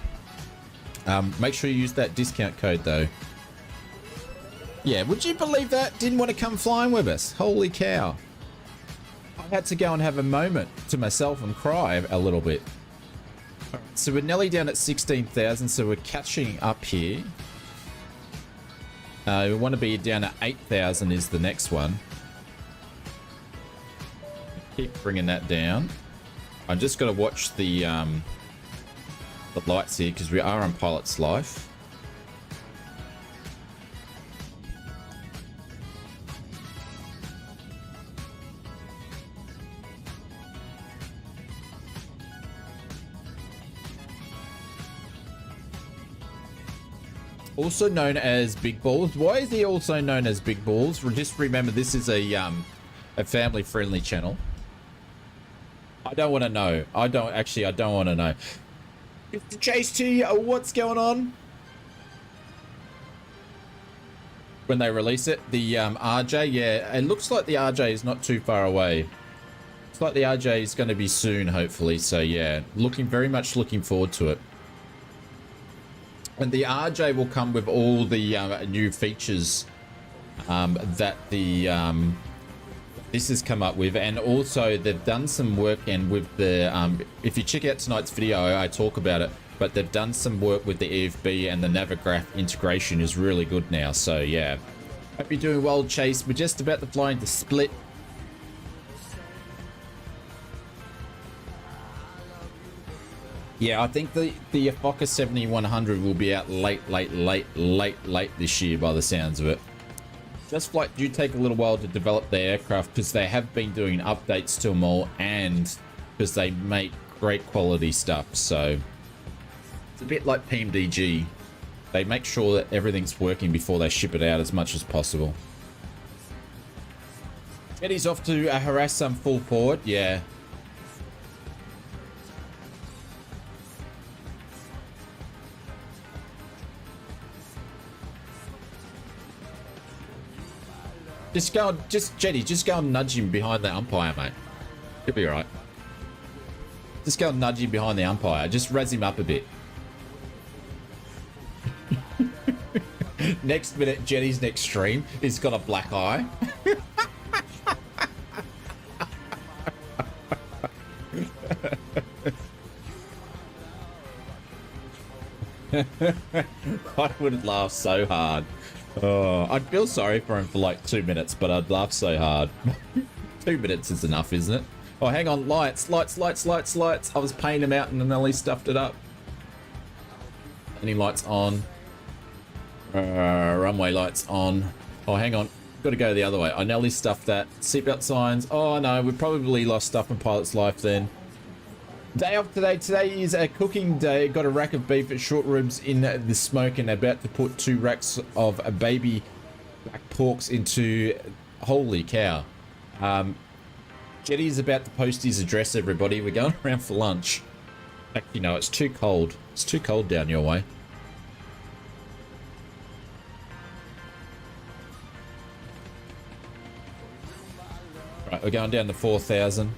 Make sure you use that discount code though. Yeah, would you believe that? Didn't want to come flying with us. Holy cow. I had to go and have a moment to myself and cry a little bit. So we're nearly down at 16,000, so we're catching up here. We want to be down at 8,000 is the next one. Keep bringing that down. I'm just going to watch the lights here because we are on pilot's life. Also known as Big Balls. Why is he also known as Big Balls? Just remember, this is a family-friendly channel. I don't want to know. I don't want to know. Mr. Chase T, what's going on? When they release it, the RJ, yeah, it looks like the RJ is not too far away. Looks like the RJ is going to be soon, hopefully. So yeah, very much looking forward to it. And the RJ will come with all the new features that this has come up with, and also they've done some work and with the if you check out tonight's video, I talk about it, but they've done some work with the EFB, and the Navigraph integration is really good now. So yeah, hope you're doing well, Chase. We're just about to fly into Split. Yeah, I think the Fokker 7100 will be out late this year by the sounds of it. Just Flight do take a little while to develop their aircraft because they have been doing updates to them all, and because they make great quality stuff. So it's a bit like PMDG. They make sure that everything's working before they ship it out as much as possible. Eddie's off to harass some full port. Yeah. Jetty, just go and nudge him behind the umpire, mate. He'll be alright. Just go and nudge him behind the umpire. Just razz him up a bit. Next minute, Jetty's next stream, he's got a black eye. I would laugh so hard. Oh, I'd feel sorry for him for like 2 minutes, but I'd laugh so hard. 2 minutes is enough, isn't it? Oh, hang on. Lights. I was paying him out and then Nelly stuffed it up. Any lights on? Runway lights on. Oh, hang on. Got to go the other way. I nearly stuffed that. Seatbelt signs. Oh, no. We probably lost stuff in pilot's life then. Day off today. Today is a cooking day. Got a rack of beef at short ribs in the smoke, and about to put 2 racks of baby black porks into. Holy cow. Jetty's about to post his address, everybody. We're going around for lunch. Actually, no, it's too cold. It's too cold down your way. Right, we're going down to 4,000.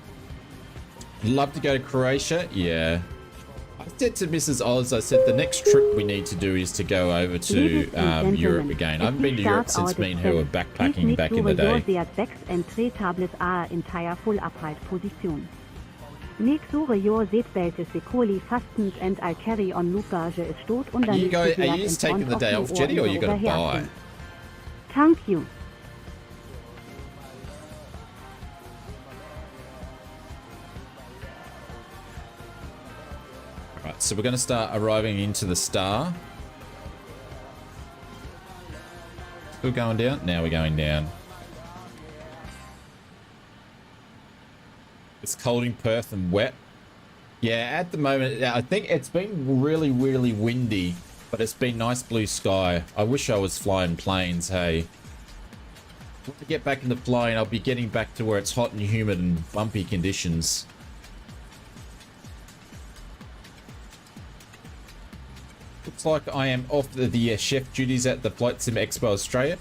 Love to go to Croatia. Yeah. I said to Mrs. Oz, I said the next trip we need to do is to go over to Europe again. I haven't been to Europe since me and her were backpacking back in the day. Are you just taking the day off, Jetty, or are you going to buy? Thank you. Alright, so we're going to start arriving into the star. Still going down? Now we're going down. It's cold in Perth and wet. Yeah, at the moment, I think it's been really, really windy, but it's been nice blue sky. I wish I was flying planes, hey. When I get back into flying, I'll be getting back to where it's hot and humid and bumpy conditions. Looks like I am off the chef duties at the Flight Sim Expo Australia.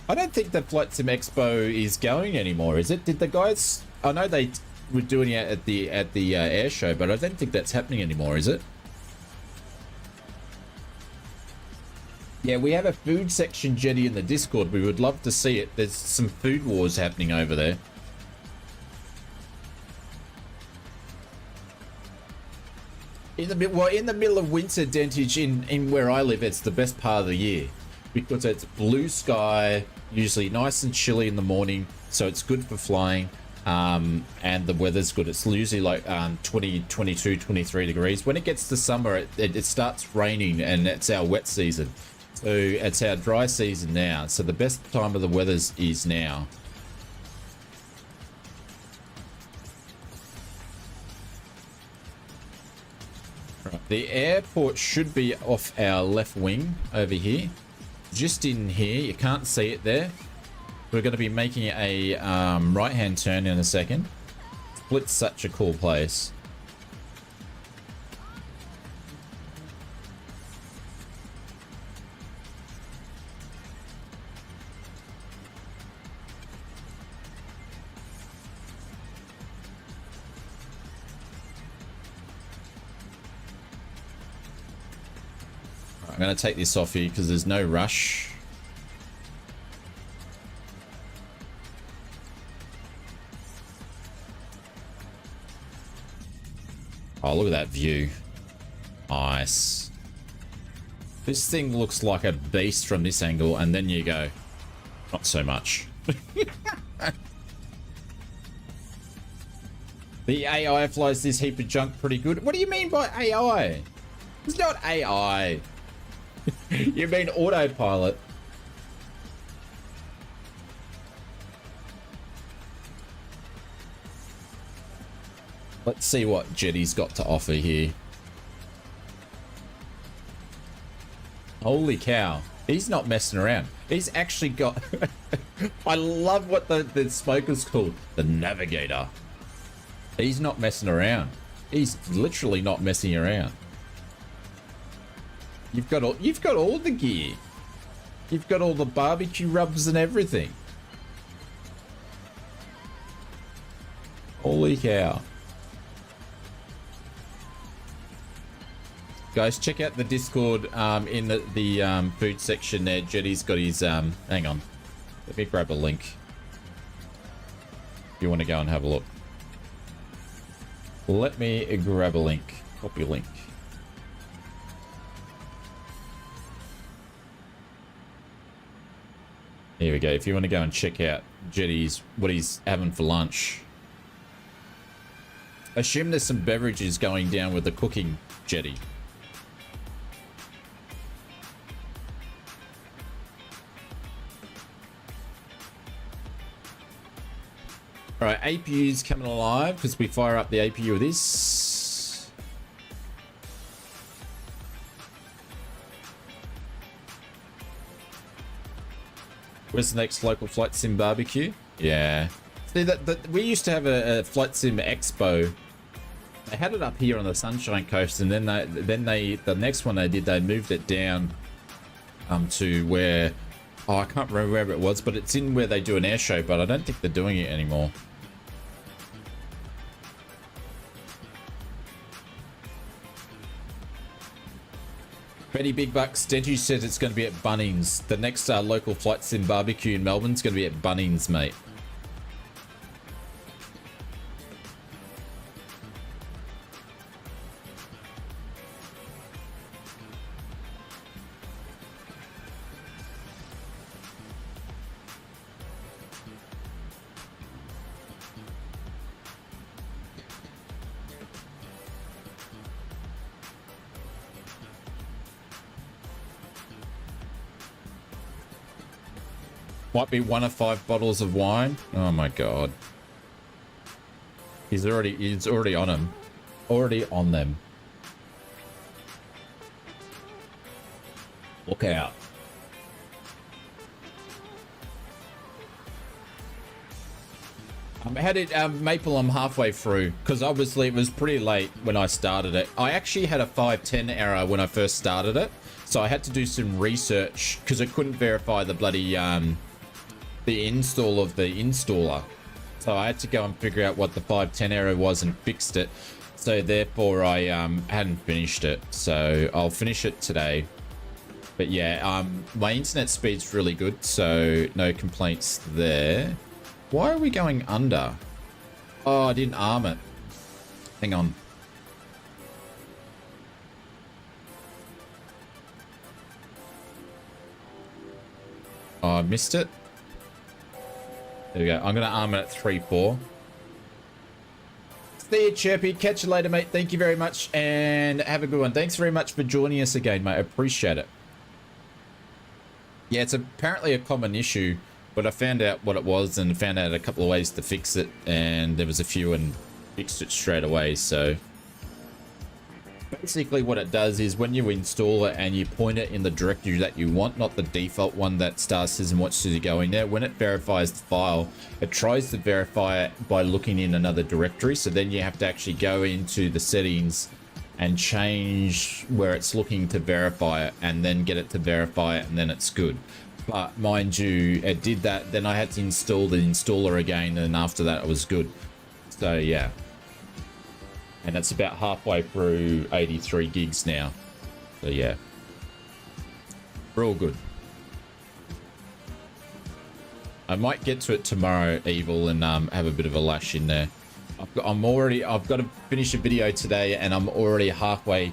I don't think the Flight Sim Expo is going anymore, is it? Did the guys... I know they were doing it at the air show, but I don't think that's happening anymore, is it? Yeah, we have a food section, Jetty, in the Discord. We would love to see it. There's some food wars happening over there. In the middle of winter, Dentage, in where I live, it's the best part of the year because it's blue sky, usually nice and chilly in the morning, so it's good for flying, and the weather's good. It's usually like 20, 22, 23 degrees. When it gets to summer, it starts raining, and it's our wet season. So it's our dry season now. So the best time of the weather is now. Right, the airport should be off our left wing over here. Just in here, you can't see it there. We're going to be making a right-hand turn in a second. Split's such a cool place. I'm going to take this off here because there's no rush. Oh, look at that view. Nice. This thing looks like a beast from this angle, and then you go, not so much. The AI flies this heap of junk pretty good. What do you mean by AI? It's not AI. You mean autopilot? Let's see what Jetty's got to offer here. Holy cow. He's not messing around. He's actually got... I love what the smoker's called. The Navigator. He's not messing around. He's literally not messing around. You've got all the gear. You've got all the barbecue rubs and everything. Holy cow. Guys, check out the Discord in the food section there. Jetty's got his hang on. Let me grab a link. If you want to go and have a look. Let me grab a link. Copy link. Here we go. If you want to go and check out Jetty's, what he's having for lunch. I assume there's some beverages going down with the cooking, Jetty. Alright, APU's coming alive because we fire up the APU with this. Where's the next local Flight Sim barbecue? Yeah. See, we used to have a Flight Sim Expo. They had it up here on the Sunshine Coast, and then the next one they did, they moved it down to where, oh, I can't remember where it was, but it's in where they do an air show, but I don't think they're doing it anymore. Betty Big Bucks, Dentu says it's going to be at Bunnings. The next local Flight Sim barbecue in Melbourne is going to be at Bunnings, mate. Might be 1 of 5 bottles of wine. Oh my god. He's already on him. Already on them. Look out. How did Maple? I'm halfway through because obviously it was pretty late when I started it. I actually had a 510 error when I first started it, so I had to do some research because I couldn't verify the bloody the install of the installer. So I had to go and figure out what the 510 error was and fixed it. So therefore I hadn't finished it. So I'll finish it today. But yeah, my internet speed's really good, so no complaints there. Why are we going under? Oh, I didn't arm it. Hang on. Oh, I missed it. There we go. I'm going to arm it at 3-4. See you, Chirpy. Catch you later, mate. Thank you very much, and have a good one. Thanks very much for joining us again, mate. I appreciate it. Yeah, it's apparently a common issue, but I found out what it was and found out a couple of ways to fix it, and there was a few and fixed it straight away. So basically what it does is when you install it and you point it in the directory that you want, not the default one that Star Citizen wants you to go in there, when it verifies the file, it tries to verify it by looking in another directory. So then you have to actually go into the settings and change where it's looking to verify it and then get it to verify it, and then it's good. But mind you, it did that, then I had to install the installer again, and after that it was good. So yeah, and it's about halfway through 83 gigs now. So yeah, we're all good. I might get to it tomorrow, Evil, and have a bit of a lash in there. I've got to finish a video today, and I'm already halfway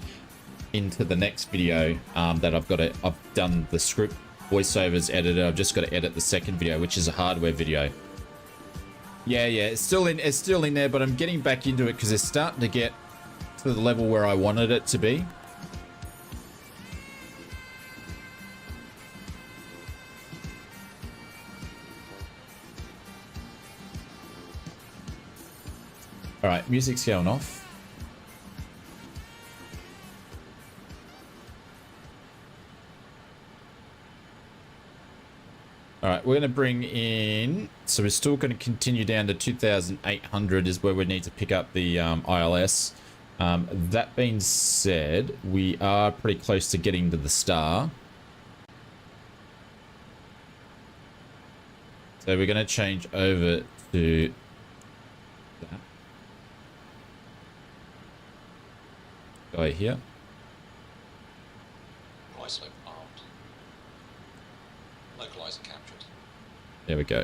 into the next video that I've done the script voiceovers edited. I've just got to edit the second video, which is a hardware video. Yeah, it's still in there, but I'm getting back into it because it's starting to get to the level where I wanted it to be. All right, music's going off. All right, we're going to bring in, so we're still going to continue down to 2,800 is where we need to pick up the ILS. That being said, we are pretty close to getting to the star. So we're going to change over to that guy here. Price loop armed. Localizer captured. There we go.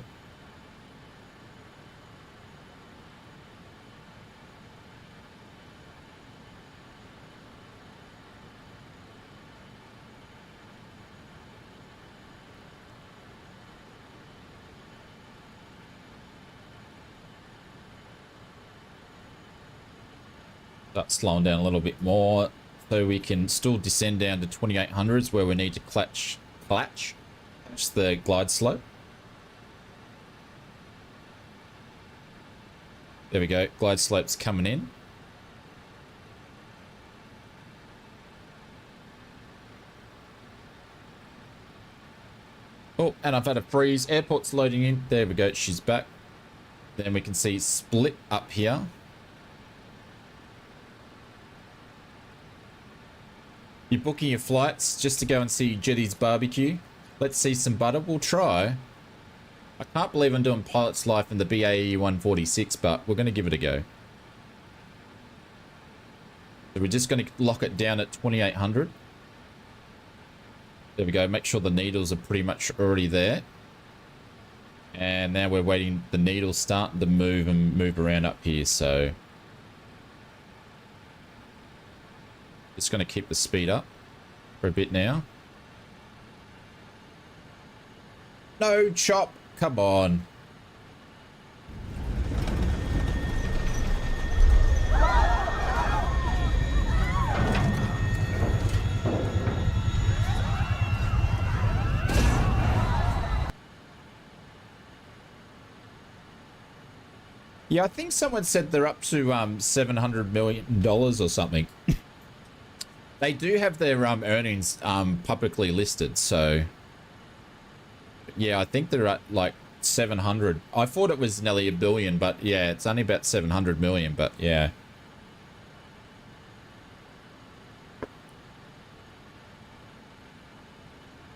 Start slowing down a little bit more so we can still descend down to 2800s where we need to catch the glide slope. There we go, glide slope's coming in. Oh, and I've had a freeze. Airport's loading in. There we go, she's back. Then we can see split up here. You're booking your flights just to go and see Jetty's barbecue. Let's see some butter. We'll try. I can't believe I'm doing pilot's life in the BAE 146, but we're going to give it a go. So we're just going to lock it down at 2800. There we go. Make sure the needles are pretty much already there. And now we're waiting. The needles starting to move and move around up here. So just going to keep the speed up for a bit now. No, chop. Come on. Yeah, I think someone said they're up to $700 million or something. They do have their earnings publicly listed, so yeah, I think they're at like 700. I thought it was nearly $1 billion, but yeah, it's only about 700 million, but yeah.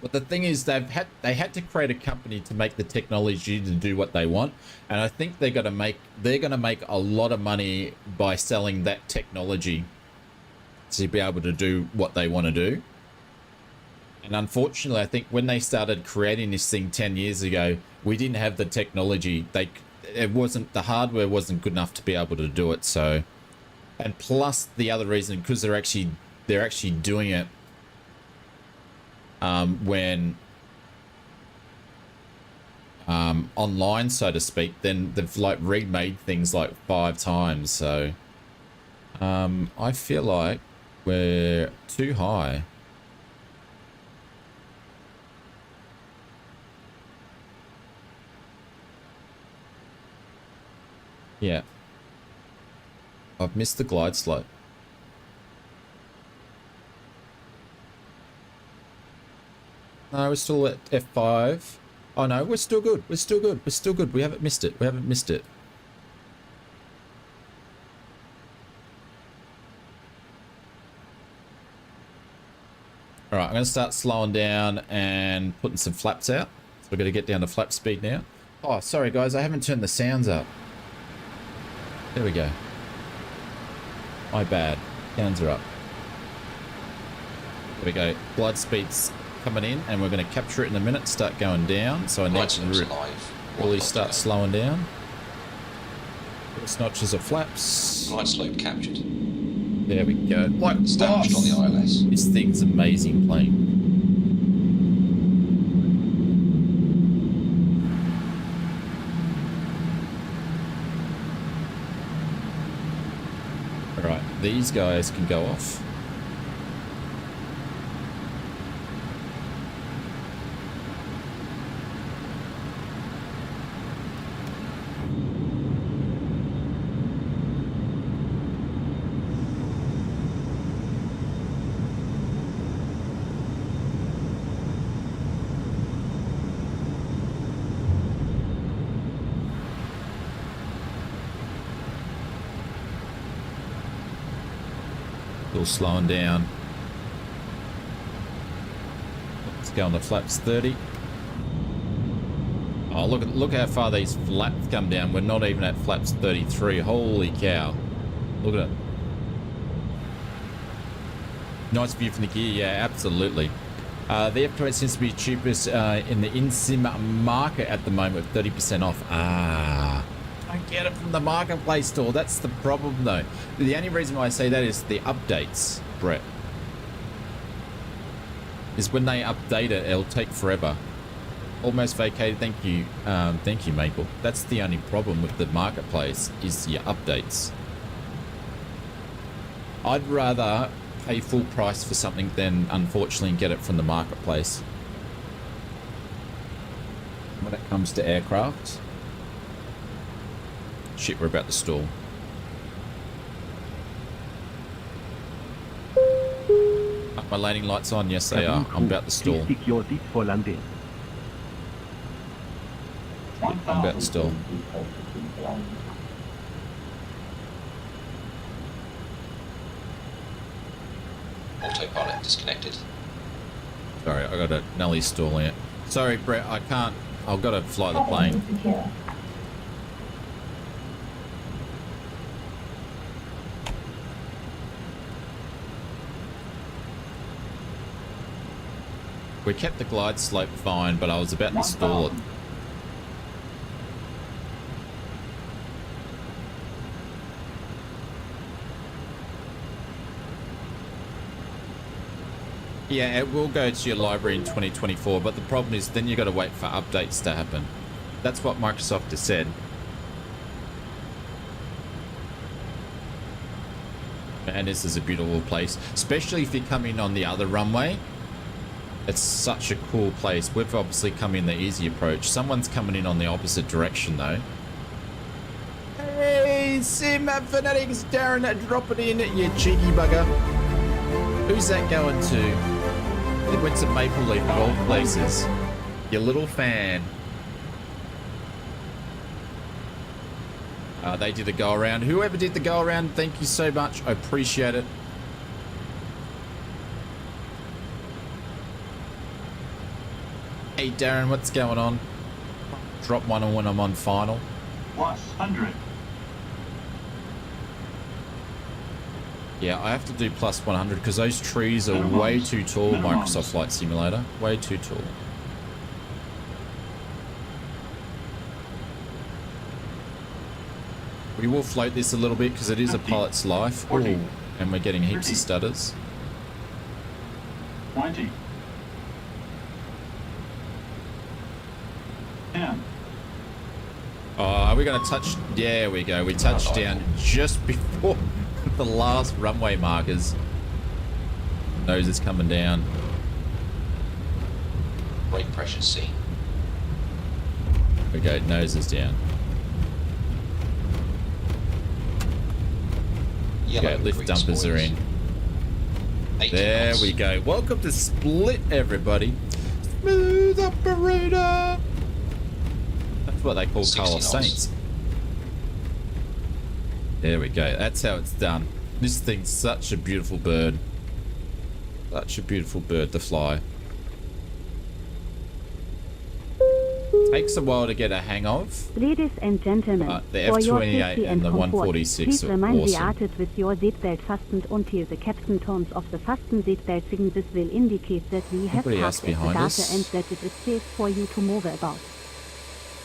But the thing is, they had to create a company to make the technology to do what they want, and I think they're gonna make a lot of money by selling that technology to be able to do what they want to do. And unfortunately, I think when they started creating this thing 10 years ago, we didn't have the technology. The hardware wasn't good enough to be able to do it. So, and plus the other reason, because they're actually doing it when online, so to speak, then they've like remade things like 5 times. So I feel like we're too high. Yeah, I've missed the glide slope. No, we're still at F5. Oh no, we're still good. We're still good. We're still good. We haven't missed it. We haven't missed it. All right, I'm going to start slowing down and putting some flaps out. So we're going to get down to flap speed now. Oh, sorry guys, I haven't turned the sounds up. There we go. My bad. Sounds are up. There we go. Glide speed's coming in, and we're going to capture it in a minute. Start going down. So I need to really start slowing down. First notches of flaps. Glide slope captured. There we go. Like established on the ILS. This thing's amazing plane. Alright, these guys can go off. Slowing down. Let's go on the flaps 30. Oh, look how far these flaps come down. We're not even at flaps 33. Holy cow. Look at it. Nice view from the gear. Yeah, absolutely. The F28 seems to be cheapest in the in-sim market at the moment, 30% off. I get it from the marketplace store. That's the problem though. The only reason why I say that is the updates, Brett. Is when they update it, it'll take forever. Almost vacated. Thank you, Maple. That's the only problem with the marketplace is your updates. I'd rather pay full price for something than unfortunately get it from the marketplace. When it comes to aircraft. Shit, we're about to stall. Are my landing lights on? Yes, they are. I'm about to stall. For landing. I'm about to stall. Autopilot disconnected. Sorry, I got a Nelly stalling it. Sorry, Brett, I can't. I've got to fly the plane. We kept the glide slope fine, but I was about to stall it. Yeah, it will go to your library in 2024, but the problem is then you got to wait for updates to happen. That's what Microsoft has said. And this is a beautiful place, especially if you come in on the other runway. It's such a cool place. We've obviously come in the easy approach. Someone's coming in on the opposite direction though. the Sim Fanatics. Darren, drop it in, you cheeky bugger. Who's that going to? It went to Maple Leaf of all places. Your little fan. They did a go around. Whoever did the go around, thank you so much. I appreciate it. Hey Darren, what's going on? Drop one on when I'm on final. Plus 100. Yeah, I have to do plus 100 because those trees are way too tall, Microsoft Flight Simulator. Way too tall. We will float this a little bit because it is a pilot's life. Ooh, and we're getting heaps of stutters. 20. 10. Oh, are we going to touch? There we go. We touched down just before the last runway markers. Nose is coming down. Brake pressure seen. There we go. Nose is down. Yellow Okay, lift green dumpers are spoilers. in. 80 There knots. we go. Welcome to Split, everybody. Smooth operator. That's what they call 60 Carlos knots. Saints. There we go. That's how it's done. This thing's such a beautiful bird. Such a beautiful bird to fly. Takes a while to get a hang of. Ladies and gentlemen, The for your F-28 safety and the comfort, 146 please are remain awesome. seated with your seatbelt fastened until the captain turns off the fasten seatbelt signal. This will indicate that we have Anybody else parked at the behind data us? and that it is safe for you to move about.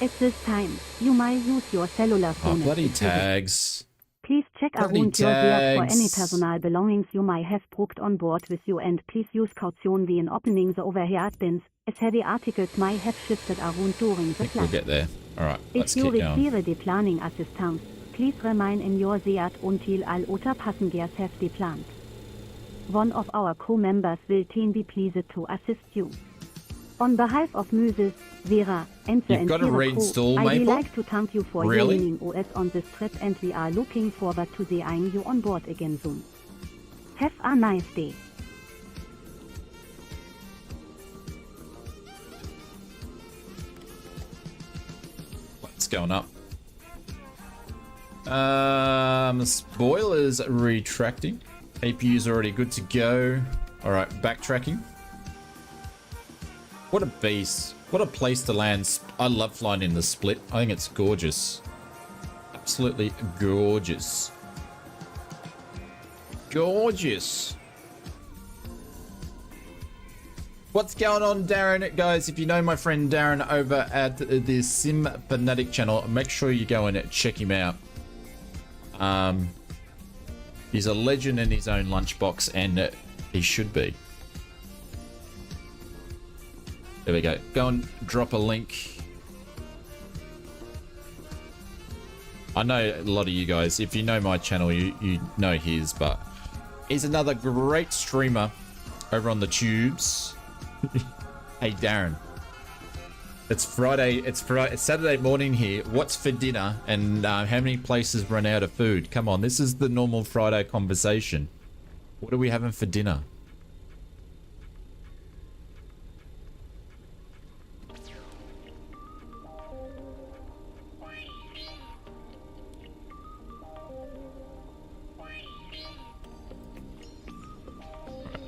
At this time, you might use your cellular Oh, phone. as bloody decision. tags. Please check Bloody around your gear for any tags. personal belongings you might have brought on board with you, and please use caution when opening the overhead bins, as heavy articles might have shifted around during I the think we'll flight. get there. Alright, let's If you keep going. receive the planning assistance, please remain in your seat until all other passengers have deplanet. One of our crew members will be pleased to assist you. On behalf of Mrs. Vera and the You've got to entire crew, reinstall, I would Maple? like to thank you for Really? joining us on this trip, and we are looking forward to seeing you on board again soon. Have a nice day. What's going up? Spoilers retracting. APU's already good to go. Alright, backtracking. What a beast. What a place to land. I love flying in the Split. I think it's gorgeous. Absolutely gorgeous. Gorgeous. What's going on, Darren? Guys, if you know my friend Darren over at the Sim Fanatic channel, make sure you go and check him out. He's a legend in his own lunchbox, and he should be. There we go. Go and drop a link. I know a lot of you guys, if you know my channel, you know his, but he's another great streamer over on the tubes. Hey Darren, it's Friday. It's Saturday morning here. What's for dinner? And how many places run out of food? Come on, this is the normal Friday conversation. What are we having for dinner?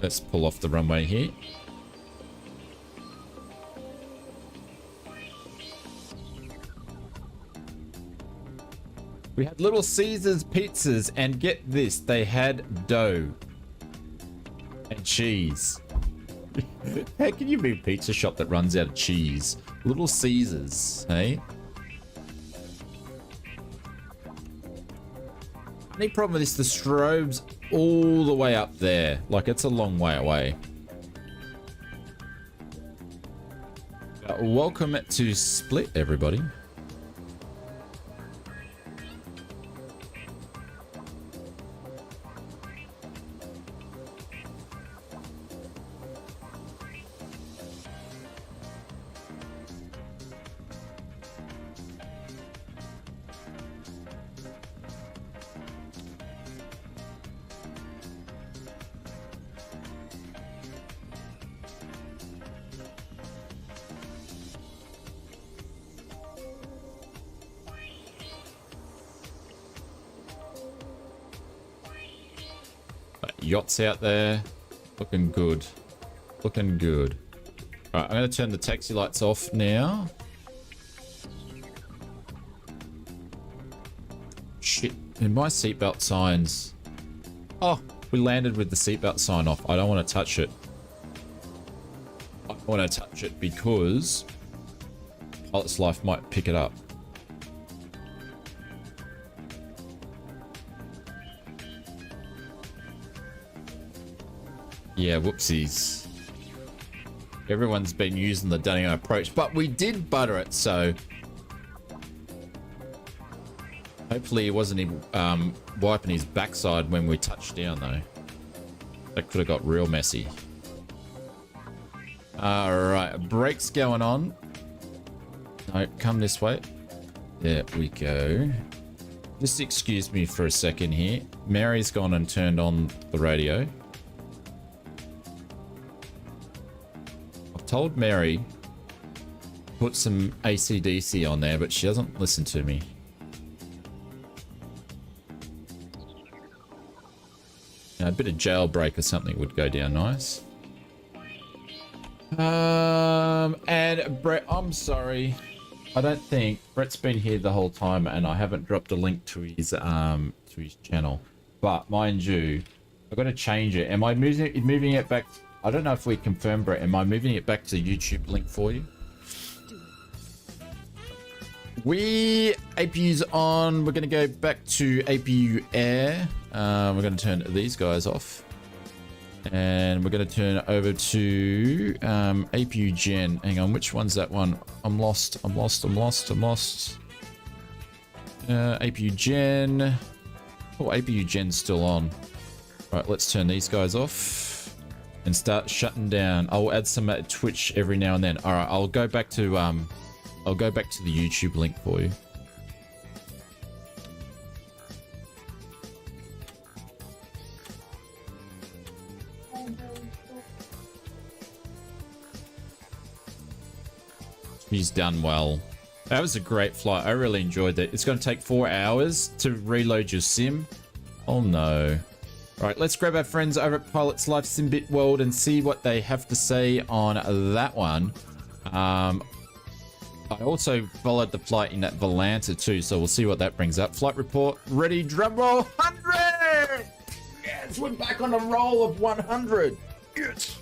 Let's pull off the runway here. We had Little Caesars pizzas, and get this, they had dough and cheese. How can you be a pizza shop that runs out of cheese? Little Caesars, hey? Only problem with this, the strobe's all the way up there. Like, it's a long way away. Welcome to Split, everybody. yachts out there. Looking good. Looking good. All right, I'm going to turn the taxi lights off now. Shit. And my seatbelt signs. Oh, we landed with the seatbelt sign off. I don't want to touch it. I don't want to touch it because Pilot's Life might pick it up. Yeah, whoopsies. Everyone's been using the Dunning approach, but we did butter it, so hopefully he wasn't wiping his backside when we touched down, though. That could have got real messy. All right, brakes going on. No, come this way. There we go. Just excuse me for a second here. Mary's gone and turned on the radio. I've told Mary put some AC/DC on there, but she doesn't listen to me. A bit of jailbreak or something would go down nice. And Brett, I'm sorry. I don't think Brett's been here the whole time, and I haven't dropped a link to his channel. But mind you, I've got to change it. Am I moving it back? I don't know if we confirmed, Brett. Am I moving it back to the YouTube link for you? APU's on. We're going to go back to APU Air. We're going to turn these guys off. And we're going to turn over to APU Gen. Hang on, which one's that one? I'm lost. APU Gen. Oh, APU Gen's still on. All right, let's turn these guys off and start shutting down. I'll add some Twitch every now and then. All right, I'll go back to the YouTube link for you. He's done well. That was a great flight. I really enjoyed it. It's going to take 4 hours to reload your sim. Oh no. All right, let's grab our friends over at Pilot's Life Simbit World and see what they have to say on that one. I also followed the flight in that Volanta too, so we'll see what that brings up. Flight report ready. Drum roll 100. Yes, we're back on a roll of 100. Yes.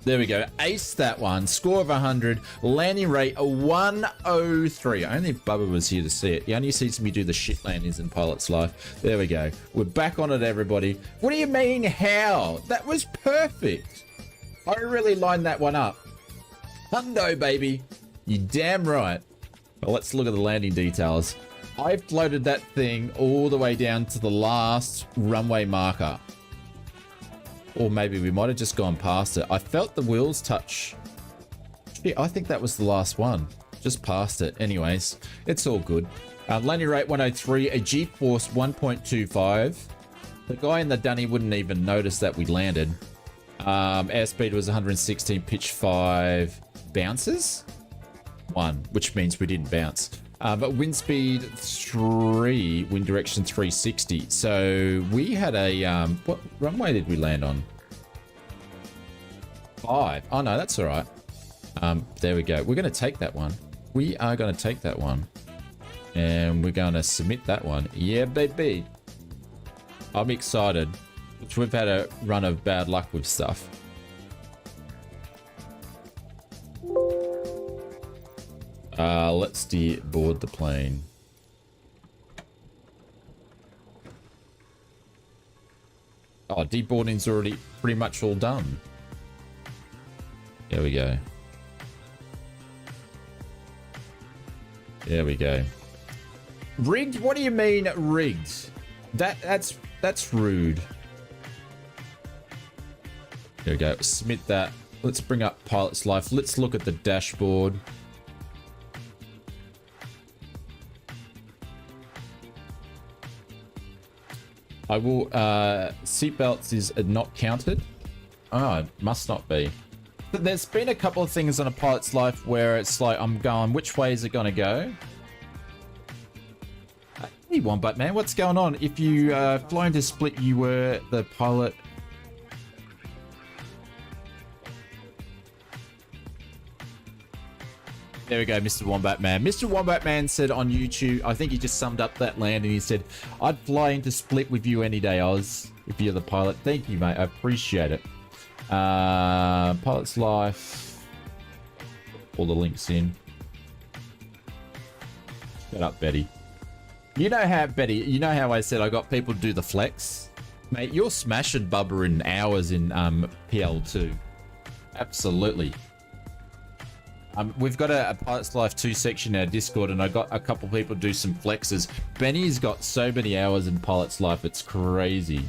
There we go. Ace that one. Score of 100. Landing rate a 103. Only Bubba was here to see it. He only sees me do the shit landings in Pilot's Life. There we go. We're back on it, everybody. What do you mean, how? That was perfect. I really lined that one up. Hundo, baby. You damn right. Well, let's look at the landing details. I floated that thing all the way down to the last runway marker. Or maybe we might have just gone past it. I felt the wheels touch. Gee, I think that was the last one. Just past it. Anyways, it's all good. Landing rate 103, a G-force 1.25. The guy in the dunny wouldn't even notice that we landed. Airspeed was 116, pitch 5, bounces 1, which means we didn't bounce. But wind speed 3, wind direction 360. So we had a, what runway did we land on? 5. Oh no, that's all right. There we go. We're going to take that one. We are going to take that one. And we're going to submit that one. Yeah, baby. I'm excited. We've had a run of bad luck with stuff. Let's deboard the plane. Oh, deboarding's already pretty much all done. There we go. There we go. Rigged? What do you mean rigged? That's rude. There we go. Submit that. Let's bring up Pilot's Life. Let's look at the dashboard. I will, seatbelts is not counted. Oh, it must not be. But there's been a couple of things on a Pilot's Life where it's like, I'm going, which way is it going to go? I didn't Benny Wombat, man. What's going on? If you flying to Split, you were the pilot. There we go, Mr. Wombat Man. Mr. Wombat Man said on YouTube, I think he just summed up that land and he said, I'd fly into Split with you any day, Oz, if you're the pilot. Thank you, mate. I appreciate it. Pilot's Life. All the links in. Shut up, Betty. You know how, Betty, you know how I said I got people to do the flex? Mate, you're smashing Bubba in hours in PL2. Absolutely. We've got a Pilot's Life 2 section in our Discord, and I got a couple people do some flexes. Benny's got so many hours in Pilot's Life, it's crazy.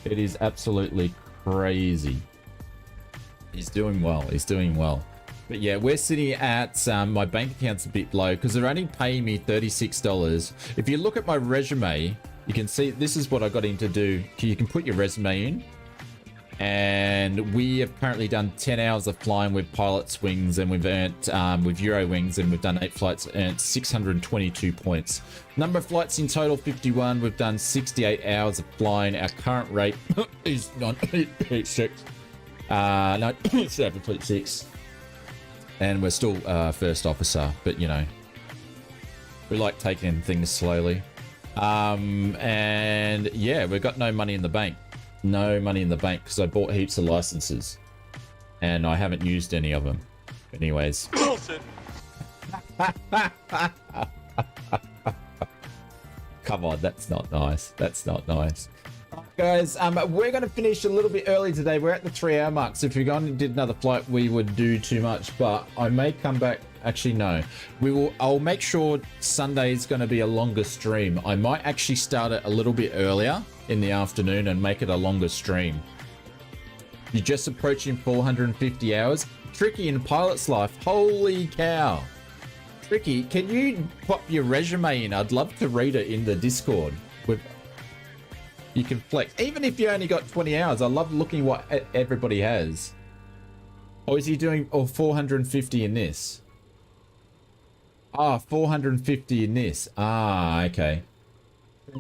It is absolutely crazy. He's doing well. He's doing well. But yeah, we're sitting at, my bank account's a bit low because they're only paying me $36. If you look at my resume, you can see this is what I got him to do. You can put your resume in. And we have currently done 10 hours of flying with Pilot's Wings, and we've earned, with EUROWINGS, and we've done 8 flights, earned 622 points. Number of flights in total, 51. We've done 68 hours of flying. Our current rate is 9.6. 7.6. And we're still first officer, but you know, we like taking things slowly. And yeah, we've got no money in the bank. No money in the bank because I bought heaps of licenses and I haven't used any of them. Anyways. Come on, that's not nice. That's not nice. Guys, we're going to finish a little bit early today. We're at the 3-hour mark. So if we did another flight, we would do too much. But I may come back. Actually, no. I'll make sure Sunday is going to be a longer stream. I might actually start it a little bit earlier in the afternoon and make it a longer stream. You're just approaching 450 hours. Tricky in Pilot's Life. Holy cow. Tricky, can you pop your resume in? I'd love to read it in the Discord. You can flex. Even if you only got 20 hours, I love looking what everybody has. Or is he doing 450 in this? Ah, 450 in this. Ah, okay.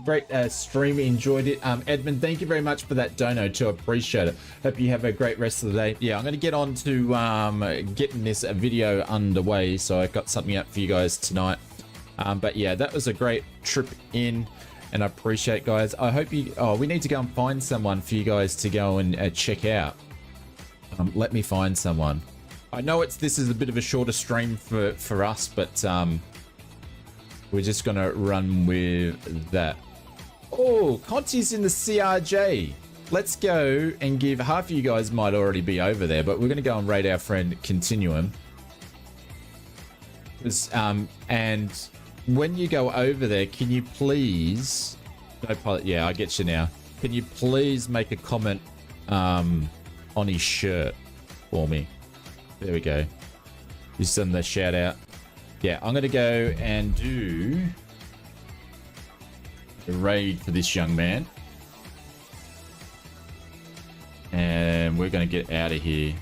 Great stream, enjoyed it. Edmund, thank you very much for that dono too. Appreciate it. Hope you have a great rest of the day. Yeah, I'm going to get on to getting this video underway, so I got something up for you guys tonight. But yeah, that was a great trip in, and I appreciate it, guys. I hope you... Oh, we need to go and find someone for you guys to go and check out. Let me find someone. I know this is a bit of a shorter stream for us, but we're just gonna run with that. Oh, Conti's in the CRJ. Let's go and give... Half of you guys might already be over there, but we're gonna go and raid our friend Continuum. And when you go over there, can you please... No pilot, yeah, I get you now. Can you please make a comment on his shirt for me? There we go. You send the shout out. Yeah, I'm gonna go and do a raid for this young man. And we're gonna get out of here.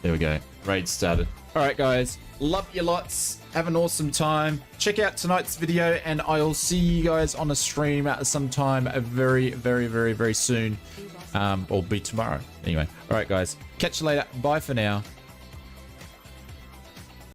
There we go. Raid started. Alright guys, love you lots. Have an awesome time. Check out tonight's video and I'll see you guys on a stream at some time very, very, very, very soon. Or be tomorrow. Anyway, alright guys. Catch you later. Bye for now.